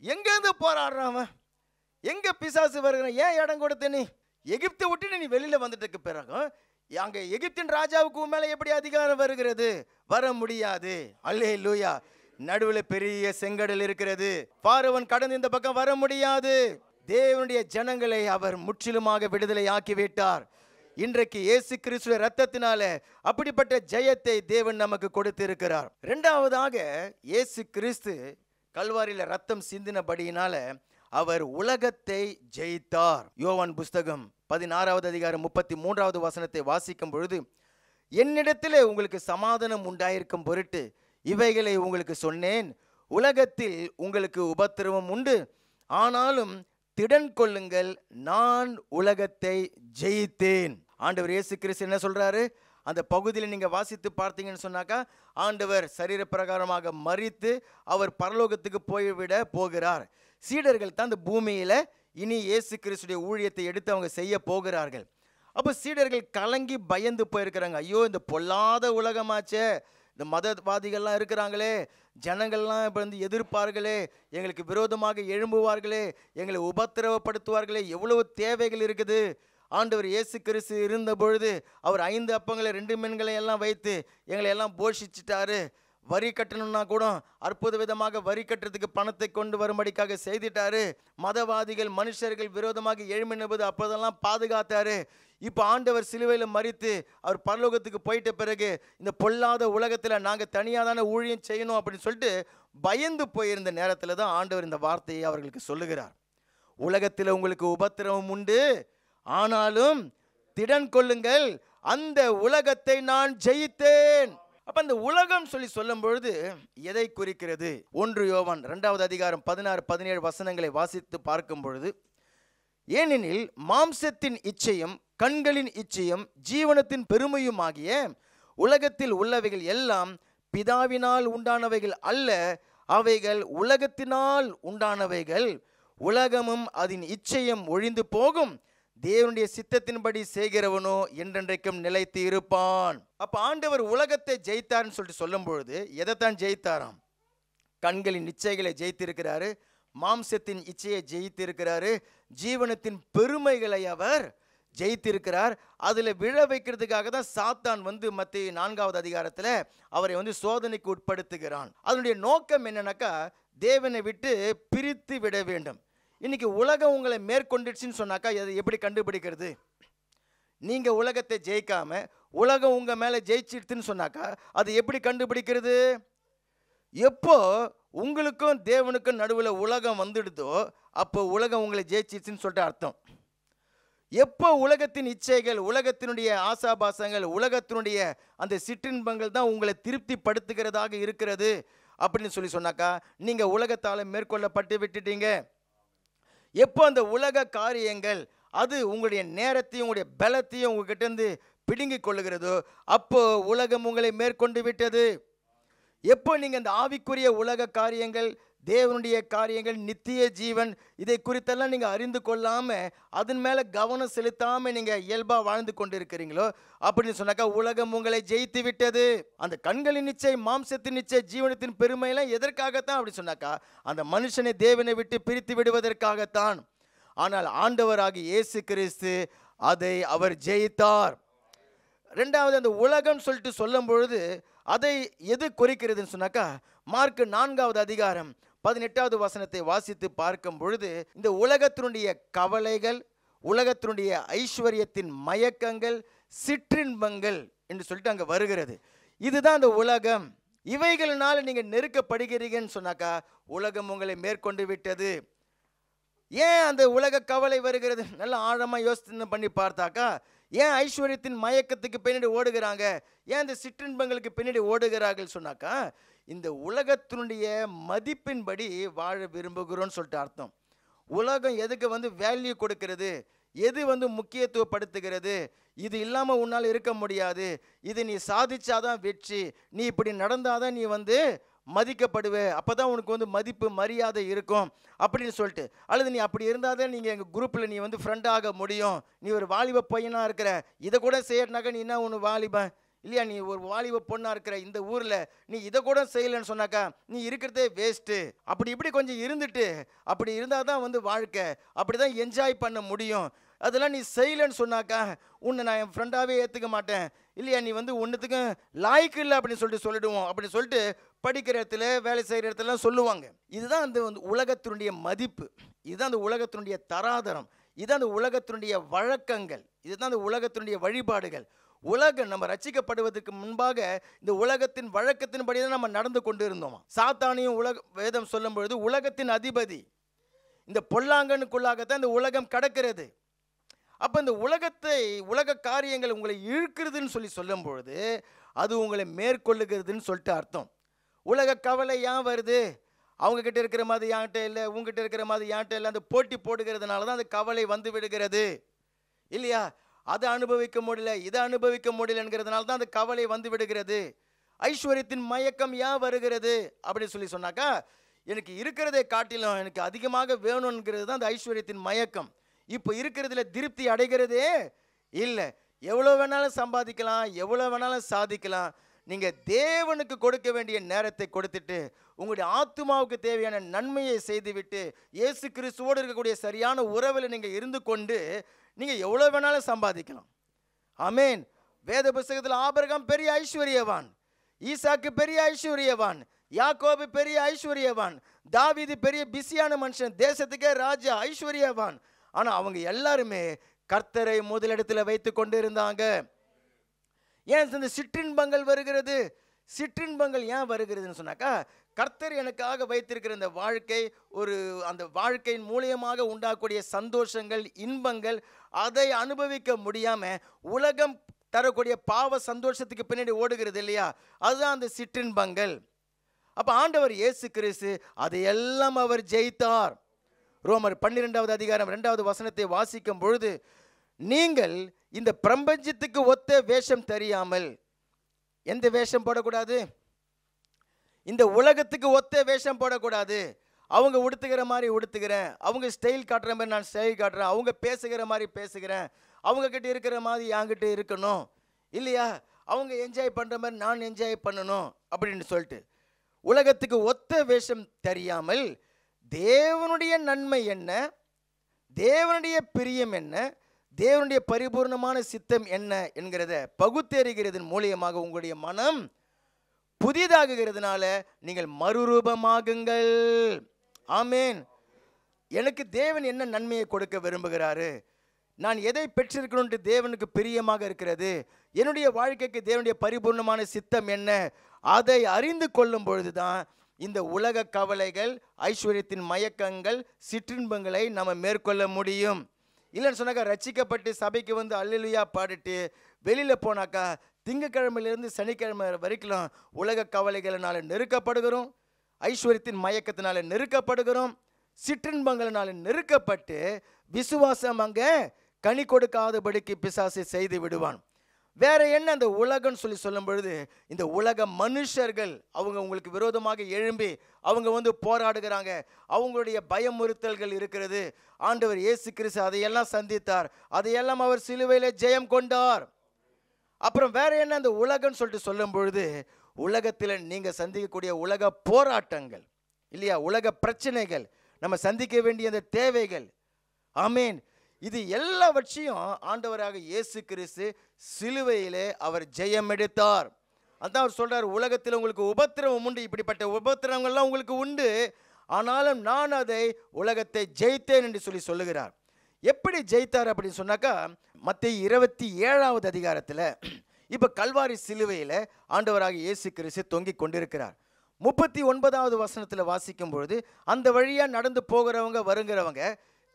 S6: எங்கேருந்து போராடுறான்? எங்க பிசாசு வருகிறான்? ஏன் இடம் கொடுத்த? நீ எகிப்தை விட்டு நீ வெளியில வந்துட்டு பிறகு அங்க எகிப்தின் ராஜாவுக்கு மேல எப்படி அதிகாரம் வருகிறது? வர முடியாது. அல்லேலூயா. நடுவில் பெரிய செங்கடல் இருக்கிறது. பார்வோன் கடந்து இந்த பக்கம் வர முடியாது. தேவனுடைய ஜனங்களை அவர் முற்றிலுமாக விடுதலை ஆக்கி விட்டார். இன்றைக்கு இயேசு கிறிஸ்துவின் இரத்தத்தினால அப்படிப்பட்ட ஜெயத்தை தேவன் நமக்கு கொடுத்திருக்கிறார். இரண்டாவதாக, இயேசு கிறிஸ்து கல்வாரியில ரத்தம் சிந்தினபடியினால அவர் உலகத்தை ஜெயித்தார். யோவான் புஸ்தகம் 16வது அதிகாரம் 33வது வசனத்தை வாசிக்கும் பொழுது, என்னிடத்திலே உங்களுக்கு சமாதானம் உண்டாயிருக்கும் பொருட்டு இவைகளை உங்களுக்கு சொன்னேன். உலகத்தில் உங்களுக்கு உபத்திரவம் உண்டு, ஆனாலும் திடன் கொள்ளுங்கள், நான் உலகத்தை ஜெயித்தேன். ஆண்டவர் இயேசு கிறிஸ்து என்ன சொல்றாரு? அந்த பகுதியில் நீங்க வாசித்து பார்த்தீங்கன்னு சொன்னாக்கா, ஆண்டவர் சரீர பிரகாரமாக மரித்து அவர் பரலோகத்துக்கு போய்விட போகிறார். சீடர்கள் தான் இந்த பூமியில இனி இயேசு கிறிஸ்துடைய ஊழியத்தை எடுத்து அவங்க செய்ய போகிறார்கள். அப்போ சீடர்கள் கலங்கி பயந்து போயிருக்கிறாங்க. ஐயோ, இந்த பொல்லாத உலகமாச்சே, இந்த மதவாதிகள்லாம் இருக்கிறாங்களே, ஜனங்கள்லாம் இப்போ வந்து எதிர்ப்பார்களே, எங்களுக்கு விரோதமாக எழும்புவார்களே, எங்களை உபத்திரவப்படுத்துவார்களே, எவ்வளவு தேவைகள் இருக்குது. ஆண்டவர் இயேசு கிறிஸ்து இருந்த பொழுது அவர் 5 அப்பங்களை 2 மீன்களை எல்லாம் வைத்து எங்களை எல்லாம் போஷிச்சிட்டாரு. வரி கட்டணும்னா கூட அற்புத விதமாக வரி கட்டுறதுக்கு பணத்தை கொண்டு வரும்படிக்காக செய்துட்டாரு. மதவாதிகள் மனுஷர்கள் விரோதமாக எழும்பினபோது அப்போதெல்லாம் பாதுகாத்தாரு. இப்போ ஆண்டவர் சிலுவையில் மரித்து அவர் பரலோகத்துக்கு போயிட்ட பிறகு இந்த பொல்லாத உலகத்தில் நாங்கள் தனியாக தானே ஊழியம் செய்யணும் அப்படின்னு சொல்லிட்டு பயந்து போயிருந்த நேரத்தில் தான் ஆண்டவர் இந்த வார்த்தையை அவர்களுக்கு சொல்லுகிறார். உலகத்தில் உங்களுக்கு உபத்திரவம் உண்டு, ஆனாலும் திடன் கொள்ளுங்கள், அந்த உலகத்தை நான் ஜெயித்தேன். அப்ப அந்த உலகம் சொல்லி சொல்லும் பொழுது எதை குறிக்கிறது? 1 யோவான் 2வது அதிகாரம் 16-17 வசனங்களை வாசித்து பார்க்கும் பொழுது, ஏனெனில் மாம்சத்தின் இச்சையும் கண்களின் இச்சையும் ஜீவனத்தின் பெருமையுமாகிய உலகத்தில் உள்ளவைகள் எல்லாம் பிதாவினால் உண்டானவைகள் அல்ல, அவைகள் உலகத்தினால் உண்டானவைகள். உலகமும் அதன் இச்சையும் ஒழிந்து போகும், தேவனுடைய சித்தத்தின்படி செய்கிறவனோ என்றென்றைக்கும் நிலைத்து இருப்பான். அப்ப ஆண்டவர் உலகத்தை ஜெயித்தார்னு சொல்லிட்டு சொல்லும் பொழுது எதைத்தான் ஜெயித்தாராம்? கண்களின் இச்சைகளை ஜெயித்திருக்கிறாரு, மாம்சத்தின் இச்சையை ஜெயித்திருக்கிறாரு, ஜீவனத்தின் பெருமைகளை அவர் ஜெயித்திருக்கிறார். அதில் விழ வைக்கிறதுக்காக தான் சாத்தான் வந்து மத்திய 4வது அதிகாரத்தில் அவரை வந்து சோதனைக்கு உட்படுத்துகிறான். அதனுடைய நோக்கம் என்னன்னாக்கா, தேவனை விட்டு பிரித்து விட வேண்டும். இன்னைக்கு உலகம் உங்களை மேற்கொண்டுச்சுன்னு சொன்னாக்கா அதை எப்படி கண்டுபிடிக்கிறது? நீங்க உலகத்தை ஜெயிக்காம உலகம் உங்க மேல ஜெயிச்சிடுதுன்னு சொன்னாக்கா அது எப்படி கண்டுபிடிக்கிறது? எப்போ உங்களுக்கும் தேவனுக்கும் நடுவில் உலகம் வந்துடுதோ அப்போ உலகம் உங்களை ஜெயிச்சிடுச்சுன்னு சொல்லிட்டு அர்த்தம். எப்போ உலகத்தின் இச்சைகள், உலகத்தினுடைய ஆசாபாசங்கள், உலகத்தினுடைய அந்த சிற்றின்பங்கள் தான் உங்களை திருப்திப்படுத்துகிறதாக இருக்கிறது அப்படின்னு சொன்னாக்கா நீங்கள் உலகத்தால் மேற்கொள்ளப்பட்டு விட்டுட்டீங்க. எப்போ அந்த உலக காரியங்கள் அது உங்களுடைய நேரத்தையும் உங்களுடைய பலத்தையும் உங்ககிட்ட இருந்து பிடுங்கி கொள்ளுகிறதோ அப்போ உலகம் உங்களை மேற்கொண்டு விட்டது. எப்போ நீங்கள் அந்த ஆவிக்குரிய உலக காரியங்கள், தேவனுடைய காரியங்கள், நித்திய ஜீவன் இதை குறித்தெல்லாம் நீங்கள் அறிந்து கொள்ளாமல் அதன் மேலே கவனம் செலுத்தாமல் நீங்கள் இயல்பாக வாழ்ந்து கொண்டு இருக்கிறீங்களோ அப்படின்னு சொன்னாக்கா உலகம் உங்களை ஜெயித்து விட்டது. அந்த கண்களின் நிச்சை, மாம்சத்தின் நிச்சை, ஜீவனத்தின் பெருமையெல்லாம் எதற்காகத்தான் அப்படி சொன்னாக்கா அந்த மனுஷனை தேவனை விட்டு பிரித்து விடுவதற்காகத்தான். ஆனால் ஆண்டவராகிய இயேசு கிறிஸ்து அதை அவர் ஜெயித்தார். ரெண்டாவது, அந்த உலகம் சொல்லிட்டு சொல்லும் பொழுது அதை எது குறிக்கிறதுன்னு சொன்னாக்கா மார்க் 4வது அதிகாரம் 18வது வசனத்தை வாசித்து பார்க்கும் பொழுது இந்த உலகத்தினுடைய கவலைகள், உலகத்தினுடைய ஐஸ்வர்யத்தின் மயக்கங்கள், சிற்றின்பங்கள் என்று சொல்லிட்டு அங்கே வருகிறது. இதுதான் அந்த உலகம். இவைகளினால நீங்கள் நெருக்கப்படுகிறீங்கன்னு சொன்னாக்கா உலகம் உங்களை மேற்கொண்டு விட்டது. ஏன் அந்த உலக கவலை வருகிறது? நல்லா ஆழமாக யோசனை பண்ணி பார்த்தாக்கா ஏன் ஐஸ்வர்யத்தின் மயக்கத்துக்கு பின்னாடி ஓடுகிறாங்க, ஏன் இந்த சிற்றின்பங்களுக்கு பின்னாடி ஓடுகிறார்கள் சொன்னாக்கா இந்த உலகத்தினுடைய மதிப்பின்படி வாழ விரும்புகிறோன்னு சொல்லிட்டு அர்த்தம். உலகம் எதுக்கு வந்து வேல்யூ கொடுக்கிறது, எது வந்து முக்கியத்துவப்படுத்துகிறது, இது இல்லாமல் உன்னால் இருக்க முடியாது, இது நீ சாதிச்சாதான் வெற்றி, நீ இப்படி நடந்தாதான் நீ வந்து மதிக்கப்படுவே, அப்போ தான் உனக்கு வந்து மதிப்பு மரியாதை இருக்கும் அப்படின்னு சொல்லிட்டு, அல்லது நீ அப்படி இருந்தால் தான் நீங்கள் எங்கள் குரூப்பில் நீ வந்து ஃப்ரெண்டாக முடியும், நீ ஒரு வாலிப பையனாக இருக்கிற இதை கூட செய்யறனாக்கா நீ என்ன ஒன்று வாலிபன் இல்லையா, நீ ஒரு வாலிப பொண்ணாக இருக்கிற இந்த ஊரில் நீ இதை கூட செய்யலைன்னு சொன்னாக்கா நீ இருக்கிறதே வேஸ்ட்டு, அப்படி இப்படி கொஞ்சம் இருந்துட்டு அப்படி இருந்தால் தான் வந்து வாழ்க்கை, அப்படி தான் என்ஜாய் பண்ண முடியும், அதெல்லாம் நீ செய்யலைன்னு சொன்னாக்கா உன்னை நான் என் ஃப்ரெண்டாகவே ஏற்றுக்க மாட்டேன் இல்லையா, நீ வந்து ஒன்றுத்துக்கும் லாய்க்கு இல்லை அப்படின்னு சொல்லிடுவோம் அப்படின்னு சொல்லிட்டு படிக்கிற இடத்துல வேலை செய்கிற இடத்துலலாம் சொல்லுவாங்க. இதுதான் அந்த வந்து உலகத்தினுடைய மதிப்பு, இதுதான் அந்த உலகத்தினுடைய தராதரம், இதுதான் அந்த உலகத்தினுடைய வழக்கங்கள், இதுதான் அந்த உலகத்தினுடைய வழிபாடுகள். உலகம் நம்ம ரட்சிக்கப்படுவதற்கு முன்பாக இந்த உலகத்தின் வழக்கத்தின்படி தான் நம்ம நடந்து கொண்டு இருந்தோம். சாத்தானையும் வேதம் சொல்லும் பொழுது உலகத்தின் அதிபதி, இந்த பொல்லாங்கனுக்குள்ளாகத்தான் இந்த உலகம் கடக்கிறது. அப்போ இந்த உலக காரியங்கள் உங்களை இழுக்கிறதுன்னு சொல்லும் பொழுது அது உங்களை மேற்கொள்ளுகிறதுன்னு சொல்லிட்டு அர்த்தம். உலக கவலை ஏன் வருது? அவங்கக்கிட்ட இருக்கிற மாதிரி யான்கிட்ட இல்லை, உங்ககிட்ட இருக்கிற மாதிரி யான்கிட்ட இல்லை, அந்த போட்டி போடுகிறதுனால தான் அந்த கவலை வந்து விடுகிறது இல்லையா, அதை அனுபவிக்க முடியல, இதை அனுபவிக்க முடியலங்கிறதுனால தான் அந்த கவலை வந்து விடுகிறது. ஐஸ்வர்யத்தின் மயக்கம் ஏன் வருகிறது அப்படின்னு சொன்னாக்கா எனக்கு இருக்கிறதை காட்டிலும் எனக்கு அதிகமாக வேணும்ங்கிறது தான் அந்த ஐஸ்வர்யத்தின் மயக்கம். இப்போ இருக்கிறதுல திருப்தி அடைகிறதே இல்லை. எவ்வளோ வேணாலும் சம்பாதிக்கலாம், எவ்வளோ வேணாலும் சாதிக்கலாம், நீங்கள் தேவனுக்கு கொடுக்க வேண்டிய நேரத்தை கொடுத்துட்டு உங்களுடைய ஆத்துமாவுக்கு தேவையான நன்மையை செய்துவிட்டு இயேசு கிறிஸ்துவோடு இருக்கக்கூடிய சரியான உறவில் நீங்கள் இருந்து கொண்டு நீங்கள் எவ்வளோ வேணாலும் சம்பாதிக்கலாம். ஆமேன். வேத புஸ்தகத்தில் ஆபிரகாம் பெரிய ஐஸ்வர்யவான், ஈசாக்கு பெரிய ஐஸ்வர்யவான், யாக்கோபு பெரிய ஐஸ்வர்யவான், தாவீது பெரிய பிஸியான மனுஷன், தேசத்துக்கே ராஜா, ஐஸ்வர்யவான். ஆனால் அவங்க எல்லாருமே கர்த்தரை முதலிடத்தில் வைத்து கொண்டு இருந்தாங்க. ஏன் இந்த சிற்றின்பங்கள் வருகிறது? சிற்றின்பங்கள் ஏன் வருகிறதுன்னு சொன்னாக்கா கர்த்தர் எனக்காக வைத்திருக்கிற இந்த வாழ்க்கை, ஒரு அந்த வாழ்க்கையின் மூலியமாக உண்டாகக்கூடிய சந்தோஷங்கள், இன்பங்கள், அதை அனுபவிக்க முடியாமல் உலகம் தரக்கூடிய பாவ சந்தோஷத்துக்கு பின்னாடி ஓடுகிறது இல்லையா, அதுதான் அந்த சிற்றின்பங்கள். அப்போ ஆண்டவர் இயேசு கிறிஸ்து அதையெல்லாம் அவர் ஜெயித்தார். ரோமர் 12வது அதிகாரம் 2வது வசனத்தை வாசிக்கும் பொழுது, நீங்கள் இந்த பிரபஞ்சத்துக்கு ஒத்த வேஷம் தெரியாமல், எந்த வேஷம் போடக்கூடாது? இந்த உலகத்துக்கு ஒத்த வேஷம் போடக்கூடாது. அவங்க உடுத்துக்கிற மாதிரி உடுத்துக்கிறேன், அவங்க ஸ்டைல் காட்டுற மாதிரி நான் ஸ்டைல் காட்டுறேன், அவங்க பேசுகிற மாதிரி பேசுகிறேன், அவங்க கிட்ட இருக்கிற மாதிரி என்கிட்ட இருக்கணும் இல்லையா, அவங்க என்ஜாய் பண்ணுற மாதிரி நான் என்ஜாய் பண்ணணும் அப்படின்னு சொல்லிட்டு உலகத்துக்கு ஒத்த வேஷம் தெரியாமல் தேவனுடைய நன்மை என்ன, தேவனுடைய பிரியம் என்ன, தேவனுடைய பரிபூர்ணமான சித்தம் என்ன என்கிறத பகுத்தறிகிறதன் மூலியமாக உங்களுடைய மனம் புதிதாகுகிறதுனால நீங்கள் மறுரூபமாகுங்கள். ஆமேன். எனக்கு தேவன் என்ன நன்மையை கொடுக்க விரும்புகிறாரு, நான் எதை பெற்றிருக்கணும்னு தேவனுக்கு பிரியமாக இருக்கிறது, என்னுடைய வாழ்க்கைக்கு தேவனுடைய பரிபூர்ணமான சித்தம் என்ன, அதை அறிந்து கொள்ளும் பொழுதுதான் இந்த உலக கவலைகள், ஐஸ்வர்யத்தின் மயக்கங்கள், சிற்றின்பங்களை நம்ம மேற்கொள்ள முடியும். இல்லைன்னு சொன்னாக்கா ரட்சிக்கப்பட்டு சபைக்கு வந்து அல்லேலூயா பாடிட்டு வெளியில் போனாக்கா திங்கக்கிழமையிலேருந்து சனிக்கிழமை வரைக்கும் உலக கவலைகளினால நெருக்கப்படுகிறோம், ஐஸ்வர்யத்தின் மயக்கத்தினால நெருக்கப்படுகிறோம், சிற்றின்பங்களினால நெருக்கப்பட்டு விசுவாசம் அங்கே கனி கொடுக்காதபடிக்கு பிசாசு செய்து விடுவான். வேற என்ன அந்த உலகம்னு சொல்லும் பொழுது, இந்த உலக மனுஷர்கள் அவங்க உங்களுக்கு விரோதமாக எழும்பி அவங்க வந்து போராடுகிறாங்க, அவங்களுடைய பயமுறுத்தல்கள் இருக்கிறது. ஆண்டவர் இயேசு கிறிஸ்து அதையெல்லாம் சந்தித்தார், அதையெல்லாம் அவர் சிலுவையில ஜெயம் கொண்டார். அப்புறம் வேற என்ன அந்த உலகம்னு சொல்லும் பொழுது, உலகத்தில் நீங்க சந்திக்கக்கூடிய உலக போராட்டங்கள் இல்லையா, உலக பிரச்சனைகள், நம்ம சந்திக்க வேண்டிய அந்த தேவைகள், ஆமேன், இது எல்லாவற்றையும் ஆண்டவராக இயேசு கிறிஸ்து சிலுவையிலே அவர் ஜெயம் எடுத்தார். அதான் அவர் சொல்றார், உலகத்தில் உங்களுக்கு உபத்திரவம் உண்டு, இப்படிப்பட்ட உபத்திரவங்கள்லாம் உங்களுக்கு உண்டு, ஆனாலும் நான் அதை உலகத்தை ஜெயித்தேன் என்று சொல்லுகிறார். எப்படி ஜெயித்தார் அப்படின்னு சொன்னாக்கா, மத்தேயு 27வது அதிகாரத்தில் இப்போ கல்வாரி சிலுவையில் ஆண்டவராக இயேசு கிறிஸ்து தொங்கிக் கொண்டிருக்கிறார். 39வது வசனத்தில் வாசிக்கும் பொழுது, அந்த வழியாக நடந்து போகிறவங்க வருகிறவங்க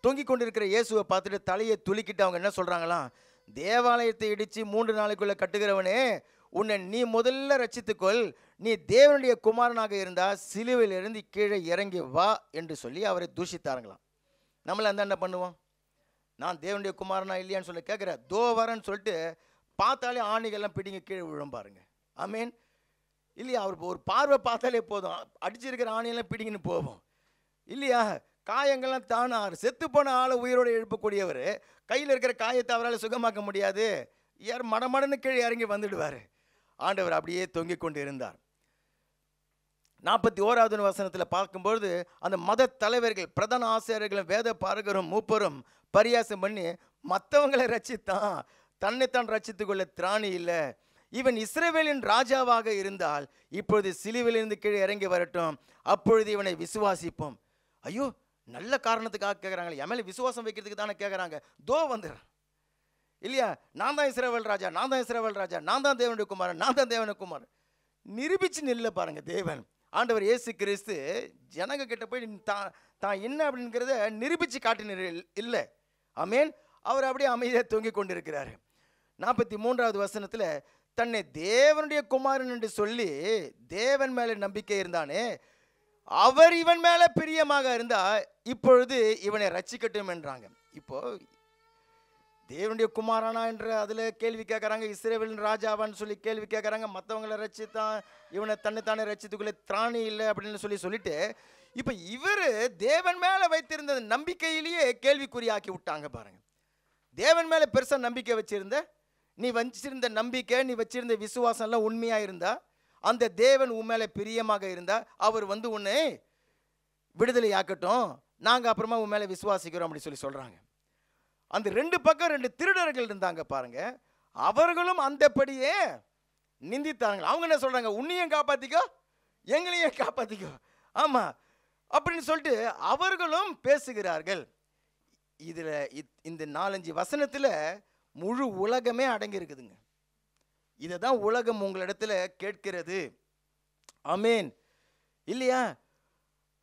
S6: தொங்கிக் கொண்டிருக்கிற இயேசுவை பார்த்துட்டு தலையை துளிக்கிட்டு அவங்க என்ன சொல்கிறாங்களாம், தேவாலயத்தை இடித்து 3 நாளைக்குள்ளே கட்டுகிறவனே, உன்னை நீ முதல்ல ரட்சித்துக்கொள், நீ தேவனுடைய குமாரனாக இருந்தால் சிலுவையிலிருந்து கீழே இறங்கி வா என்று சொல்லி அவரை தூஷித்தாருங்களாம். நம்மள அந்த என்ன பண்ணுவோம், நான் தேவனுடைய குமாரனா இல்லையான்னு சொல்லி கேட்குறேன், தோ வரேன்னு சொல்லிட்டு பார்த்தாலே ஆணிகள்லாம் பிடிங்க கீழே விழும் பாருங்க. ஆமீன் இல்லையா, அவர் ஒரு பார்வை பார்த்தாலே போதும், அடிச்சிருக்கிற ஆணியெல்லாம் பிடிங்கன்னு போவோம் இல்லையா, காயங்கள்லாம் தானார். செத்து போன ஆளை உயிரோடு எழுப்பக்கூடியவர் கையில் இருக்கிற காயத்தை அவரால் சுகமாக்க முடியாது, யார் மடமடன்னு கீழே இறங்கி வந்துடுவார். ஆண்டவர் அப்படியே தொங்கிக் கொண்டு இருந்தார். 41வது வசனத்தில் பார்க்கும்பொழுது, அந்த மத தலைவர்கள், பிரதான ஆசிரியர்களும் வேத பாரகரும் மூப்பரும் பரியாசம் பண்ணி மற்றவங்களை ரட்சித்தான், தன்னைத்தான் ரட்சித்துக் கொள்ள திராணி இல்லை, இவன் இஸ்ரவேலின் ராஜாவாக இருந்தால் இப்பொழுது சிலுவையிலிருந்து கீழே இறங்கி வரட்டும், அப்பொழுது இவனை விசுவாசிப்போம். ஐயோ, நல்ல காரணத்துக்காக கேட்குறாங்களே, என் மேலே விசுவாசம் வைக்கிறதுக்கு தானே கேட்குறாங்க, தோ வந்துடுறேன் இல்லையா, நான் தான் இஸ்ரவேல் ராஜா, நான் தான் இஸ்ரவேல் ராஜா, நான் தான் தேவனுடைய குமாரன், நான் தான் தேவனுடைய குமாரன், நிரூபிச்சு நில்ல பாருங்க. தேவன் ஆண்டவர் இயேசு கிறிஸ்து ஜனங்க கிட்ட போய் தான் என்ன அப்படிங்கிறத நிரூபிச்சு காட்டின இல்லை. ஆமேன். அவர் அப்படியே அமைதியாக தொங்கிக் கொண்டிருக்கிறார். 43வது வசனத்தில், தன்னை தேவனுடைய குமாரன் என்று சொல்லி தேவன் மேலே நம்பிக்கை இருந்தானே, அவர் இவன் மேலே பிரியமாக இருந்தா இப்பொழுது இவனை ரட்சிக்கட்டும் என்றாங்க. இப்போ தேவனுடைய குமாரனா என்ற அதில் கேள்வி கேட்குறாங்க, இஸ்ரவேலின் ராஜாவான்னு சொல்லி கேள்வி கேட்குறாங்க, மற்றவங்களை ரட்சித்தான், இவனை தன்னைத்தானே ரட்சித்துக்குள்ளே திராணி இல்லை அப்படின்னு சொல்லிட்டு இப்போ இவர் தேவன் மேலே வைத்திருந்த நம்பிக்கையிலேயே கேள்விக்குறியாக்கி விட்டாங்க பாருங்க. தேவன் மேலே பெருசாக நம்பிக்கை வச்சிருந்த, நீ வச்சிருந்த நம்பிக்கை, நீ வச்சிருந்த விசுவாசம்லாம் உண்மையாக இருந்தா, அந்த தேவன் உன் மேலே பிரியமாக இருந்தா அவர் வந்து உன்னை விடுதலை ஆக்கட்டும், நாங்கள் அப்புறமா உன் மேலே விசுவாசிக்கிறோம் அப்படி சொல்கிறாங்க. அந்த 2 பக்கம் 2 திருடர்கள் இருந்தாங்க பாருங்க, அவர்களும் அந்தபடியே நிந்தித்தாங்க. அவங்க என்ன சொல்கிறாங்க, உன்னையும் காப்பாற்றிக்கோ எங்களையும் காப்பாற்றிக்கோ, ஆமாம் அப்படின்னு சொல்லிட்டு அவர்களும் பேசுகிறார்கள். இதில் இந்த 4-5 வசனத்தில் முழு உலகமே அடங்கி இருக்குதுங்க. இதை தான் உலகம் உங்களிடத்துல கேட்கிறது. ஆமேன் இல்லையா.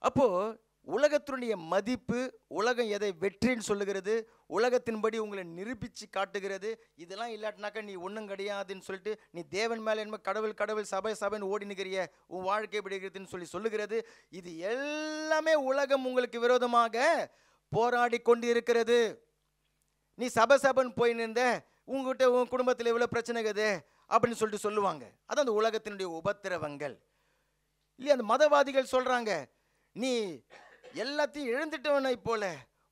S6: அப்போ உலகத்தினுடைய மதிப்பு, உலகம் எதை வெற்றின்னு சொல்லுகிறது, உலகத்தின்படி உங்களை நிரூபித்து காட்டுகிறது. இதெல்லாம் இல்லாட்டினாக்கா நீ ஒன்றும் கிடையாதுன்னு சொல்லிட்டு நீ தேவன் மேலே என்ன கடவுள் கடவுள் சபை சபைன்னு ஓடி நிற்கிறிய, உன் வாழ்க்கை எப்படி இருக்கிறதுன்னு சொல்லுகிறது. இது எல்லாமே உலகம் உங்களுக்கு விரோதமாக போராடி கொண்டு இருக்கிறது. நீ சபை சபைன்னு போய் நின்ற, உங்ககிட்ட உன் குடும்பத்தில் இவ்வளோ பிரச்சனை இருக்குது அப்படின்னு சொல்லிட்டு சொல்லுவாங்க. அதான் அந்த உலகத்தினுடைய உபத்திரவங்கள் இல்லையா. அந்த மதவாதிகள் சொல்கிறாங்க, நீ எல்லாத்தையும் இழந்துட்டவனை போல,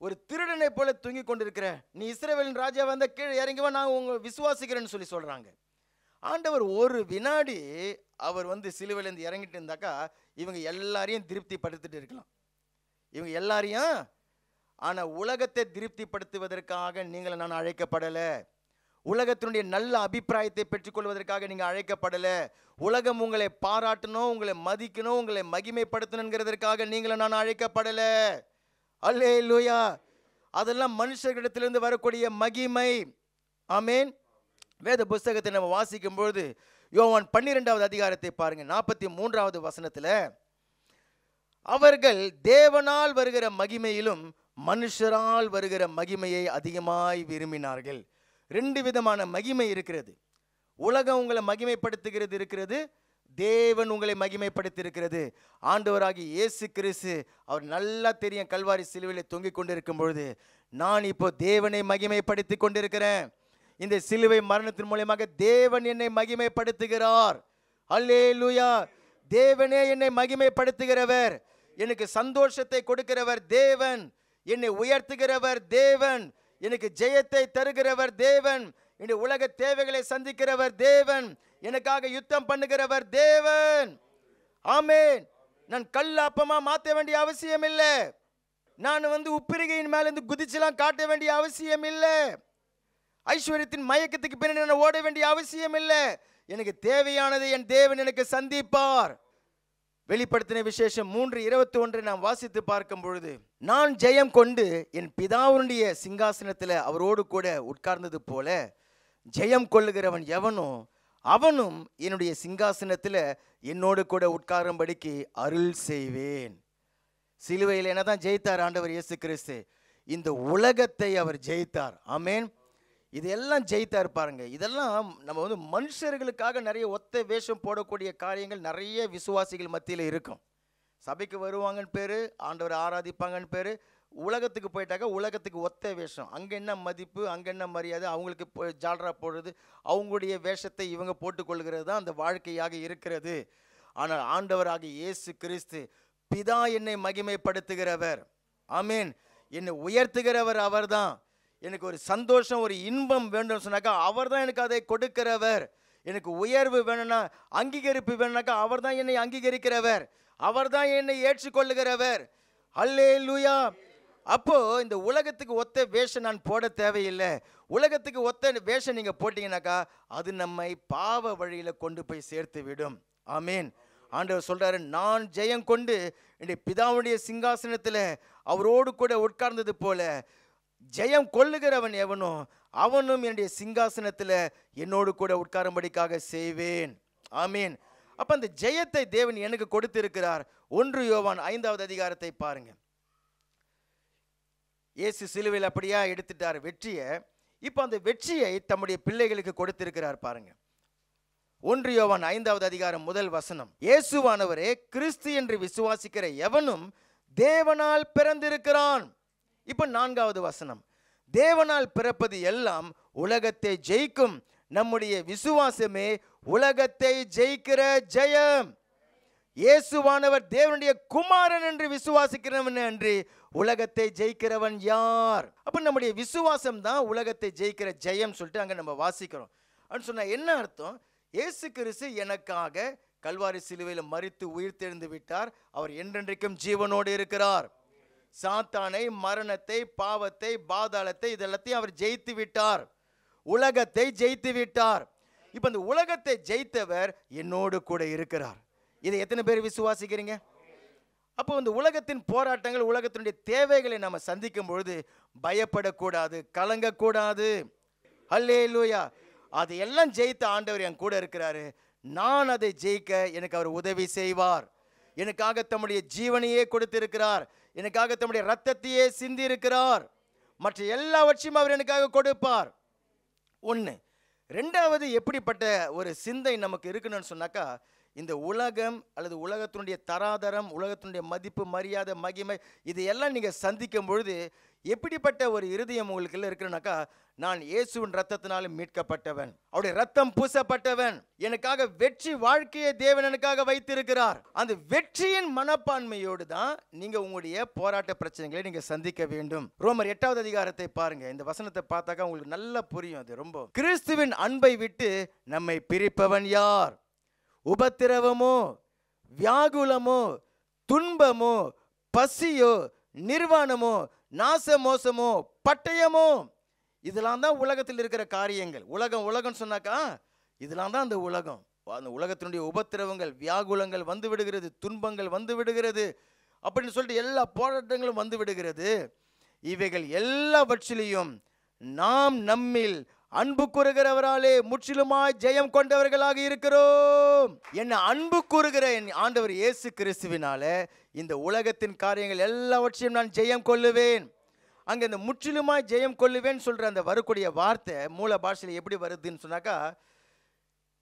S6: ஒரு திருடனை போல தூங்கி கொண்டிருக்கிற, நீ இஸ்ரவேலின் ராஜா வந்த கீழே இறங்கிவா, நான் உங்களை விசுவாசிக்கிறேன்னு சொல்லி சொல்கிறாங்க. ஆண்டவர் ஒரு வினாடி அவர் சிலுவையிலேருந்து இறங்கிட்டு இருந்தாக்கா இவங்க எல்லாரையும் திருப்திப்படுத்திட்டு இருக்கலாம், இவங்க எல்லாரையும். ஆனால் உலகத்தை திருப்திப்படுத்துவதற்காக நீங்களை நான் அழைக்கப்படலை. உலகத்தினுடைய நல்ல அபிப்பிராயத்தை பெற்றுக்கொள்வதற்காக நீங்கள் அழைக்கப்படலை. உலகம் உங்களை பாராட்டணும், உங்களை மதிக்கணும், உங்களை மகிமைப்படுத்தணுங்கிறதற்காக நீங்களை நான் அழைக்கப்படலை. அல்லேலூயா. அதெல்லாம் மனுஷர்களிடத்திலிருந்து வரக்கூடிய மகிமை. ஆமேன். வேத புஸ்தகத்தை நம்ம வாசிக்கும் பொழுது யோவான் 12வது அதிகாரத்தை பாருங்க, 43வது வசனத்தில், அவர்கள் தேவனால் வருகிற மகிமையிலும் மனுஷரால் வருகிற மகிமையை அதிகமாய் விரும்பினார்கள். ரெண்டு விதமான மகிமை இருக்கிறது. உலகம் உங்களை மகிமைப்படுத்துகிறது இருக்கிறது, தேவன் உங்களை மகிமைப்படுத்தி இருக்கிறது. ஆண்டவராகிய இயேசு கிறிஸ்து அவர் நல்லா தெரியும், கல்வாரி சிலுவையில் தொங்கிக் கொண்டிருக்கும் பொழுது நான் இப்போ தேவனை மகிமைப்படுத்தி கொண்டிருக்கிறேன். இந்த சிலுவை மரணத்தின் மூலமாக தேவன் என்னை மகிமைப்படுத்துகிறார். அல்லேலூயா. தேவனே என்னை மகிமைப்படுத்துகிறவர், எனக்கு சந்தோஷத்தை கொடுக்கிறவர் தேவன், என்னை உயர்த்துகிறவர் தேவன், எனக்கு ஜெயத்தை தருகிறவர் தேவன், என்னுடைய உலக தேவைகளை சந்திக்கிறவர் தேவன், எனக்காக யுத்தம் பண்ணுகிறவர் தேவன். ஆமேன். நான் கல்லாப்பமா மாற்ற வேண்டிய அவசியம் இல்லை. நான் உப்பிரிகையின் மேலிருந்து குதிச்செல்லாம் காட்ட வேண்டிய அவசியம் இல்லை. ஐஸ்வர்யத்தின் மயக்கத்துக்கு பின்னாடி நான் ஓட வேண்டிய அவசியம் இல்லை. எனக்கு தேவையானதை என் தேவன் எனக்கு சந்திப்பார். வெளிப்படுத்தின விசேஷம் 3:21 நாம் வாசித்து பார்க்கும் பொழுது, நான் ஜெயம் கொண்டு என் பிதாவுடைய சிங்காசனத்தில் அவரோடு கூட உட்கார்ந்தது போல ஜெயம் கொள்ளுகிறவன் எவனோ அவனும் என்னுடைய சிங்காசனத்தில் என்னோடு கூட உட்காரும்படிக்கு அருள் செய்வேன். சிலுவையில் என்னதான் ஜெயித்தார் ஆண்டவர் இயேசு கிறிஸ்து? இந்த உலகத்தை அவர் ஜெயித்தார். ஆமேன். இதெல்லாம் ஜெயித்தார் பாருங்க. இதெல்லாம் நம்ம மனுஷர்களுக்காக நிறைய ஒத்த வேஷம் போடக்கூடிய காரியங்கள் நிறைய விசுவாசிகள் மத்தியில் இருக்கும். சபைக்கு வருவாங்கன்னு பேர், ஆண்டவரை ஆராதிப்பாங்கன்னு பேர். உலகத்துக்கு போயிட்டாக்கா உலகத்துக்கு ஒத்த வேஷம், அங்கே என்ன மதிப்பு, அங்கே என்ன மரியாதை, அவங்களுக்கு ஜால்ரா போடுறது, அவங்களுடைய வேஷத்தை இவங்க போட்டுக்கொள்கிறது தான் அந்த வாழ்க்கையாக இருக்கிறது. ஆனால் ஆண்டவராகிய இயேசு கிறிஸ்து, பிதா என்னை மகிமைப்படுத்துகிறவர், ஆமீன், என்னை உயர்த்துகிறவர் அவர்தான். எனக்கு ஒரு சந்தோஷம், ஒரு இன்பம் வேண்டும் சொன்னாக்கா அவர் தான் எனக்கு அதை கொடுக்கிறவர். எனக்கு உயர்வு வேணும்னா, அங்கீகரிப்பு வேணும்னாக்கா அவர் தான் என்னை அங்கீகரிக்கிறவர், அவர் தான் என்னை ஏற்றுக்கொள்ளுகிறவர். அல்லேலூயா. அப்போ இந்த உலகத்துக்கு ஒத்த வேஷம் நான் போட தேவையில்லை. உலகத்துக்கு ஒத்த வேஷம் நீங்க போட்டீங்கன்னாக்கா அது நம்மை பாவ வழியில கொண்டு போய் சேர்த்து விடும். ஆமீன். ஆண்டவர் சொல்றாரு, நான் ஜெயம் கொண்டு என்னுடைய பிதாவுடைய சிங்காசனத்தில் அவரோடு கூட உட்கார்ந்தது போல ஜெயம் கொள்ளுகிறவன் எவனோ அவனும் என்னுடைய சிங்காசனத்தில் என்னோடு கூட உட்காரும்படிக்காக செய்வேன். ஆமீன். அப்ப அந்த ஜெயத்தை தேவன் எனக்கு கொடுத்திருக்கிறார். 1 யோவான் 5வது அதிகாரத்தை பாருங்க. இயேசு சிலுவையில் அப்படியா எடுத்துட்டார் வெற்றியை. இப்போ அந்த வெற்றியை தம்முடைய பிள்ளைகளுக்கு கொடுத்திருக்கிறார் பாருங்க. 1 யோவான் 5வது அதிகாரம் 1 வசனம், இயேசுவானவரே கிறிஸ்து என்று விசுவாசிக்கிற எவனும் தேவனால் பிறந்திருக்கிறான். இப்போ 4வது வசனம், தேவனால் பிறப்பது எல்லாம் உலகத்தை ஜெயிக்கும், நம்முடைய விசுவாசமே உலகத்தை ஜெயிக்கிற ஜெயம். இயேசுவானவர் தேவனுடைய குமாரன் என்று விசுவாசிக்கிறவன் என்று உலகத்தை ஜெயிக்கிறவன் யார்? அப்ப நம்முடைய விசுவாசம் தான் உலகத்தை ஜெயிக்கிற ஜெயம் சொல்லிட்டு அங்க நம்ம வாசிக்கிறோம். அப்படின்னு சொன்னா என்ன அர்த்தம்? இயேசு கிறிஸ்து எனக்காக கல்வாரி சிலுவையில் மரித்து உயிர்த்தெழுந்து விட்டார். அவர் என்றென்றைக்கும் ஜீவனோடு இருக்கிறார். சாத்தானை, மரணத்தை, பாவத்தை, பாதாளத்தை இதெல்லாத்தையும் அவர் ஜெயித்து விட்டார். உலகத்தை ஜெயித்து விட்டார். இப்ப இந்த உலகத்தை ஜெயித்தவர் என்னோடு கூட இருக்கிறார். இதை எத்தனை பேர் விசுவாசிக்கிறீங்க? அப்போ இந்த உலகத்தின் போராட்டங்கள், உலகத்தினுடைய தேவைகளை நம்ம சந்திக்கும் பொழுது பயப்படக்கூடாது, கலங்கக்கூடாது. அல்லேலூயா. அதையெல்லாம் ஜெயித்த ஆண்டவர் என் கூட இருக்கிறாரு. நான் அதை ஜெயிக்க எனக்கு அவர் உதவி செய்வார். எனக்காக தம்முடைய ஜீவனையே கொடுத்திருக்கிறார், எனக்காக தம்முடைய இரத்தத்தையே சிந்தி இருக்கிறார், மற்ற எல்லாவற்றையும் அவர் எனக்காக கொடுப்பார். ஒன்று. ரெண்டாவது, எப்படிப்பட்ட ஒரு சிந்தை நமக்கு இருக்கணும்னு சொன்னாக்கா, இந்த உலகம் அல்லது உலகத்தினுடைய தராதரம், உலகத்தினுடைய மதிப்பு, மரியாதை, மகிமை, இதையெல்லாம் நீங்கள் சந்திக்கும் பொழுது எப்படிப்பட்ட ஒரு இருதயம் உங்களுக்கு இருக்கணும்னாக்கா, நான் இயேசுவின் ரத்தத்தினால மீட்கப்பட்டவன், அவருடைய ரத்தம் பூசப்பட்டவன், எனக்காக வெற்றி வாழ்க்கையை தேவன் எனக்காக வைத்திருக்கிறார். அந்த வெற்றியின் மனப்பான்மையோடு தான் நீங்க உங்களுடைய போராட்ட பிரச்சனைகளை நீங்க சந்திக்க வேண்டும். ரோமர் 8வது அதிகாரத்தை பாருங்க. இந்த வசனத்தை பார்த்தாக்கா உங்களுக்கு நல்லா புரியும். அது ரொம்ப, கிறிஸ்துவின் அன்பை விட்டு நம்மை பிரிப்பவன் யார்? உபத்திரவமோ, வியாகுலமோ, துன்பமோ, பசியோ, நிர்வாணமோ, நாசமோசமோ, பட்டயமோ, இதெல்லாம் தான் உலகத்தில் இருக்கிற காரியங்கள். உலகம் சொன்னாக்கா இதெல்லாம் தான் அந்த உலகம். அந்த உலகத்தினுடைய உபத்திரவங்கள், வியாகுலங்கள் வந்து விடுகிறது, துன்பங்கள் வந்து விடுகிறது, அப்படின்னு சொல்லிட்டு எல்லா போராட்டங்களும் வந்து விடுகிறது. இவைகள் எல்லாவற்றிலையும் நாம் நம்மில் அன்பு கூறுகிறவராலே முற்றிலுமாய் ஜெயம் கொண்டவர்களாக இருக்கிறோம். என்ன அன்பு கூறுகிற என் ஆண்டவர் இயேசு கிறிஸ்துவினால இந்த உலகத்தின் காரியங்கள் எல்லாவற்றையும் நான் ஜெயம் கொள்ளுவேன். அங்கே இந்த முற்றிலுமாய் ஜெயம் கொள்ளுவேன் சொல்கிற அந்த வரக்கூடிய வார்த்தை மூல பாஷையில் எப்படி வருதுன்னு சொன்னாக்கா,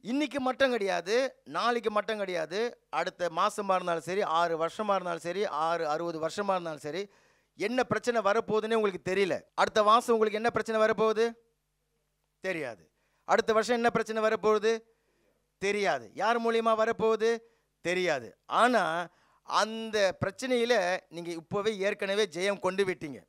S6: இன்னைக்கு மட்டும் கிடையாது, நாளைக்கு மட்டும் கிடையாது, அடுத்த மாதமாக இருந்தாலும் சரி, 6 வருஷமாக இருந்தாலும் சரி, 60 வருஷமாக இருந்தாலும் சரி, என்ன பிரச்சனை வரப்போகுதுன்னு உங்களுக்கு தெரியல. அடுத்த மாதம் உங்களுக்கு என்ன பிரச்சனை வரப்போகுது தெரியாது. அடுத்த வருஷம் என்ன பிரச்சனை வரப்போகுது தெரியாது. யார் மூலியமாக வரப்போகுது தெரியாது. ஆனால் அந்த பிரச்சனையில் நீங்கள் இப்போவே ஏற்கனவே ஜெயம் கொண்டு விட்டீங்க.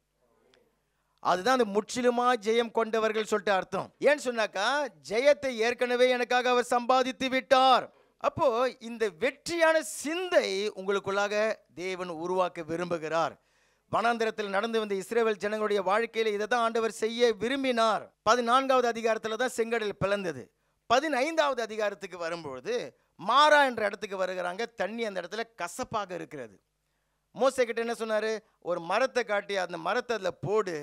S6: அதுதான் அந்த முற்றிலுமா ஜெயம் கொண்டவர்கள் சொல்லிட்டு அர்த்தம். ஏன்னு சொன்னாக்கா, ஜெயத்தை ஏற்கனவே எனக்காக அவர் சம்பாதித்து விட்டார். அப்போ இந்த வெற்றியான சிந்தை உங்களுக்குள்ளாக தேவன் உருவாக்க விரும்புகிறார். வனாந்திரத்தில் நடந்து வந்த இஸ்ரவேல் ஜனங்களுடைய வாழ்க்கையில் இதை தான் ஆண்டவர் செய்ய விரும்பினார். 14வது அதிகாரத்தில் தான் செங்கடல் பிளந்தது. 15வது அதிகாரத்துக்கு வரும்பொழுது மாரா என்ற இடத்துக்கு வருகிறாங்க. தண்ணி அந்த இடத்துல கசப்பாக இருக்கிறது. மோசே கிட்ட என்ன சொன்னார்? ஒரு மரத்தை காட்டி அந்த மரத்தை அதில் போடு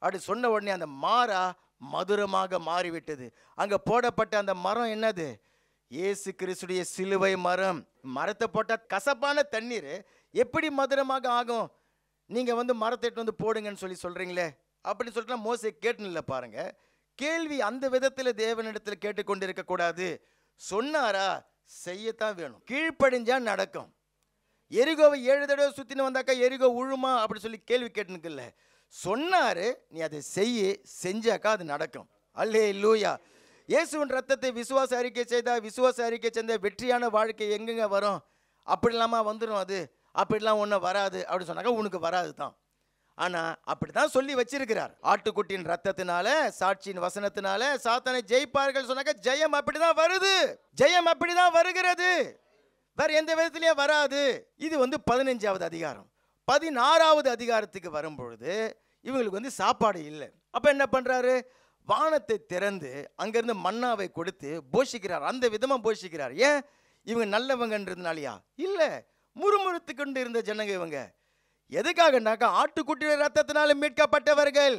S6: அப்படி சொன்ன உடனே அந்த மாரா மதுரமாக மாறிவிட்டது. அங்கே போடப்பட்ட அந்த மரம் என்னது? இயேசு கிறிஸ்துடைய சிலுவை மரம். மரத்தை போட்டால் கசப்பான தண்ணீர் எப்படி மதுரமாக ஆகும்? நீங்கள் மரத்தை வந்து போடுங்கன்னு சொல்கிறீங்களே அப்படின்னு சொல்லிட்டு மோசே கேட்டுன்னு இல்லை பாருங்க. கேள்வி அந்த விதத்தில் தேவனிடத்தில் கேட்டுக்கொண்டு இருக்கக்கூடாது. சொன்னாரா செய்யத்தான் வேணும். கீழ்ப்படிஞ்சா நடக்கும். எரிகோவை 7 தடவை சுற்றின்னு வந்தாக்கா எரிகோ உழுமா அப்படி சொல்லி கேள்வி கேட்டுனுக்குல்ல. சொன்னாரு, நீ அதை செஞ்சாக்கா அது நடக்கும். அல்லேலூயா. இயேசுவின் ரத்தத்தை விசுவாச அறிக்கை செய்தால், விசுவாச அறிக்கை செஞ்ச வெற்றியான வாழ்க்கை எங்கெங்க வரும்? அப்படி இல்லாமல் வந்துடும். அது அப்படிலாம் ஒன்றும் வராது அப்படின்னு சொன்னாக்கா உனக்கு வராது தான். ஆனால் அப்படி தான் சொல்லி வச்சிருக்கிறார். ஆட்டுக்குட்டியின் ரத்தத்தினால, சாட்சியின் வசனத்தினால சாத்தானை ஜெயிப்பார்கள் சொன்னாக்கா ஜெயம் அப்படி தான் வருது. ஜெயம் அப்படி தான் வருகிறது. வேற எந்த விதத்திலேயே வராது. இது 15வது அதிகாரம். 16வது அதிகாரத்துக்கு வரும்பொழுது இவங்களுக்கு சாப்பாடு இல்லை. அப்போ என்ன பண்ணுறாரு? வானத்தை திறந்து அங்கேருந்து மன்னாவை கொடுத்து போஷிக்கிறார். அந்த விதமாக போஷிக்கிறார். ஏன்? இவங்க நல்லவங்கன்றதுனாலயா? இல்லை, முறுமுறுத்து கொண்டு இருந்த ஜனங்க இவங்க. எதுக்காகனாக்கா ஆட்டுக்குட்டியின் ரத்தத்தினால மீட்கப்பட்டவர்கள்,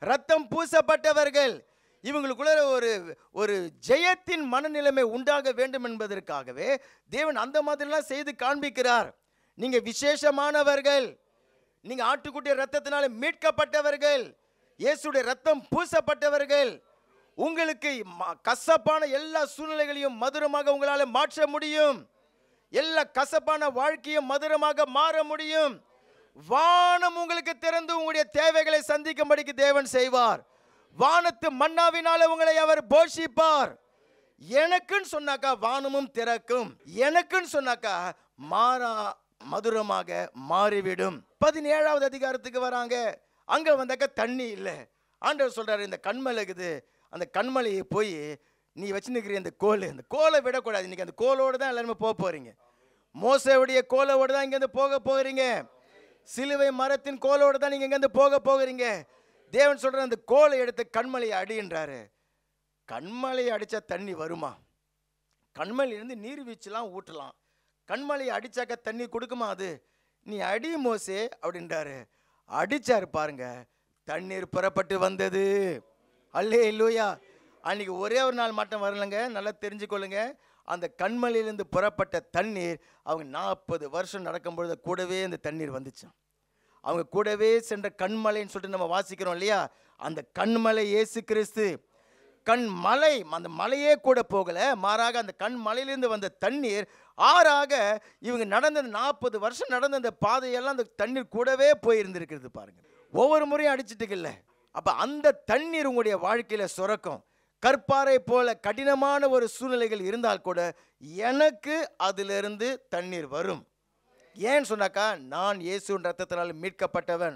S6: ரத்தம் பூசப்பட்டவர்கள். இவங்களுக்குள்ள ஒரு ஜெயத்தின் மனநிலைமை உண்டாக வேண்டும் என்பதற்காகவே தேவன் அந்த மாதிரிலாம் செய்து காண்பிக்கிறார். நீங்க விசேஷமானவர்கள், நீங்க ஆட்டுக்குட்டிய ரத்தத்தினால மீட்கப்பட்டவர்கள், இயேசுடைய ரத்தம் பூசப்பட்டவர்கள். உங்களுக்கு கசப்பான எல்லா சூழ்நிலைகளையும் மதுரமாக உங்களால் மாற்ற முடியும். எல்லா கசப்பான வாழ்க்கையும் மதுரமாக மாற முடியும். வானம் உங்களுக்கு திறந்து உங்களுடைய தேவைகளை சந்திக்கும்படிக்கு தேவன் செய்வார். வானத்து மன்னாவினால உங்களை அவர் போஷிப்பார். எனக்குன்னு சொன்னாக்கா வானமும் திறக்கும். எனக்குன்னு சொன்னாக்கா மதுரமாக மாறிவிடும். 17வது அதிகாரத்துக்கு வராங்க. அங்க வந்தாக்கா தண்ணி இல்லை. ஆண்டவர் சொல்றாரு, இந்த கண்மலை இருக்குது, அந்த கண்மலையை போய் நீ வச்சுருக்கிற இந்த கோலை விடக்கூடாது. இன்னைக்கு அந்த கோலோடு தான் எல்லாருமே போக போறீங்க. மோசேவுடைய கோலோடு தான் இங்கேருந்து போக போகிறீங்க. சிலுவை மரத்தின் கோலோடு தான் நீங்க இங்கேருந்து போக போகிறீங்க. தேவன் சொல்ற அந்த கோலை எடுத்து கண்மலையை அடின்றாரு. கண்மலையை அடிச்சா தண்ணி வருமா? கண்மலையிலிருந்து நீர்வீழ்ச்சிலாம் ஊட்டலாம். கண்மலையை அடிச்சாக்க தண்ணி கொடுக்குமா? அது நீ அடி மோசே அப்படின்றாரு. அடிச்சாரு பாருங்க, தண்ணீர் புறப்பட்டு வந்தது. அல்லேலூயா. அன்னைக்கு ஒரே ஒரு நாள் மட்டும் வரலங்க, நல்லா தெரிஞ்சுக்கொள்ளுங்க. அந்த கண்மலையிலிருந்து புறப்பட்ட தண்ணீர் அவங்க 40 வருஷம் நடக்கும்பொழுது கூடவே அந்த தண்ணீர் வந்துச்சான். அவங்க கூடவே சென்ற கண்மலைன்னு சொல்லிட்டு நம்ம வாசிக்கிறோம் இல்லையா? அந்த கண்மலை இயேசு கிறிஸ்து. கண்மலை, அந்த மலையே கூட போகல, மாறாக அந்த கண்மலையிலிருந்து வந்த தண்ணீர் ஆறாக இவங்க நடந்த 40 வருஷம் நடந்த அந்த பாதையெல்லாம் அந்த தண்ணீர் கூடவே போயிருந்திருக்கிறது பாருங்க. ஒவ்வொரு முறையும் அடிச்சுட்டு இல்லை. அப்ப அந்த தண்ணீர் உங்களுடைய வாழ்க்கையில சுரக்கும். கற்பாறை போல கடினமான ஒரு சூழ்நிலைகள் இருந்தால் கூட எனக்கு அதிலிருந்து தண்ணீர் வரும். ஏன்னு சொன்னாக்கா, நான் இயேசுவின் ரத்தத்தினால் மீட்கப்பட்டவன்,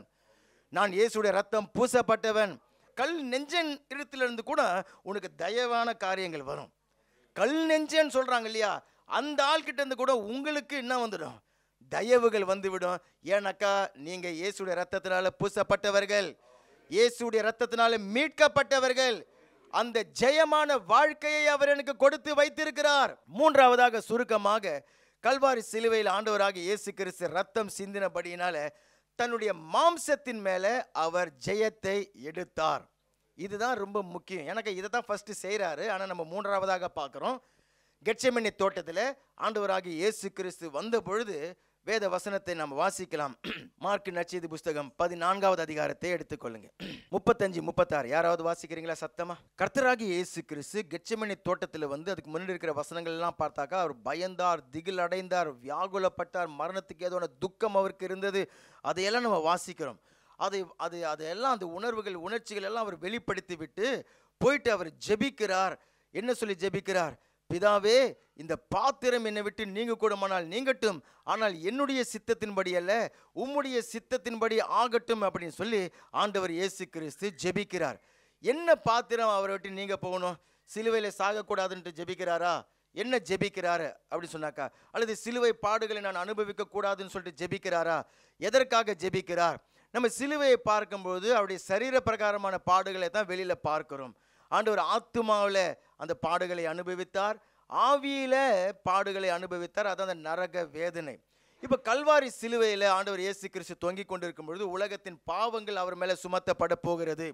S6: நான் இயேசுடைய ரத்தம் பூசப்பட்டவன். கல் நெஞ்சன் இடத்திலிருந்து கூட உனக்கு தயவான காரியங்கள் வரும். கல் நெஞ்சன்னு சொல்றாங்க இல்லையா? அந்த ஆள்கிட்ட இருந்து கூட உங்களுக்கு என்ன வந்துடும்? தயவுகள் வந்துவிடும். ஏன்னாக்கா நீங்க இயேசுடைய ரத்தத்தினால பூசப்பட்டவர்கள், இயேசுடைய ரத்தத்தினால மீட்கப்பட்டவர்கள். அந்த ஜெயமான வாழ்க்கையை அவர் எனக்கு கொடுத்து வைத்திருக்கிறார். மூன்றாவதாக சுருக்கமாக, கல்வாரி சிலுவையில் ஆண்டவராக இயேசு கிறிஸ்து ரத்தம் சிந்தினபடியினால தன்னுடைய மாம்சத்தின் மேலே அவர் ஜெயத்தை எடுத்தார். இதுதான் ரொம்ப முக்கியம். எனக்கு இதை தான் ஃபர்ஸ்ட் செய்கிறாரு. ஆனால் நம்ம மூன்றாவதாக பார்க்குறோம், கெத்செமனே தோட்டத்தில் ஆண்டவராக இயேசு கிறிஸ்து வந்த பொழுது வேத வசனத்தை நம்ம வாசிக்கலாம். மார்க் நற்செய்தி புஸ்தகம் 14வது அதிகாரத்தை எடுத்துக்கொள்ளுங்க. 35, 36 யாராவது வாசிக்கிறீங்களா சத்தமா? கர்த்தராகிய இயேசு கிறிஸ்து கெத்செமனே தோட்டத்தில் வந்து அதுக்கு முன்னாடி இருக்கிற வசனங்கள் எல்லாம் பார்த்தாக்கா அவர் பயந்தார், திகில் அடைந்தார், வியாகுலப்பட்டார், மரணத்துக்கு ஏதோ துக்கம் அவருக்கு இருந்தது. அதையெல்லாம் நம்ம வாசிக்கிறோம். அதையெல்லாம் அந்த உணர்வுகள் உணர்ச்சிகள் எல்லாம் அவர் வெளிப்படுத்தி விட்டு போயிட்டு அவர் ஜெபிக்கிறார். என்ன சொல்லி ஜெபிக்கிறார்? பிதாவே, இந்த பாத்திரம் என்னை விட்டு நீங்க கூடமானால் நீங்கட்டும், ஆனால் என்னுடைய சித்தத்தின்படி அல்ல உம்முடைய சித்தத்தின்படி ஆகட்டும் அப்படின்னு சொல்லி ஆண்டவர் இயேசு கிறிஸ்து ஜெபிக்கிறார். என்ன பாத்திரம் அவரை விட்டு நீங்க போகணும்? சிலுவையில் சாகக்கூடாதுன்ட்டு ஜெபிக்கிறாரா? என்ன ஜெபிக்கிறாரு அப்படின்னு சொன்னாக்கா, அல்லது சிலுவை பாடுகளை நான் அனுபவிக்க கூடாதுன்னு சொல்லிட்டு ஜெபிக்கிறாரா? எதற்காக ஜெபிக்கிறார்? நம்ம சிலுவையை பார்க்கும்போது அவருடைய சரீர பிரகாரமான பாடுகளை தான் வெளியில பார்க்கிறோம். ஆண்டவர் ஆத்துமாவில் அந்த பாடுகளை அனுபவித்தார், ஆவியில பாடுகளை அனுபவித்தார். அதான் அந்த நரக வேதனை. இப்போ கல்வாரி சிலுவையில் ஆண்டவர் இயேசு கிறிஸ்து தொங்கிக் கொண்டிருக்கும் பொழுது உலகத்தின் பாவங்கள் அவர் மேலே சுமத்தப்பட போகிறது.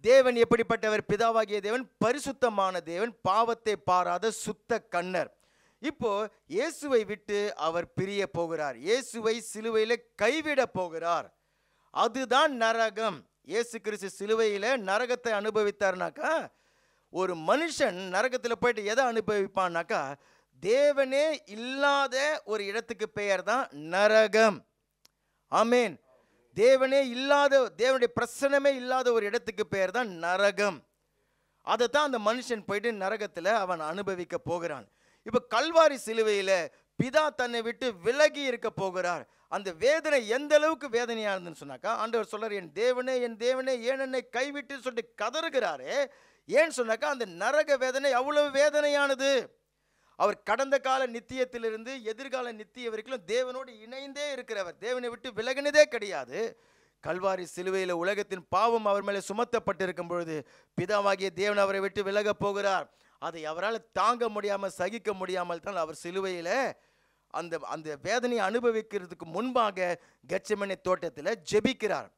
S6: தேவன் எப்படிப்பட்டவர்? பிதாவாகிய தேவன் பரிசுத்தமான தேவன், பாவத்தை பாராத சுத்த கண்ணர். இப்போ இயேசுவை விட்டு அவர் பிரிய போகிறார், இயேசுவை சிலுவையில் கைவிட போகிறார். அதுதான் நரகம். இயேசு கிறிஸ்து சிலுவையில் நரகத்தை அனுபவித்தார்னாக்கா, ஒரு மனுஷன் நரகத்தில் போயிட்டு எதை அனுபவிப்பான்னாக்கா, தேவனே இல்லாத ஒரு இடத்துக்கு பெயர் தான் நரகம். ஆமேன். தேவனே இல்லாத, தேவனுடைய பிரசன்னமே இல்லாத ஒரு இடத்துக்கு பெயர் தான் நரகம். அதை தான் அந்த மனுஷன் போயிட்டு நரகத்தில் அவன் அனுபவிக்க போகிறான். இப்போ கல்வாரி சிலுவையில் பிதா தன்னை விட்டு விலகி இருக்க போகிறார். அந்த வேதனை எந்த அளவுக்கு வேதனையானதுன்னு சொன்னாக்கா, ஆண்டவர் சொல்றார், என் தேவனே ஏன் என்னை கைவிட்டு சொல்லிட்டு கதறுகிறாரே. ஏன்னு சொன்னாக்கா, அந்த நரக வேதனை அவ்வளவு வேதனையானது. அவர் கடந்த கால நித்தியத்திலிருந்து எதிர்கால நித்திய வரைக்கும் தேவனோடு இணைந்தே இருக்கிறவர், தேவனை விட்டு விலகினதே கிடையாது. கல்வாரி சிலுவையில் உலகத்தின் பாவம் அவர் மேலே சுமத்தப்பட்டிருக்கும் பொழுது பிதாவாகிய தேவன் அவரை விட்டு விலக போகிறார். அதை அவரால் தாங்க முடியாமல் சகிக்க முடியாமல் தான் அவர் சிலுவையில் அந்த வேதனையை அனுபவிக்கிறதுக்கு முன்பாக கெத்செமனே தோட்டத்தில் ஜெபிக்கிறார்.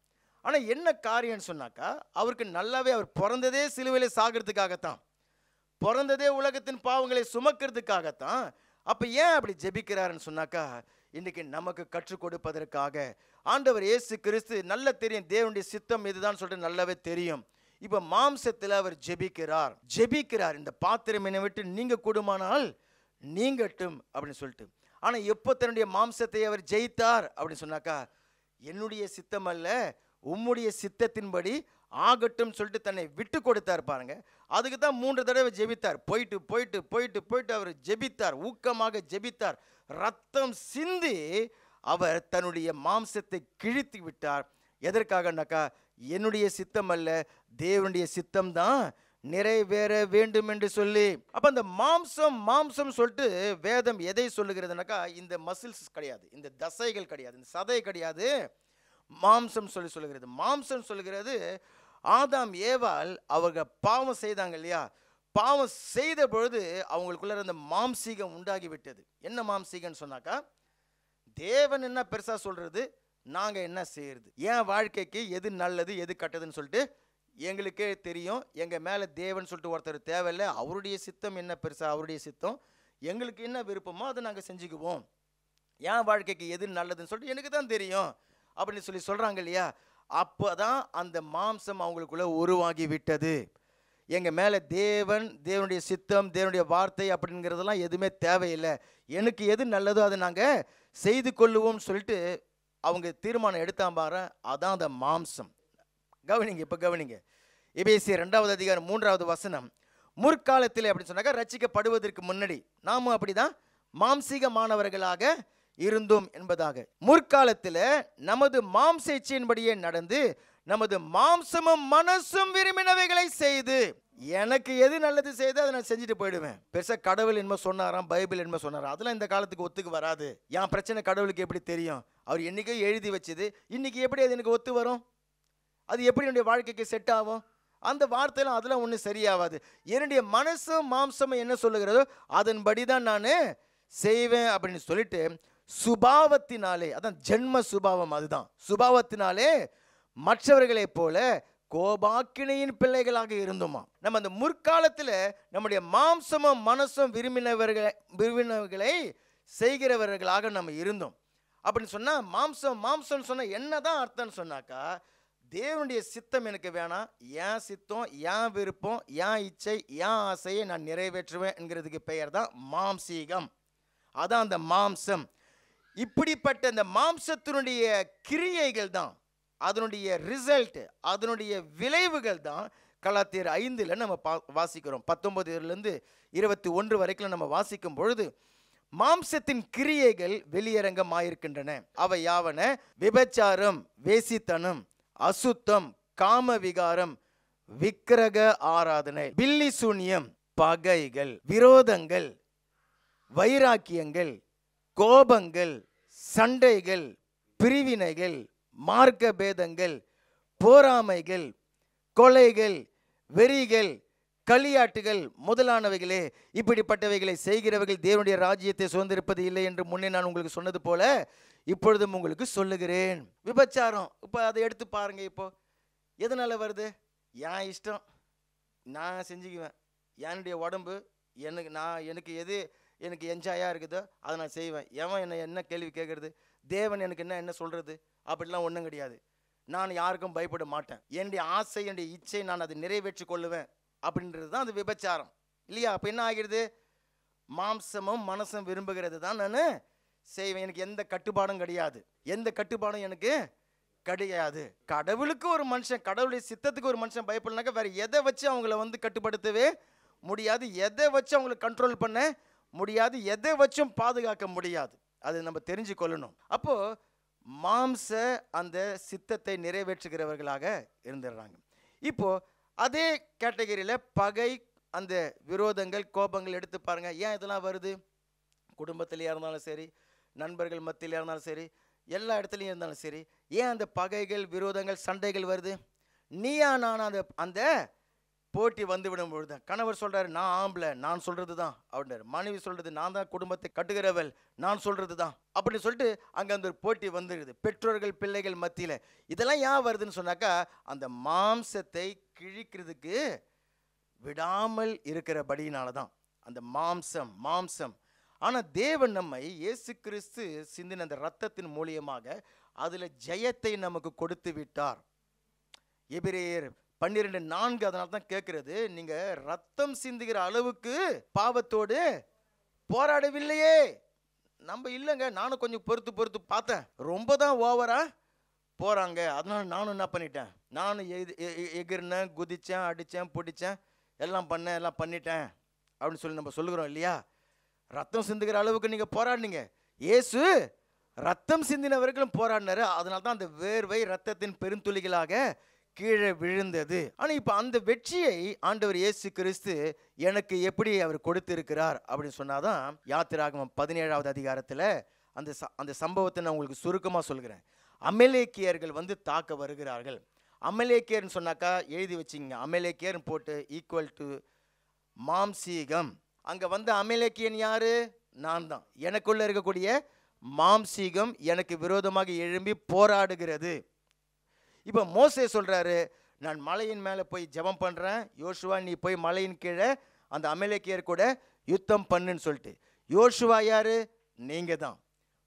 S6: ஆனால் என்ன காரியம்னு சொன்னாக்கா, அவருக்கு நல்லாவே அவர் பிறந்ததே சிலுவையில் சாகிறதுக்காகத்தான், பிறந்ததே உலகத்தின் பாவங்களை சுமக்கிறதுக்காகத்தான். அப்போ ஏன் அப்படி ஜெபிக்கிறாருன்னு சொன்னாக்கா, இன்றைக்கி நமக்கு கற்றுக் கொடுப்பதற்காக. ஆண்டவர் இயேசு கிறிஸ்து நல்ல தெரியும் தேவனுடைய சித்தம் இதுதான் சொல்லிட்டு நல்லாவே தெரியும். இப்போ மாம்சத்தில் அவர் ஜெபிக்கிறார், இந்த பாத்திரம் என்னை விட்டு நீங்க கூடுமானால் நீங்கட்டும் அப்படின்னு சொல்லிட்டு. ஆனால் எப்போ தன்னுடைய மாம்சத்தை அவர் ஜெயித்தார் அப்படின்னு சொன்னாக்கா, என்னுடைய சித்தம் அல்ல உம்முடைய சித்தத்தின்படி ஆகட்டும் சொல்லிட்டு தன்னை விட்டு கொடுத்தார் பாருங்க. அதுக்கு தான் 3 தடவை ஜெபித்தார். போயிட்டு அவர் ஜெபித்தார், ஊக்கமாக ஜெபித்தார். ரத்தம் சிந்தி அவர் தன்னுடைய மாம்சத்தை கிழித்து விட்டார். எதற்காகனாக்கா, என்னுடைய சித்தம் அல்ல தேவனுடைய சித்தம் தான் நிறைவேற வேண்டும் என்று சொல்லி. அப்ப அந்த மாம்சம் சொல்லிட்டு வேதம் எதை சொல்லுகிறதுனாக்கா, இந்த மசில்ஸ் கிடையாது, இந்த தசைகள் கிடையாது, இந்த சதை கிடையாது. மாம்சம் சொல்லுகிறது. மாம்சம் சொல்லுகிறது, ஆதாம் ஏவாள் அவங்க பாவம் செய்தாங்க இல்லையா, பாவம் செய்த பொழுது அவங்களுக்குள்ள அந்த மாம்சீகம் உண்டாகி விட்டது. என்ன மாம்சீகம்னு சொன்னாக்கா, தேவன் என்ன பெருசா சொல்றது, நாங்க என்ன செய்யறது, என் வாழ்க்கைக்கு எது நல்லது எது கட்டதுன்னு சொல்லிட்டு எங்களுக்கே தெரியும், எங்கள் மேலே தேவன் சொல்லிட்டு ஒருத்தர் தேவையில்லை, அவருடைய சித்தம் என்ன பெருசா, அவருடைய சித்தம், எங்களுக்கு என்ன விருப்பமோ அதை நாங்கள் செஞ்சுக்குவோம், என் வாழ்க்கைக்கு எது நல்லதுன்னு சொல்லிட்டு எனக்கு தான் தெரியும் அப்படின்னு சொல்கிறாங்க இல்லையா. அப்போ தான் அந்த மாம்சம் அவங்களுக்குள்ள உருவாகி விட்டது. எங்கள் மேலே தேவனுடைய சித்தம், தேவனுடைய வார்த்தை அப்படிங்கிறதெல்லாம் எதுவுமே தேவையில்லை, எனக்கு எது நல்லதோ அதை நாங்கள் செய்து கொள்ளுவோம்னு சொல்லிட்டு அவங்க தீர்மானம் எடுத்தாம் பாரு. அதான் அந்த மாம்சம். கவனிங்க, இப்போ கவனிங்க. எபேசியர் 2வது அதிகாரம் 3வது வசனம். முற்காலத்தில் அப்படின்னு சொன்னாக்கா ரட்சிக்கப்படுவதற்கு முன்னாடி நாமும் அப்படிதான் மாம்சீகமானவர்களாக இருந்தோம் என்பதாக. முற்காலத்தில் நமது மாம்ச இச்சையின்படியே நடந்து நமது மாம்சமும் மனசும் விரும்பினவைகளை செய்து, எனக்கு எது நல்லது செய்து அதை நான் செஞ்சுட்டு போயிடுவேன். பெருசா கடவுள் என்ன சொன்னாராம், பைபிள் என்ன சொன்னாராம், அதெல்லாம் இந்த காலத்துக்கு ஒத்துக்கு வராது. என் பிரச்சனை கடவுளுக்கு எப்படி தெரியும், அவர் என்னைக்கோ எழுதி வச்சது, இன்னைக்கு எப்படி அது எனக்கு ஒத்து வரும், அது எப்படி என்னுடைய வாழ்க்கைக்கு செட் ஆகும், அந்த வார்த்தையெல்லாம் அதெல்லாம் ஒன்றும் சரியாகாது. என்னுடைய மனசும் மாம்சமும் என்ன சொல்லுகிறதோ அதன்படி தான் நான் செய்வேன் அப்படின்னு சொல்லிட்டு சுபாவத்தினாலே, அதான் ஜென்ம சுபாவம், அதுதான் சுபாவத்தினாலே மற்றவர்களை போல கோபாக்கினையின் பிள்ளைகளாக இருந்தோமா. நம்ம அந்த முற்காலத்தில் நம்முடைய மாம்சமும் மனசும் விரும்பினவர்களை செய்கிறவர்களாக நம்ம இருந்தோம். அப்படின்னு சொன்னால் மாம்சம்னு சொன்னால் என்னதான் அர்த்தம்னு சொன்னாக்கா, தேவனுடைய சித்தம் எனக்கு வேணாம், என் சித்தம், என் விருப்பம், என் இச்சை, என் ஆசையை நான் நிறைவேற்றுவேன் என்கிறதுக்கு பெயர் தான் மாம்சீகம். அதான் அந்த மாம்சம். இப்படிப்பட்ட அந்த மாம்சத்தினுடைய கிரியைகள் தான், அதனுடைய ரிசல்ட், அதனுடைய விளைவுகள் தான் கலாத்தியர் 5 நம்ம வாசிக்கிறோம். 19 21 வரைக்கும் நம்ம வாசிக்கும் பொழுது மாம்சத்தின் கிரியைகள் வெளியரங்கமாயிருக்கின்றன. அவை யாவன: விபச்சாரம், வேசித்தனம், அசுத்தம், காம விகாரம், விக்கிரக ஆராதனை, பில்லி சூனியம், பகைகள், விரோதங்கள், வைராக்கியங்கள், கோபங்கள், சண்டைகள், பிரிவினைகள், மார்க்க பேதங்கள், போராமைகள், கொலைகள், வெறிகள், களியாட்டுகள் முதலானவைகளே. இப்படிப்பட்டவைகளை செய்கிறவர்கள் தேவனுடைய ராஜ்யத்தை சுதந்திரிப்பது இல்லை என்று முன்னே நான் உங்களுக்கு சொன்னது போல இப்பொழுதும் உங்களுக்கு சொல்லுகிறேன். விபச்சாரம், இப்போ அதை எடுத்து பாருங்க. இப்போ எதனால வருது? என் இஷ்டம், நான் செஞ்சுக்குவேன், என்னுடைய உடம்பு, எனக்கு எது எனக்கு என்ஜாயாக இருக்குதோ அதை நான் செய்வேன். எவன் என்ன கேள்வி கேட்குறது, தேவன் எனக்கு என்ன சொல்கிறது, அப்படிலாம் ஒன்றும் கிடையாது. நான் யாருக்கும் பயப்பட மாட்டேன், என்னுடைய ஆசை, என்னுடைய இச்சை நான் அதை நிறைவேற்றி கொள்ளுவேன் அப்படின்றது தான் அது விபச்சாரம் இல்லையா. அப்போ என்ன ஆகிறது? மாம்சமும் மனசும் விரும்புகிறது தான் நான் செய்வேன், எனக்கு எந்த கட்டுப்பாடும் கிடையாது, எந்த கட்டுப்பாடும் எனக்கு கிடையாது. கடவுளுக்கு ஒரு மனுஷன், கடவுளுடைய சித்தத்துக்கு ஒரு மனுஷன் பயப்படனாக்கா வேற எதை வச்சு அவங்கள கட்டுப்படுத்தவே முடியாது, எதை வச்சு அவங்களை கண்ட்ரோல் பண்ண முடியாது, எதை வச்சும் பாதுகாக்க முடியாது. அது நம்ம தெரிஞ்சு கொள்ளணும். அப்போ மாம்ச அந்த சித்தத்தை நிறைவேற்றுகிறவர்களாக இருந்துடுறாங்க. இப்போ அதே கேட்டகரியில் பகை, அந்த விரோதங்கள், கோபங்கள் எடுத்து பாருங்க. ஏன் இதெல்லாம் வருது? குடும்பத்திலேயே இருந்தாலும் சரி, நண்பர்கள் மத்தியிலே இருந்தாலும் சரி, எல்லா இடத்துலையும் இருந்தாலும் சரி, ஏன் அந்த பகைகள், விரோதங்கள், சண்டைகள் வருது? நீயா நான் அந்த போட்டி வந்துவிடும் பொழுது கணவர் சொல்றாரு, நான் ஆம்பளை, நான் சொல்றது தான் அப்படின்னாரு. மனைவி சொல்றது, நான் தான் குடும்பத்தை கட்டுகிறவள், நான் சொல்றது தான் அப்படின்னு சொல்லிட்டு அங்கே அந்த ஒரு போட்டி வந்துடுது பெற்றோர்கள் பிள்ளைகள் மத்தியில். இதெல்லாம் ஏன் வருதுன்னு சொன்னாக்கா, அந்த மாம்சத்தை கிழிக்கிறதுக்கு விடாமல் இருக்கிறபடினால தான் அந்த மாம்சம். ஆனால் தேவன் நம்மை இயேசு கிறிஸ்து சிந்தின அந்த இரத்தத்தின் மூலியமாக அதில் ஜெயத்தை நமக்கு கொடுத்து விட்டார். எபிரேயர் 12:4 அதனால தான் கேட்கிறது, நீங்க ரத்தம் சிந்துகிற அளவுக்கு பாவத்தோடு போராடவில்லையே. நம்ம இல்லைங்க, நானும் கொஞ்சம் பொறுத்து பார்த்தேன், ரொம்ப தான் ஓவரா போறாங்க, அதனால நானும் என்ன பண்ணிட்டேன், நானும் எகிர்னேன், குதிச்சேன், அடித்தேன், பிடிச்சேன், எல்லாம் பண்ணிட்டேன் அப்படின்னு சொல்லி நம்ம சொல்லுகிறோம் இல்லையா. ரத்தம் சிந்துகிற அளவுக்கு நீங்க போராடினீங்க, இயேசு ரத்தம் சிந்தினவர்களும் போராடினாரு, அதனால தான் அந்த வேர்வை ரத்தத்தின் பெருந்துளிகளாக கீழே விழுந்தது. ஆனால் இப்போ அந்த வெற்றியை ஆண்டவர் இயேசு கிறிஸ்து எனக்கு எப்படி அவர் கொடுத்திருக்கிறார் அப்படின்னு சொன்னாதான், யாத்திராகமம் 17வது அதிகாரத்தில் அந்த சம்பவத்தை நான் உங்களுக்கு சுருக்கமாக சொல்கிறேன். அமலேக்கியர்கள் தாக்க வருகிறார்கள். அமலேக்கியர்னு சொன்னாக்கா எழுதி வச்சிங்க, அமலேக்கியர்னு போட்டு ஈக்குவல் டு மாம்சீகம். அங்கே அமலேக்கியன் யாரு? நான் தான். எனக்குள்ள இருக்கக்கூடிய மாம்சீகம் எனக்கு விரோதமாக எழும்பி போராடுகிறது. இப்போ மோசே சொல்றாரு, நான் மலையின் மேலே போய் ஜெபம் பண்ணுறேன், யோசுவா நீ போய் மலையின் கீழே அந்த அமலேக்கியர் கூட யுத்தம் பண்ணுன்னு சொல்லிட்டு. யோசுவா யாரு? நீங்க தான்.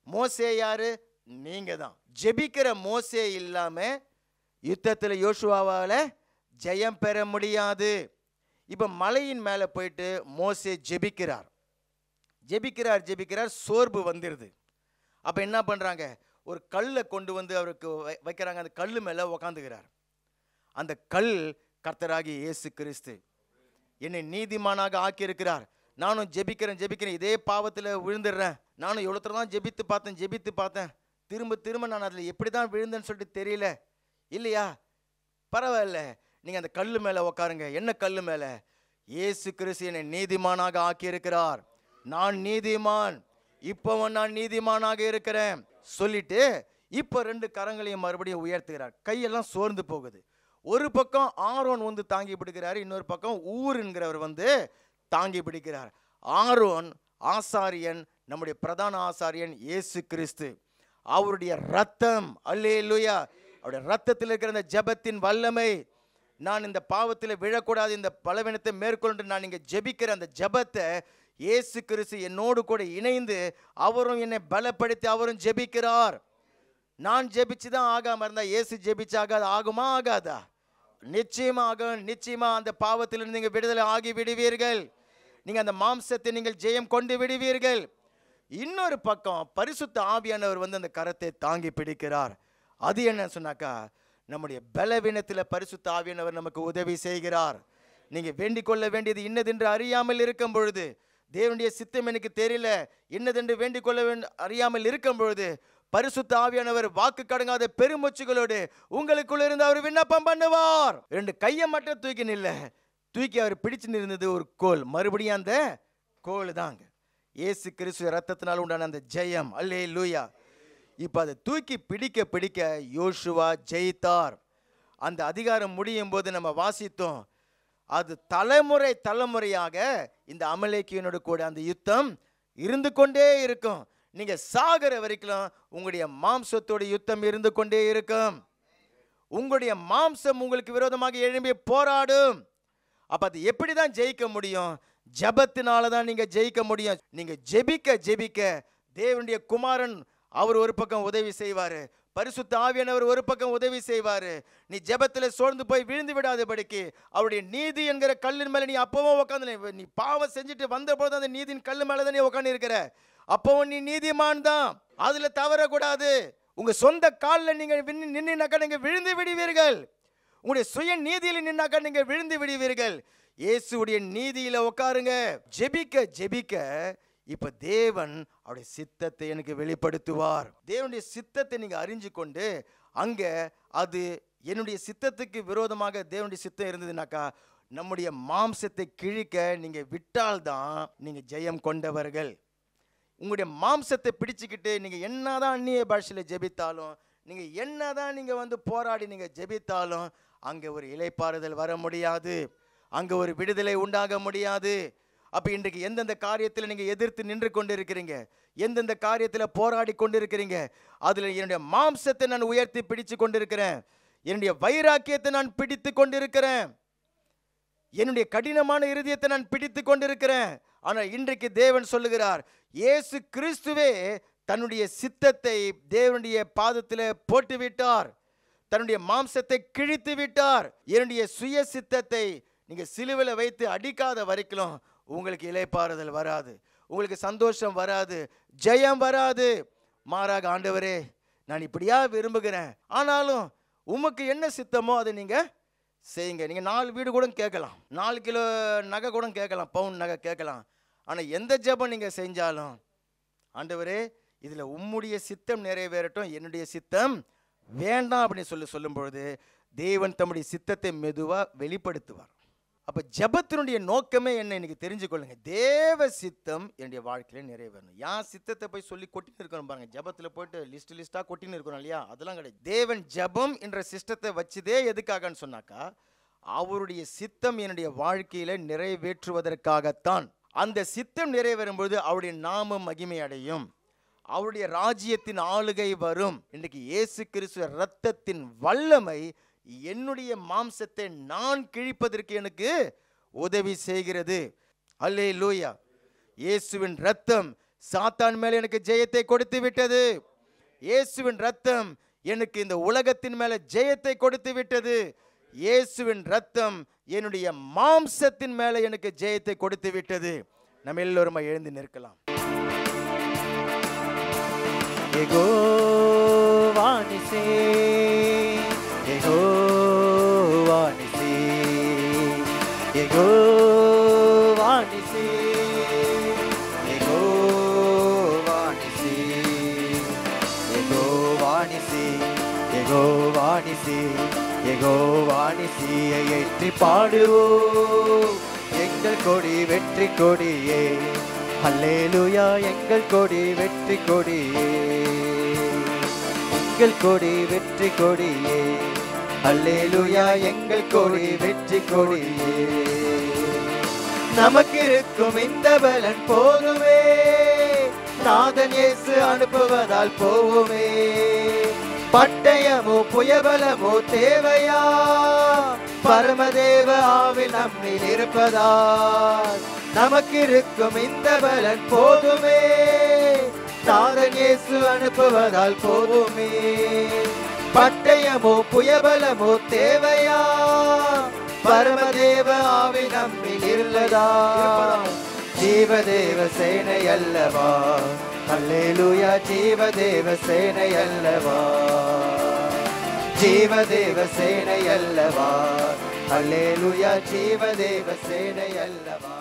S6: மோசே யாரு? நீங்க தான். ஜெபிக்கிற மோசே இல்லாம யுத்தத்தில் யோசுவாவால் ஜெயம் பெற முடியாது. இப்போ மலையின் மேலே போயிட்டு மோசே ஜெபிக்கிறார், சோர்வு வந்துடுது. அப்போ என்ன பண்ணுறாங்க, ஒரு கல்லை கொண்டு வந்து அவருக்கு வைக்கிறாங்க. அந்த கல் மேலே உக்காந்துக்கிறார். அந்த கல் கர்த்தராகி இயேசு கிறிஸ்து. என்னை நீதிமானாக ஆக்கியிருக்கிறார். நானும் ஜெபிக்கிறேன், இதே பாவத்தில் விழுந்துடுறேன். நானும் எவ்வளோ தான் ஜெபித்து பார்த்தேன், திரும்ப நான் அதில் எப்படி தான் விழுந்தேன்னு சொல்லிட்டு தெரியல. இல்லையா, பரவாயில்ல, நீங்கள் அந்த கல் மேலே உக்காருங்க. என்ன கல் மேலே? இயேசு கிறிஸ்து என்னை நீதிமானாக ஆக்கியிருக்கிறார். நான் நீதிமான், இப்போவும் நான் நீதிமானாக இருக்கிறேன் சொல்லிட்டு இப்போ 2 கரங்களையும் மறுபடியும் உயர்த்துகிறார். கையெல்லாம் சோர்ந்து போகுது. ஒரு பக்கம் ஆரோன் வந்து தாங்கி பிடிக்கிறார், இன்னொரு பக்கம் ஊர் என்கிறவர் வந்து தாங்கி பிடிக்கிறார். ஆரோன் ஆசாரியன், நம்முடைய பிரதான ஆசாரியன் இயேசு கிறிஸ்து. அவருடைய ரத்தம், அல்லேலூயா, அவருடைய ரத்தத்தில் இருக்கிற இந்த ஜெபத்தின் வல்லமை. நான் இந்த பாவத்தில் விழக்கூடாது, இந்த பலவீனத்தை மேற்கொண்டு நான் இங்கே ஜெபிக்கிற அந்த ஜெபத்தை இயேசு கிறிஸ்து என்னோடு கூட இணைந்து அவரும் என்னை பலப்படுத்தி அவரும் ஜெபிக்கிறார். நான் ஜெபிச்சு தான் ஆகாம இருந்தா இயேசு ஜெபிச்சாக ஆகுமா? ஆகாதா? நிச்சயமா அந்த பாவத்திலிருந்து நீங்கள் விடுதலை ஆகி விடுவீர்கள். நீங்கள் அந்த மாம்சத்தை நீங்கள் ஜெயம் கொண்டு விடுவீர்கள். இன்னொரு பக்கம் பரிசுத்த ஆவியானவர் வந்து அந்த கரத்தை தாங்கி பிடிக்கிறார். அது என்ன சொன்னாக்கா, நம்முடைய பலவீனத்தில் பரிசுத்த ஆவியானவர் நமக்கு உதவி செய்கிறார். நீங்கள் வேண்டிக் கொள்ள வேண்டியது இன்னதென்று அறியாமல் இருக்கும் பொழுது, தேவனுடைய சித்தம் எனக்கு தெரியல என்னதென்று வேண்டிக் கொள்ள அறியாமல் இருக்கும் பொழுது, பரிசுத்த ஆவியானவர் வாக்கு கடங்காத பெருமூச்சுகளோடு உங்களுக்குள்ள இருந்து அவர் விண்ணப்பம் பண்ணுவார். 2 கையை மட்டும் தூக்கி அவர் பிடிச்சு நிறுந்தது ஒரு கோல். மறுபடியும் அந்த கோல் தாங்க இயேசு கிறிஸ்து ரத்தத்தினால் உண்டான அந்த ஜெயம். அல்லேலூயா. இப்போ அதை தூக்கி பிடிக்க யோசுவா ஜெயித்தார். அந்த அதிகாரம் முடியும் போது நம்ம வாசித்தோம், அது தலைமுறையாக இந்த அமலேக்கியனோடு கூட அந்த யுத்தம் இருந்து கொண்டே இருக்கும். நீங்க சாகிற வரைக்கும் உங்களுடைய மாம்சத்தோட யுத்தம் இருந்து கொண்டே இருக்கும். உங்களுடைய மாம்சம் உங்களுக்கு விரோதமாக எழும்பி போராடும். அப்ப அது எப்படி தான் ஜெயிக்க முடியும்? ஜெபத்தினால தான் நீங்க ஜெயிக்க முடியும். நீங்க ஜெபிக்க தேவனுடைய குமாரன் அவர் ஒரு பக்கம் உதவி செய்வாரு, பரிசுத்த ஆவியானவர் ஒரு பக்கம் உதவி செய்வாரு. நீ ஜெபத்தில் சோர்ந்து போய் விழுந்து விடாதபடிக்கு அவருடைய நீதி என்கிற கல்லின் மேலே நீ அப்பவும் உட்காந்து, நீ பாவம் செஞ்சுட்டு வந்த போது அந்த நீதியின் கல்லு மேலே தான் நீ உட்காந்து இருக்கிற. அப்பவும் நீ நீதிமான் தான், அதுல தவறக்கூடாது. உங்க சொந்த காலில் நீங்க நின்னாக்கா நீங்க விழுந்து விடுவீர்கள். உங்களுடைய சுய நீதியில நின்னாக்கா நீங்க விழுந்து விடுவீர்கள். இயேசுடைய நீதியில உட்காருங்க. ஜெபிக்க இப்ப தேவன் அவருடைய சித்தத்தை எனக்கு வெளிப்படுத்துவார். தேவனுடைய சித்தத்தை நீங்க அறிஞ்சு கொண்டு அங்க அது என்னுடைய சித்தத்துக்கு விரோதமாக தேவனுடைய சித்தம் இருந்ததுனாக்கா நம்முடைய மாம்சத்தை கிழிக்க நீங்க விட்டால்தான் நீங்க ஜெயம் கொண்டவர்கள். உங்களுடைய மாம்சத்தை பிடிச்சுக்கிட்டு நீங்க என்னதான் அந்நிய பாஷையில ஜெபித்தாலும், நீங்க என்னதான் நீங்க வந்து போராடி நீங்க ஜெபித்தாலும் அங்க ஒரு இளைப்பாறுதல் வர முடியாது, அங்க ஒரு விடுதலை உண்டாக முடியாது. அப்ப இன்றைக்கு எந்தெந்த காரியத்தில் நீங்க எதிர்த்து நின்று கொண்டு இருக்கிறீங்க, எந்தெந்த காரியத்தில் போராடி கொண்டு இருக்கிறீங்க, அதுல என்னுடைய மாம்சத்தை நான் உயர்த்தி பிடிச்சு கொண்டிருக்கிறேன், என்னுடைய வைராக்கியத்தை நான் பிடித்து கொண்டிருக்கிறேன், என்னுடைய கடினமான இருதயத்தை நான் பிடித்து கொண்டிருக்கிறேன். ஆனால் இன்றைக்கு தேவன் சொல்லுகிறார், இயேசு கிறிஸ்துவே தன்னுடைய சித்தத்தை தேவனுடைய பாதத்தில் போட்டு விட்டார், தன்னுடைய மாம்சத்தை கிழித்து விட்டார். என்னுடைய சுய சித்தத்தை நீங்க சிலுவையில் வைத்து அடிக்காத வரைக்கும் உங்களுக்கு இளைப்பாறுதல் வராது, உங்களுக்கு சந்தோஷம் வராது, ஜெயம் வராது. மாறாக ஆண்டவரே நான் இப்படியா விரும்புகிறேன், ஆனாலும் உமக்கு என்ன சித்தமோ அதை நீங்க செய்யுங்க. நீங்க 4 வீடு கூட கேட்கலாம், 4 கிலோ நகை கூட கேட்கலாம், பவுன் நகை கேட்கலாம். ஆனால் எந்த ஜெபம் நீங்க செஞ்சாலும் ஆண்டவரே இதுல உம்முடைய சித்தம் நிறைவேறட்டும், என்னுடைய சித்தம் வேண்டாம் அப்படின்னு சொல்லும் பொழுது தேவன் தம்முடைய சித்தத்தை மெதுவா வெளிப்படுத்துவார். அப்ப ஜெபத்தினுடைய நோக்கமே என்ன இன்னைக்கு தெரிஞ்சுக்கொள்ளுங்க. தேவ சித்தம் என்னுடைய வாழ்க்கையில நிறைவேறணும். யான் சித்தத்தை போய் சொல்லி கொட்டின்னு இருக்கணும் பாருங்க, ஜெபத்துல போயிட்டு லிஸ்டா கொட்டின்னு இருக்கணும் இல்லையா, அதெல்லாம் கிடையாது. தேவன் ஜெபம் என்ற சிஸ்டத்தை வச்சதே எதுக்காகன்னு சொன்னாக்கா அவருடைய சித்தம் என்னுடைய வாழ்க்கையில நிறைவேற்றுவதற்காகத்தான். அந்த சித்தம் நிறைவேறும் பொழுது அவருடைய நாமம் மகிமை அடையும், அவருடைய ராஜ்யத்தின் ஆளுகை வரும். இன்றைக்கு இயேசு கிறிஸ்து ரத்தத்தின் வல்லமை என்னுடைய மாம்சத்தை நான் கிழிப்பதற்கு எனக்கு உதவி செய்கிறது. அல்லேலூயா. இயேசுவின் ரத்தம் சாத்தான் மேல எனக்கு ஜெயத்தை கொடுத்து விட்டது. இயேசுவின் ரத்தம் எனக்கு இந்த உலகத்தின் மேல ஜெயத்தை கொடுத்து விட்டது. இயேசுவின் ரத்தம் என்னுடைய மாம்சத்தின் மேல எனக்கு ஜெயத்தை கொடுத்து விட்டது. நம்ம எல்லோரும் எழுந்து நிற்கலாம்.
S2: யெகோவா நிசி, யெகோவா நிசி, யெகோவா நிசி, யெகோவா நிசி, யெகோவா நிசி, யெகோவா நிசி, யெகோவா நிசியை ஏற்றி பாடுவோம். எங்கள் கொடி வெற்றி கொடியே, அல்லேலூயா. எங்கள் கொடி வெற்றி கொடியே, எங்கள் கொடி வெற்றி கொடியே, அல்லேலூயா. எங்கள் கொடி வெற்றி கொடியே. நமக்கு இருக்கும் இந்த பலன் போதுமே, நாதன் இயேசு அனுப்புவதால் போவோமே. பட்டயமோ புயபலமோ தேவையா, பரமதேவ ஆவி நம்மில் இருப்பதால் நமக்கு இருக்கும் இந்த பலன் போதுமே, நாதன் இயேசு அனுப்புவதால் போதுமே. பட்டயமோ புயபலமோ தேவையா, பரமதேவ ஆவி நம்மில் இருந்ததா. ஜீவதேவ சேனை அல்லவா, அல்லேலூயா. ஜீவதேவ சேனை அல்லவா, ஜீவதேவ சேனை அல்லவா, அல்லேலூயா. ஜீவதேவ சேனை அல்லவா.